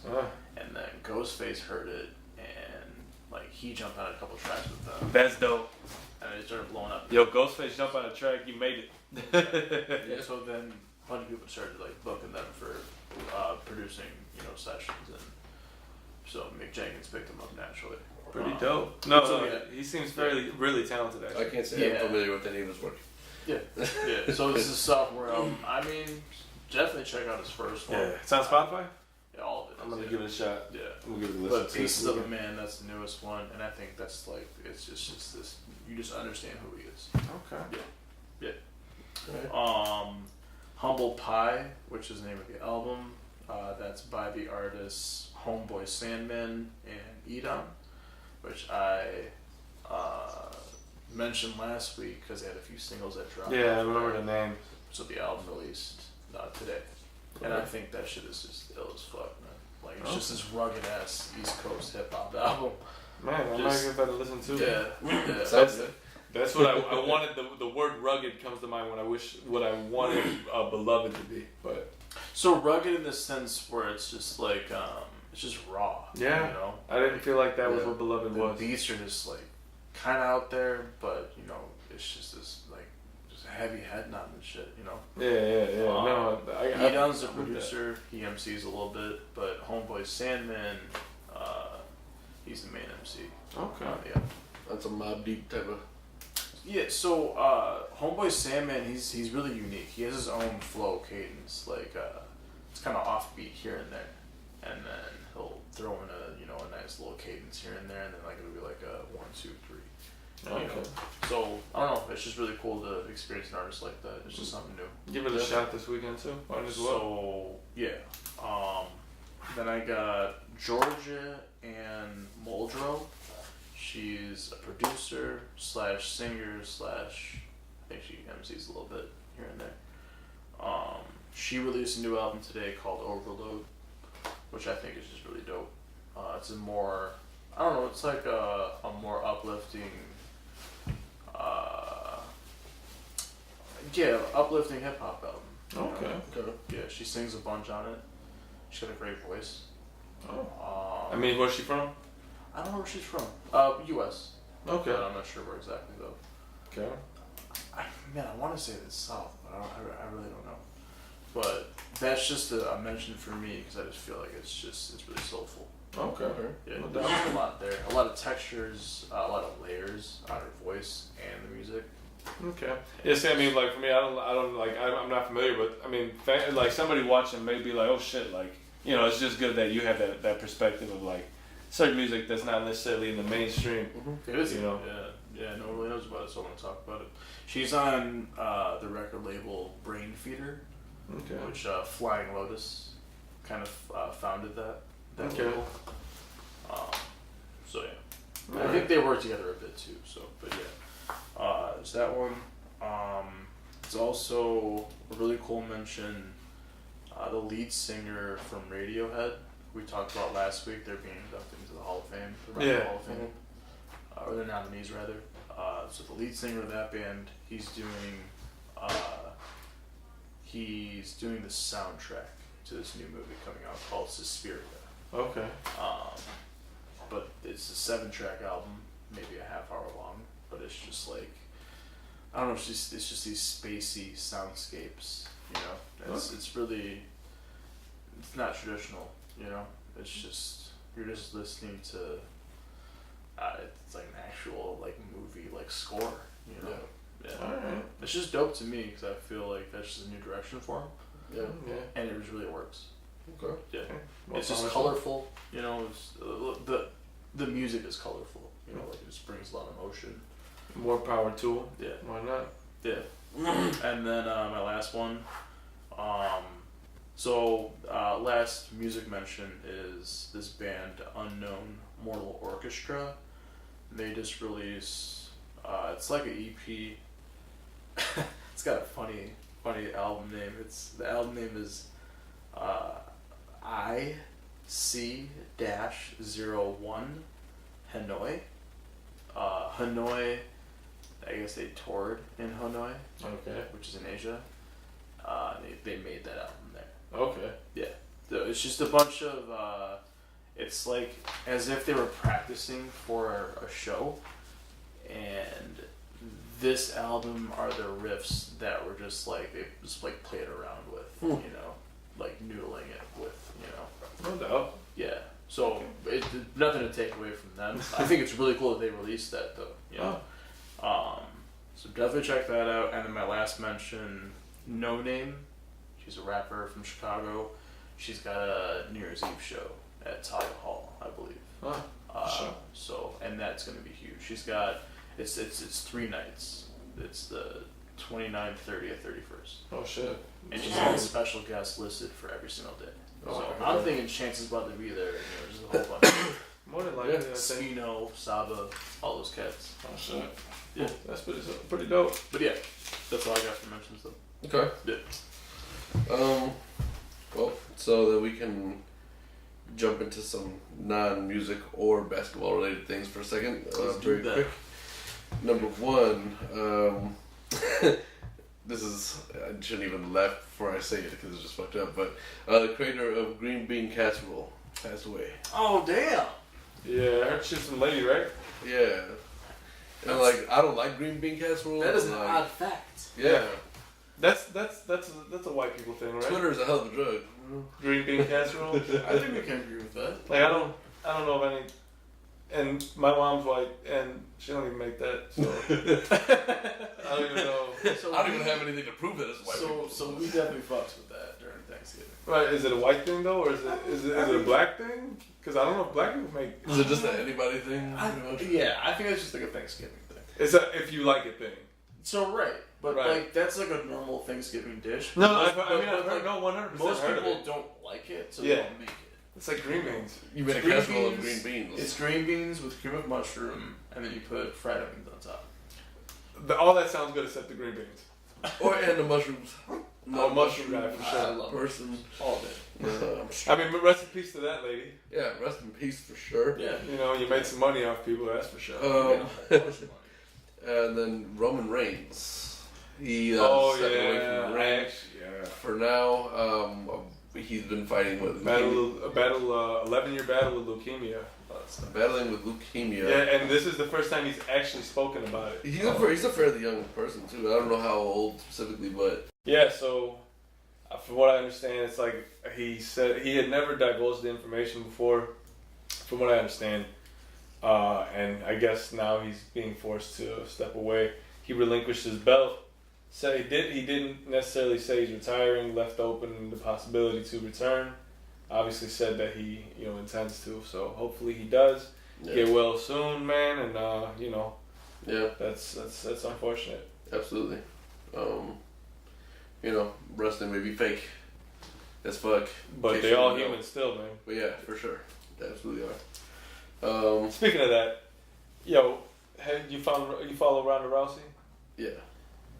Speaker 2: And then Ghostface heard it and like he jumped on a couple tracks with them
Speaker 3: That's dope.
Speaker 2: and it started blowing up.
Speaker 3: Yo, Ghostface jump on a track, you made it.
Speaker 2: Yeah, so then a bunch of people started like booking them for producing, sessions, and so Mick Jenkins picked them up naturally.
Speaker 3: Pretty dope. No,
Speaker 2: so,
Speaker 3: no,
Speaker 2: yeah.
Speaker 3: he seems really talented actually.
Speaker 4: I can't say
Speaker 2: Yeah.
Speaker 4: I'm familiar with any of his work.
Speaker 2: Yeah, yeah. So this is a sophomore album. I mean, definitely check out his first one.
Speaker 3: Yeah, it's on Spotify?
Speaker 2: Yeah, all of it.
Speaker 3: I'm gonna
Speaker 2: yeah.
Speaker 3: give it a shot.
Speaker 2: Yeah.
Speaker 3: I'm gonna give it a listen.
Speaker 2: But Pieces of a Man, that's the newest one, and I think that's like it's just this. You just understand who he is.
Speaker 3: Okay.
Speaker 2: Yeah.
Speaker 4: Alright.
Speaker 2: Humble Pie, which is the name of the album. That's by the artists Homeboy Sandman and Edom, which I mentioned last week because they had a few singles that dropped.
Speaker 3: Yeah, I remember the name.
Speaker 2: So the album released today. And I think that shit is just ill as fuck, man. Like, it's just this rugged ass East Coast hip hop album.
Speaker 3: Man, I might give that a listen to.
Speaker 2: Yeah.
Speaker 3: That's what I wanted. The word rugged comes to mind when I wish what I wanted beloved to be. But
Speaker 2: so rugged in the sense where it's just like it's just raw.
Speaker 3: Yeah.
Speaker 2: You know?
Speaker 3: I didn't feel like that was what beloved
Speaker 2: The
Speaker 3: was.
Speaker 2: beats are just like kind of out there, but you know, it's just this like just heavy head nod and shit. You know.
Speaker 3: Yeah. No,
Speaker 2: Edom's the producer. He MCs a little bit, but Homeboy Sandman, he's the main MC.
Speaker 3: Okay.
Speaker 2: Yeah.
Speaker 4: That's a Mob Deep type of.
Speaker 2: Yeah, so Homeboy Sandman, he's really unique. He has his own flow cadence, like it's kind of offbeat here and there, and then he'll throw in a nice little cadence here and there, and then like it'll be like a 1, 2, 3.
Speaker 3: Okay.
Speaker 2: You know? So I don't know. It's just really cool to experience an artist like that. It's just something new.
Speaker 3: Give it a shot this weekend too. Might as well.
Speaker 2: So yeah. Then I got Georgia and Muldrow. She's a producer / singer / I think she MCs a little bit here and there. She released a new album today called Overload, which I think is just really dope. It's a more, I don't know, it's like a more uplifting, uplifting hip hop album.
Speaker 3: Okay.
Speaker 2: Yeah, she sings a bunch on it. She's got a great voice.
Speaker 3: Oh. I mean, where's she from?
Speaker 2: I don't know where she's from. U.S.
Speaker 3: Okay.
Speaker 2: But I'm not sure where exactly though.
Speaker 3: Okay.
Speaker 2: I want to say it's South, but I really don't know. But that's just a mention for me because I just feel like it's really soulful.
Speaker 3: Okay.
Speaker 2: Yeah,
Speaker 3: No
Speaker 2: there's
Speaker 3: doubt.
Speaker 2: a lot there, a lot of textures, a lot of layers on her voice and the music.
Speaker 3: Okay. Yeah. See, I mean, like for me, I'm not familiar, but I mean, like somebody watching may be like, oh shit, like it's just good that you have that perspective of like certain music that's not necessarily in the mainstream.
Speaker 2: It is,
Speaker 3: you know.
Speaker 2: Yeah, no one really knows about it, so I want to talk about it. She's on the record label Brain Feeder,
Speaker 3: Okay.
Speaker 2: which Flying Lotus kind of founded that
Speaker 3: Okay.
Speaker 2: label. So yeah, I
Speaker 3: Alright.
Speaker 2: think they work together a bit too. So, but yeah, there's that one. It's also a really cool mention. The lead singer from Radiohead, we talked about last week. They're being inducted into the Hall of Fame. The Hall of Fame. Or their nominees rather. So the lead singer of that band, he's doing the soundtrack to this new movie coming out called Suspiria.
Speaker 3: Okay.
Speaker 2: But it's a 7-track album, maybe a half hour long, but it's just like, I don't know, it's just these spacey soundscapes, it's really, it's not traditional, it's just, you're just listening to, it's like an actual like movie, like score, Yeah.
Speaker 3: Alright.
Speaker 2: It's just dope to me because I feel like that's just a new direction for him,
Speaker 4: Yeah.
Speaker 2: and it just really works.
Speaker 4: Okay.
Speaker 2: Yeah.
Speaker 3: Well,
Speaker 2: It's just colorful, it's, the music is colorful, like it just brings a lot of emotion.
Speaker 3: More power to 'em.
Speaker 2: Yeah.
Speaker 3: Why not?
Speaker 2: Yeah. And then my last one, last music mention is this band Unknown Mortal Orchestra. They just released, it's like an EP. It's got a funny album name. The album name is IC-01 Hanoi. Hanoi, I guess they toured in Hanoi,
Speaker 3: Okay.
Speaker 2: which is in Asia. They made that album there.
Speaker 3: Okay.
Speaker 2: Yeah. So it's just a bunch of, it's like as if they were practicing for a show, and this album are the riffs that were just like, they just like played around with, like noodling it with,
Speaker 3: No doubt.
Speaker 2: Yeah. So it's nothing to take away from them. I think it's really cool that they released that though. So definitely check that out. And then my last mention, No Name. She's a rapper from Chicago. She's got a New Year's Eve show at Talia Hall, I believe.
Speaker 3: Sure.
Speaker 2: So, and that's gonna be huge. She's got it's 3 nights. It's the 29th, 30th, 31st.
Speaker 3: Oh shit.
Speaker 2: And she's got special guests listed for every single day.
Speaker 4: Oh,
Speaker 2: So
Speaker 4: okay.
Speaker 2: I'm thinking Chance is about to be there. There's a whole bunch.
Speaker 3: More than likely, I think.
Speaker 2: Spino, Saba, all those cats.
Speaker 3: Oh shit.
Speaker 2: Yeah.
Speaker 3: That's pretty dope.
Speaker 2: But yeah, that's all I got for mentions though.
Speaker 4: Okay.
Speaker 2: Yeah.
Speaker 4: Well, so that we can jump into some non-music or basketball-related things for a second. Very quick. Number one, this is, I shouldn't even laugh before I say it because it's just fucked up, but the creator of Green Bean Casserole passed away.
Speaker 2: Oh damn.
Speaker 3: Yeah, I heard she's some lady, right?
Speaker 4: Yeah. And like, I don't like green bean casserole.
Speaker 2: That is an
Speaker 4: like,
Speaker 2: odd fact.
Speaker 4: Yeah.
Speaker 3: That's a white people thing, right?
Speaker 4: Twitter is a hell of a drug.
Speaker 3: Green bean casserole.
Speaker 2: I think we can agree with that.
Speaker 3: Like I don't know of any. And my mom's white, and she don't even make that. So I don't even know.
Speaker 2: So
Speaker 4: I don't even have anything to prove that it's white people.
Speaker 2: So we definitely fucks with that during Thanksgiving.
Speaker 3: Right? Is it a white thing though, or is it a black thing? Because I don't know if black people make.
Speaker 4: Is it just an anybody thing?
Speaker 2: Yeah, I think that's just like a Thanksgiving thing.
Speaker 3: It's a if you like it thing.
Speaker 2: So right, but
Speaker 3: Right.
Speaker 2: like that's like a normal Thanksgiving dish.
Speaker 3: No,
Speaker 2: Most-
Speaker 3: I've
Speaker 2: but,
Speaker 3: heard no 100%.
Speaker 2: Most
Speaker 3: heard of
Speaker 2: people
Speaker 3: it.
Speaker 2: don't like it, so
Speaker 3: Yeah.
Speaker 2: they don't make it.
Speaker 3: It's like green beans.
Speaker 4: You made a
Speaker 2: Green
Speaker 4: casserole of
Speaker 2: beans,
Speaker 4: green beans.
Speaker 2: It's green beans with cream of mushroom, and then you put fried onions on top.
Speaker 3: All that sounds good except the green beans.
Speaker 4: And the mushrooms.
Speaker 3: No mushroom guy for
Speaker 2: I
Speaker 3: sure.
Speaker 2: love
Speaker 4: Person.
Speaker 2: all of it.
Speaker 3: I mean, rest in peace to that lady.
Speaker 4: Yeah, rest in peace for sure.
Speaker 2: Yeah.
Speaker 3: You know, you made some money off people, that's for sure.
Speaker 4: And then Roman Reigns. He stepped away from the ring.
Speaker 3: Yeah.
Speaker 4: For now, he's been fighting with
Speaker 3: 11-year battle with leukemia.
Speaker 4: battling with leukemia.
Speaker 3: Yeah, and this is the first time he's actually spoken about it.
Speaker 4: He's a fairly young person too. I don't know how old specifically, but
Speaker 3: Yeah, so from what I understand, it's like he said he had never divulged the information before, from what I understand. And I guess now he's being forced to step away. He relinquished his belt. So he didn't necessarily say he's retiring, left open the possibility to return. Obviously said that he, intends to, so hopefully he does.
Speaker 4: yeah.
Speaker 3: Get well soon, man, and
Speaker 4: Yeah,
Speaker 3: that's unfortunate.
Speaker 4: absolutely. Wrestling may be fake as fuck.
Speaker 3: But
Speaker 4: Case
Speaker 3: they
Speaker 4: you
Speaker 3: all
Speaker 4: don't know.
Speaker 3: human still, man.
Speaker 4: But yeah, for sure, they absolutely are.
Speaker 3: Speaking of that, you follow Ronda Rousey?
Speaker 4: Yeah.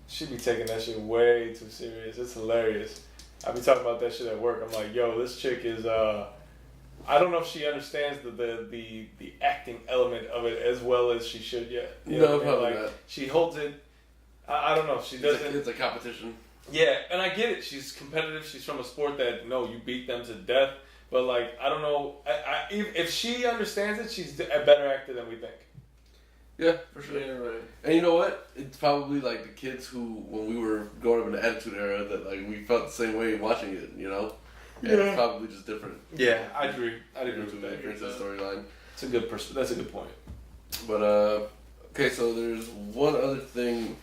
Speaker 3: She be taking that shit way too serious. It's hilarious. I be talking about that shit at work. I'm like, this chick is I don't know if she understands the acting element of it as well as she should yet.
Speaker 4: No, probably not.
Speaker 3: She holds it. I don't know. She doesn't.
Speaker 4: It's a competition.
Speaker 3: Yeah, and I get it. She's competitive. She's from a sport that you beat them to death. But like, I don't know. If she understands it, she's a better actor than we think.
Speaker 4: Yeah, for sure.
Speaker 2: Yeah, right.
Speaker 4: And you know what? It's probably like the kids who, when we were growing up in the Attitude Era, that like we felt the same way watching it. And it's probably just different.
Speaker 3: Yeah, I agree. I agree with
Speaker 4: Different
Speaker 3: that.
Speaker 4: storyline.
Speaker 3: It's a good That's a good point.
Speaker 4: But okay, so there's one other thing.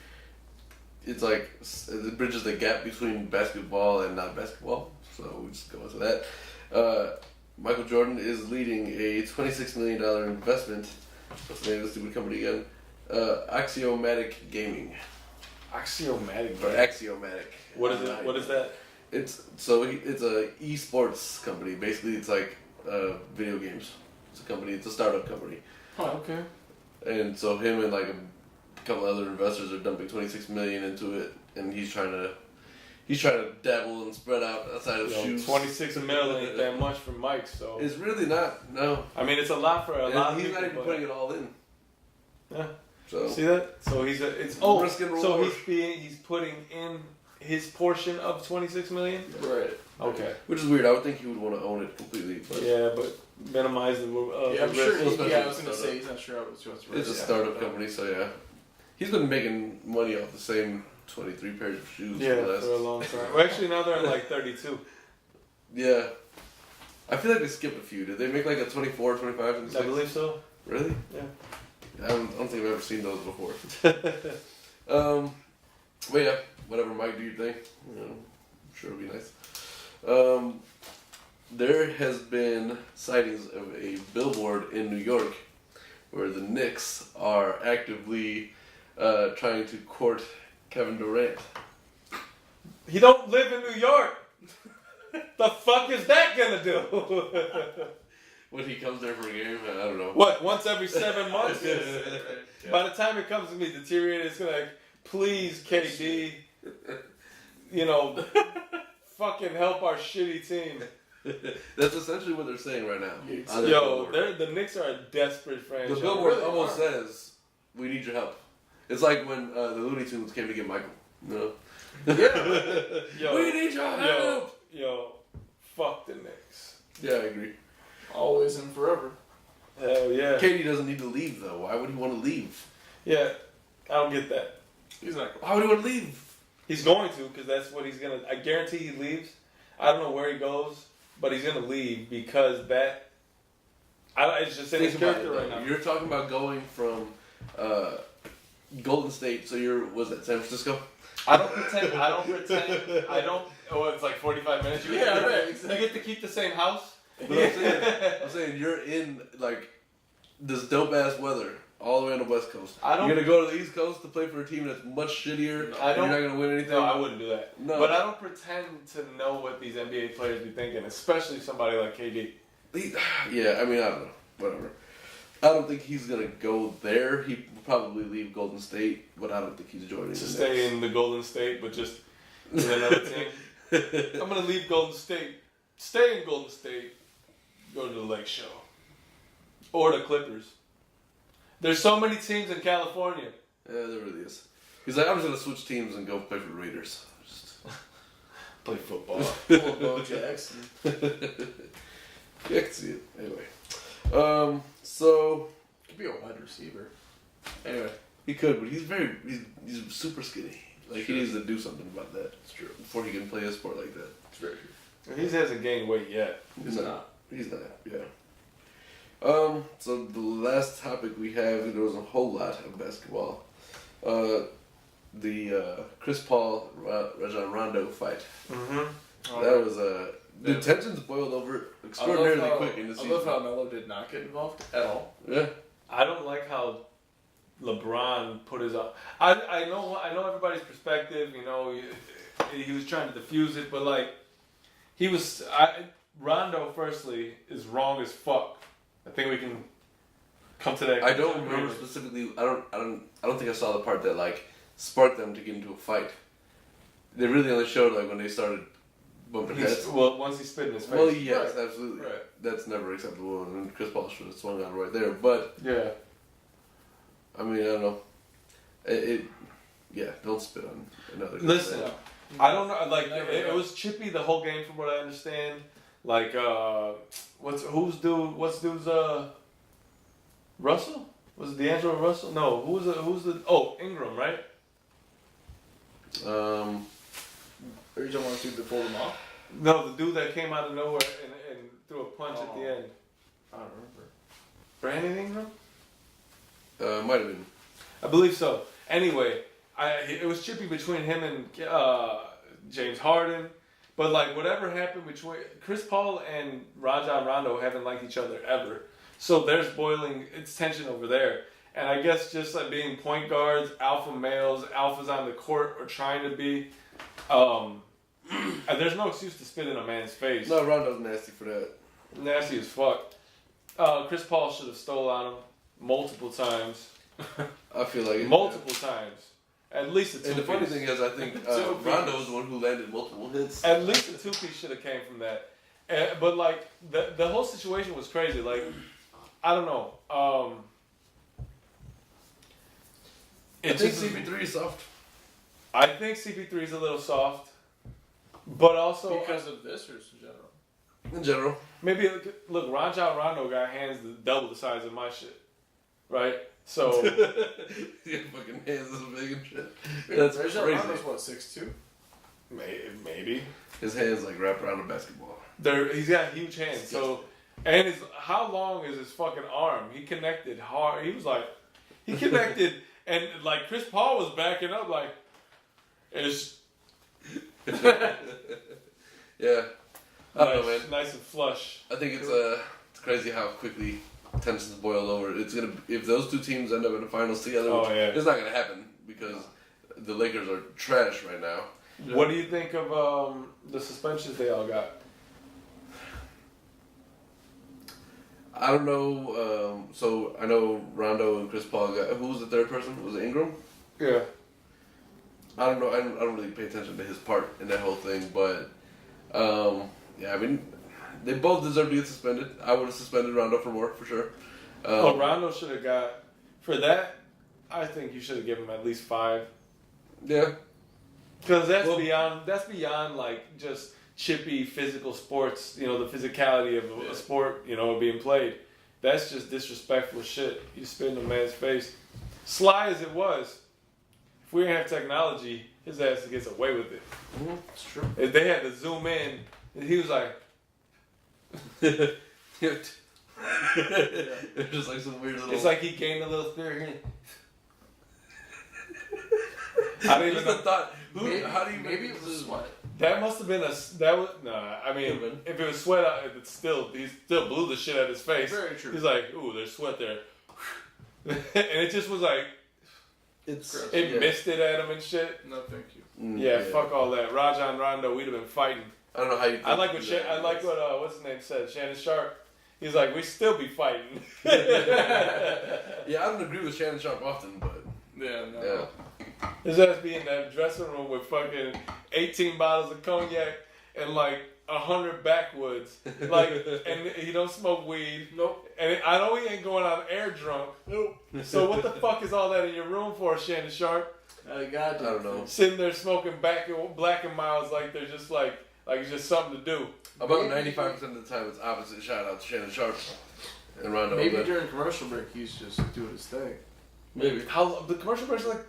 Speaker 4: It's like it bridges the gap between basketball and not basketball. So we just go into that. Michael Jordan is leading a $26 million investment. What's the name of the stupid company again? Axiomatic Gaming.
Speaker 3: Axiomatic.
Speaker 4: Or Axiomatic.
Speaker 3: What is it? What is that?
Speaker 4: It's a esports company. Basically, it's like video games. It's a company. It's a startup company.
Speaker 2: Oh, okay.
Speaker 4: And so him and like a couple other investors are dumping $26 million into it, and he's trying to dabble and spread out outside of shoes.
Speaker 3: $26 million ain't that much for Mike, so
Speaker 4: It's really not. No.
Speaker 3: I mean it's a lot for a lot of
Speaker 4: He's
Speaker 3: people.
Speaker 4: not even putting it all in.
Speaker 3: Yeah.
Speaker 4: So
Speaker 3: See that? So he's
Speaker 4: risk and
Speaker 3: so
Speaker 4: reward.
Speaker 3: he's putting in his portion of $26 million.
Speaker 4: right.
Speaker 3: Okay.
Speaker 4: Which is weird. I would think he would want to own it completely. But
Speaker 3: Yeah, but minimize the
Speaker 2: Yeah, I'm
Speaker 3: risk.
Speaker 2: sure.
Speaker 4: especially
Speaker 2: I was gonna
Speaker 4: startup.
Speaker 2: say he's not sure what's
Speaker 4: it's a startup company, so yeah. He's been making money off the same 23 pairs of shoes
Speaker 3: Yeah,
Speaker 4: for the last.
Speaker 3: for a long time. Well, actually, now they're at like 32.
Speaker 4: Yeah. I feel like they skipped a few. Did they make like a 24, 25, and
Speaker 3: I
Speaker 4: 6?
Speaker 3: believe so.
Speaker 4: Really?
Speaker 3: Yeah.
Speaker 4: I don't think I've ever seen those before. But yeah, whatever, Mike, do your thing. I'm sure it'll be nice. There has been sightings of a billboard in New York where the Knicks are actively trying to court Kevin Durant.
Speaker 3: He don't live in New York. The fuck is that gonna do?
Speaker 4: When he comes there for a game, I don't know.
Speaker 3: What? Once every 7 months?
Speaker 4: Yeah.
Speaker 3: By the time it comes to me deteriorating, it's gonna like, please, KD, you know, fucking help our shitty team.
Speaker 4: That's essentially what they're saying right now.
Speaker 3: Yo, the Knicks are a desperate franchise.
Speaker 4: The billboard almost says, "We need your help." It's like when the Looney Tunes came to get Michael. No.
Speaker 3: Yeah. Yo,
Speaker 4: we need your help.
Speaker 3: Yo, fuck the Knicks.
Speaker 4: Yeah, I agree.
Speaker 2: Always and forever.
Speaker 3: Hell yeah.
Speaker 4: KD doesn't need to leave though. Why would he want to leave?
Speaker 3: Yeah, I don't get that.
Speaker 2: He's not.
Speaker 4: Why would he want to leave?
Speaker 3: He's going to, because that's what he's gonna. I guarantee he leaves. I don't know where he goes, but he's gonna leave because that. It's just in his character right now.
Speaker 4: You're talking about going from Golden State. So was that San Francisco?
Speaker 3: I don't pretend. Oh, it's like 45 minutes.
Speaker 2: Yeah, right.
Speaker 3: You get to keep the same house.
Speaker 4: But I'm saying you're in like this dope ass weather all the way on the West Coast. You're gonna go to the East Coast to play for a team that's much shittier. You're not gonna win anything.
Speaker 3: No, I wouldn't do that.
Speaker 4: No.
Speaker 3: But I don't pretend to know what these NBA players be thinking, especially somebody like KD.
Speaker 4: Yeah, I mean, I don't know. Whatever. I don't think he's gonna go there. He will probably leave Golden State, but I don't think he's joining.
Speaker 3: To stay in the Golden State, but just with another team. I'm gonna leave Golden State, stay in Golden State, go to the Lake Show, or the Clippers. There's so many teams in California.
Speaker 4: Yeah, there really is. He's like, I'm just gonna switch teams and go play for the Raiders. Just
Speaker 3: Play football.
Speaker 2: Bo Jackson.
Speaker 4: Yeah, I can see it. Anyway, so
Speaker 2: Could be a wide receiver. Anyway,
Speaker 4: he could, but he's super skinny. Like he needs to do something about that.
Speaker 2: it's true.
Speaker 4: Before he can play a sport like that.
Speaker 2: It's very true.
Speaker 3: He hasn't gained weight yet.
Speaker 2: He's not.
Speaker 4: He's not. Yeah. So the last topic we have, there was a whole lot of basketball. The Chris Paul Rajon Rondo fight.
Speaker 3: Mm-hmm.
Speaker 4: That was the tensions boiled over extraordinarily quick in the season.
Speaker 2: I love how Melo did not get involved at all.
Speaker 4: Yeah.
Speaker 3: I don't like how LeBron put his up. I know everybody's perspective. You know, he was trying to diffuse it, but like Rondo firstly is wrong as fuck. I think we can come to that.
Speaker 4: I don't remember specifically. I don't think I saw the part that like sparked them to get into a fight. They really only showed like when they started bumping heads.
Speaker 3: Well, once he spit in his face.
Speaker 4: Well, yes,
Speaker 2: Right.
Speaker 4: absolutely.
Speaker 2: Right.
Speaker 4: That's never acceptable, and Chris Paul should have swung out right there. But
Speaker 3: Yeah.
Speaker 4: I mean, I don't know. Yeah, don't spit on another.
Speaker 3: Listen,
Speaker 2: Yeah.
Speaker 3: I don't know. Like
Speaker 2: Never
Speaker 3: it
Speaker 2: know.
Speaker 3: was chippy the whole game, from what I understand. Like, what's dude's Russell? Was it D'Angelo Russell? No, who's the Ingram, right?
Speaker 2: Are you talking about the dude that pulled him off?
Speaker 3: No, the dude that came out of nowhere and threw a punch at the end.
Speaker 2: I don't remember.
Speaker 3: Brandon Ingram?
Speaker 4: Might have been.
Speaker 3: I believe so. Anyway, it was chippy between him and James Harden. But like whatever happened between Chris Paul and Rajon Rondo haven't liked each other ever. So there's it's tension over there. And I guess just like being point guards, alpha males, alphas on the court or trying to be, and there's no excuse to spit in a man's face.
Speaker 4: No, Rondo's nasty for that.
Speaker 3: Nasty as fuck. Chris Paul should have stole on him multiple times.
Speaker 4: I feel like it.
Speaker 3: Multiple times. At least a two-piece.
Speaker 4: And the funny thing is, I think Rondo was the one who landed multiple hits.
Speaker 3: At least a two-piece should have came from that. But like the whole situation was crazy. Like I don't know.
Speaker 4: I think CP3 is soft.
Speaker 3: I think CP3 is a little soft, but also
Speaker 2: Because of this or just in general?
Speaker 4: In general.
Speaker 3: maybe look, Rajon Rondo got hands double the size of my shit, right? So
Speaker 4: Yeah, fucking hands is big and shit. That's
Speaker 2: Rajon
Speaker 4: crazy.
Speaker 2: Rondo's what, 6'2"?
Speaker 3: maybe
Speaker 4: His hands like wrapped around a basketball.
Speaker 3: he's got huge hands. So and how long is his fucking arm? He connected hard. He connected, and like Chris Paul was backing up like it's.
Speaker 4: Yeah. I don't know, man.
Speaker 3: Nice and flush.
Speaker 4: I think it's crazy how quickly tensions boil over. It's gonna if those two teams end up in the finals together.
Speaker 3: Oh,
Speaker 4: which
Speaker 3: yeah.
Speaker 4: it's not gonna happen because the Lakers are trash right now.
Speaker 3: What do you think of the suspensions they all got?
Speaker 4: I don't know. So I know Rondo and Chris Paul got. Who was the third person? Was it Ingram?
Speaker 3: Yeah.
Speaker 4: I don't know. I don't really pay attention to his part in that whole thing, but yeah, I mean, they both deserve to get suspended. I would have suspended Rondo for more, for sure.
Speaker 3: Rondo should have got for that. I think you should have given him at least 5.
Speaker 4: Yeah,
Speaker 3: because that's beyond like just chippy physical sports. You know, the physicality of a sport. You know, being played. That's just disrespectful shit. You spit in a man's face. Sly as it was, if we didn't have technology, his ass gets away with it.
Speaker 2: Mm-hmm. It's true.
Speaker 3: If they had to zoom in, he was like,
Speaker 4: it's just like some weird little.
Speaker 3: it's like he gained a little spirit. I didn't even know.
Speaker 4: Thought.
Speaker 2: Maybe it was sweat.
Speaker 3: That must have been I mean, if it was sweat, he still blew the shit out of his face.
Speaker 2: Very true.
Speaker 3: He's like, ooh, there's sweat there, and it just was like, it missed it at him and shit.
Speaker 2: No, thank you.
Speaker 3: Yeah, fuck all that. Rajon Rondo, we'd have been fighting.
Speaker 4: I don't know how you.
Speaker 3: I like what what's his name said. Shannon Sharp. He's like, we still be fighting.
Speaker 4: Yeah, I don't agree with Shannon Sharp often, but
Speaker 2: Yeah, no.
Speaker 4: yeah.
Speaker 3: His ass be in that dressing room with fucking 18 bottles of cognac and like 100 backwoods. Like, and he don't smoke weed.
Speaker 2: Nope.
Speaker 3: And I know he ain't going on air drunk.
Speaker 2: Nope.
Speaker 3: So what the fuck is all that in your room for, Shannon Sharp?
Speaker 2: God,
Speaker 4: I don't know.
Speaker 3: Sitting there smoking Black and Miles like they're just like it's just something to do.
Speaker 4: About 95% of the time, it's opposite. Shout out to Shannon Sharp and Rondo.
Speaker 2: Maybe during commercial break, he's just doing his thing.
Speaker 4: Maybe.
Speaker 3: How the commercial breaks are like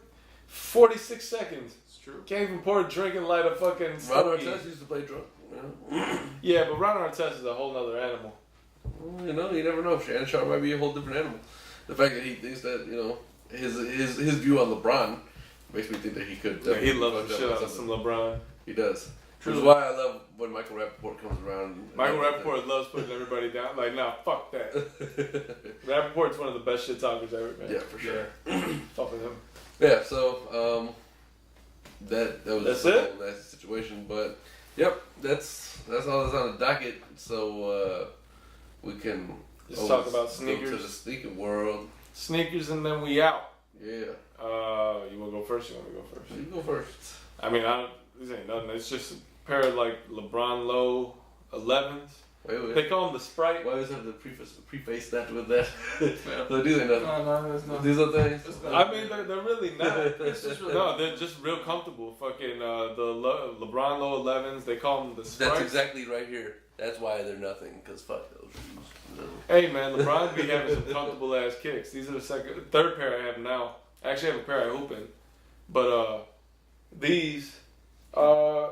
Speaker 3: 46 seconds.
Speaker 2: It's true.
Speaker 3: Can't even pour a drink and light a fucking
Speaker 4: Rondo
Speaker 3: stogie.
Speaker 4: Artest used to play drunk. Yeah.
Speaker 3: Yeah, but Ron Artest is a whole other animal.
Speaker 4: Well, you know, you never know. Shannon Sharp might be a whole different animal. The fact that he thinks that, you know, his view on LeBron makes me think that he could.
Speaker 3: Yeah, he loves
Speaker 4: fuck
Speaker 3: the
Speaker 4: up
Speaker 3: shit
Speaker 4: on
Speaker 3: out of
Speaker 4: something.
Speaker 3: some LeBron.
Speaker 4: He does.
Speaker 3: True.
Speaker 4: Which is why I love when Michael Rappaport comes around.
Speaker 3: Michael Rappaport loves putting everybody down. Like, nah, fuck that. Rappaport's one of the best shit talkers ever, man.
Speaker 4: Yeah, for sure.
Speaker 3: Fuck with him.
Speaker 4: Yeah, so that was
Speaker 3: That's
Speaker 4: a
Speaker 3: it?
Speaker 4: whole nasty situation, but yep, that's all that's on the docket. So we can
Speaker 3: Just talk about
Speaker 4: go to
Speaker 3: sneakers.
Speaker 4: the sneaker world.
Speaker 3: Sneakers and then we out.
Speaker 4: Yeah,
Speaker 3: You wanna go first? You wanna go first?
Speaker 4: you go first.
Speaker 3: I mean, this ain't nothing. It's just a pair of like LeBron Low 11s.
Speaker 4: Wait.
Speaker 3: They call them the Sprite.
Speaker 4: Why always have to preface that with that?
Speaker 2: Yeah.
Speaker 4: So these ain't nothing.
Speaker 2: No, there's no.
Speaker 4: These are things.
Speaker 3: I mean, they're really not.
Speaker 2: It's just really
Speaker 3: No, they're just real comfortable. Fucking LeBron Low 11s. They call them the Sprite.
Speaker 4: That's exactly right here. That's why they're nothing. Cause fuck those shoes. No.
Speaker 3: Hey man, LeBron be having some comfortable ass kicks. These are the third pair I have now. I actually have a pair I hoop in, but these, I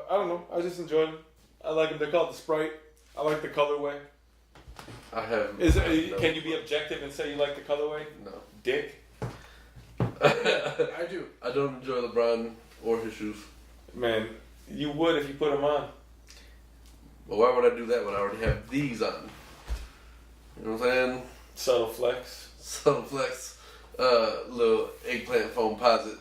Speaker 3: don't know. I just enjoy them. I like them. They're called the Sprite. I like the colorway.
Speaker 4: I have.
Speaker 3: Can you be objective and say you like the colorway?
Speaker 4: No.
Speaker 3: Dick.
Speaker 2: I do.
Speaker 4: I don't enjoy LeBron or his shoes.
Speaker 3: Man, you would if you put them on.
Speaker 4: But why would I do that when I already have these on? You know what I'm saying?
Speaker 3: Subtle flex.
Speaker 4: Subtle flex. Little eggplant foam posit.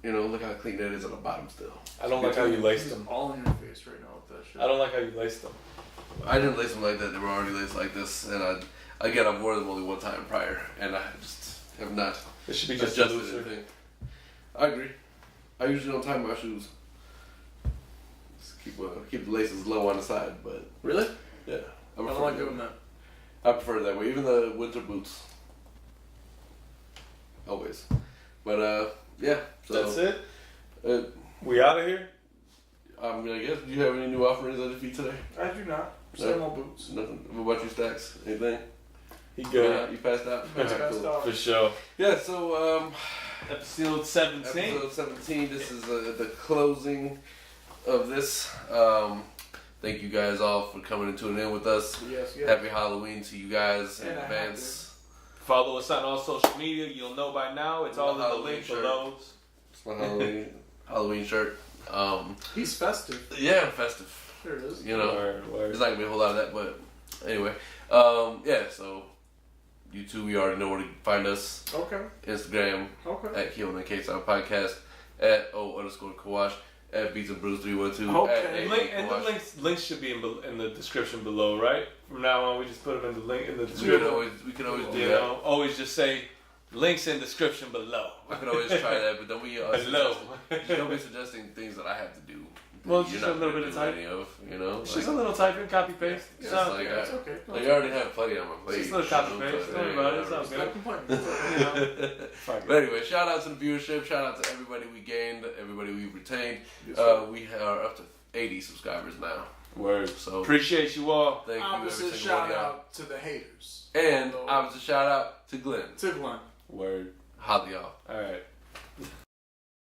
Speaker 4: You know, look how clean that is on the bottom still.
Speaker 3: I don't like how you laced them.
Speaker 2: All in your face right now with that shit.
Speaker 3: I don't like how you laced them.
Speaker 4: I didn't lace them like that. They were already laced like this. And I've worn them only one time prior. And I just have not
Speaker 3: It should be just
Speaker 4: adjusted
Speaker 3: looser.
Speaker 4: anything. I agree. I usually don't tie my shoes. Just keep the laces low on the side, but
Speaker 2: Really?
Speaker 4: yeah.
Speaker 2: I don't like doing that.
Speaker 4: I prefer it that way. Even the winter boots. Always. But yeah. So
Speaker 3: That's it?
Speaker 4: Uh,
Speaker 3: We out of here?
Speaker 4: I mean, I guess. Do you have any new offerings on your feet today?
Speaker 2: I do not.
Speaker 4: No.
Speaker 2: Same old boots.
Speaker 4: Nothing. What about you, Stacks? Anything?
Speaker 3: He good.
Speaker 4: You passed out?
Speaker 2: Passed
Speaker 4: Alright, cool.
Speaker 2: out.
Speaker 3: For sure.
Speaker 4: Yeah, so
Speaker 3: Episode 17.
Speaker 4: episode 17. This is the closing of this. Thank you guys all for coming and tuning in with us.
Speaker 2: Yes, yes.
Speaker 4: Happy Halloween to you guys in
Speaker 2: And a
Speaker 4: advance.
Speaker 3: Follow us on all social media. You'll know by now. It's all in the
Speaker 4: Halloween
Speaker 3: link
Speaker 4: shirt.
Speaker 3: below.
Speaker 4: It's my Halloween shirt.
Speaker 2: He's festive.
Speaker 4: Yeah, festive.
Speaker 2: There it is.
Speaker 4: You know,
Speaker 3: Word.
Speaker 4: there's not gonna be a whole lot of that, but anyway, yeah. So YouTube, you already know where to find us.
Speaker 2: Okay.
Speaker 4: Instagram at Kiona Kasson Podcast at @O_Kawash at Beats and Brews 312.
Speaker 2: Okay.
Speaker 3: The links should be in the description below, right? From now on, we just put them in the description.
Speaker 4: We can always do
Speaker 3: You
Speaker 4: that.
Speaker 3: know, always just say links in description below.
Speaker 4: I can always try that, but then we
Speaker 3: Below.
Speaker 4: you'll be suggesting things that I have to do.
Speaker 3: Well,
Speaker 4: You're
Speaker 3: just
Speaker 4: not
Speaker 3: a little
Speaker 4: gonna
Speaker 3: bit of
Speaker 4: do
Speaker 3: type.
Speaker 4: any of, you know.
Speaker 3: It's just a little typing, copy paste.
Speaker 4: Yeah,
Speaker 3: So,
Speaker 4: like
Speaker 2: It's okay.
Speaker 4: Like, I already have plenty on my plate.
Speaker 3: just a little copy
Speaker 4: you know,
Speaker 3: paste.
Speaker 4: so,
Speaker 3: Don't worry about it. It's all
Speaker 2: Stop
Speaker 3: good.
Speaker 2: complaining.
Speaker 3: You know. Fuck
Speaker 4: But
Speaker 3: it.
Speaker 4: anyway, shout out to the viewership. Shout out to everybody we gained, everybody we retained.
Speaker 2: Yes,
Speaker 4: We are up to 80 subscribers now.
Speaker 3: Word.
Speaker 4: So
Speaker 3: Appreciate you all.
Speaker 4: thank you, every
Speaker 2: Opposite
Speaker 4: single one
Speaker 2: shout
Speaker 4: of y'all.
Speaker 2: out to the haters.
Speaker 4: And
Speaker 2: Although-
Speaker 4: obviously shout out to Glenn.
Speaker 2: To Glenn.
Speaker 3: Word.
Speaker 4: Holla y'all.
Speaker 3: All right.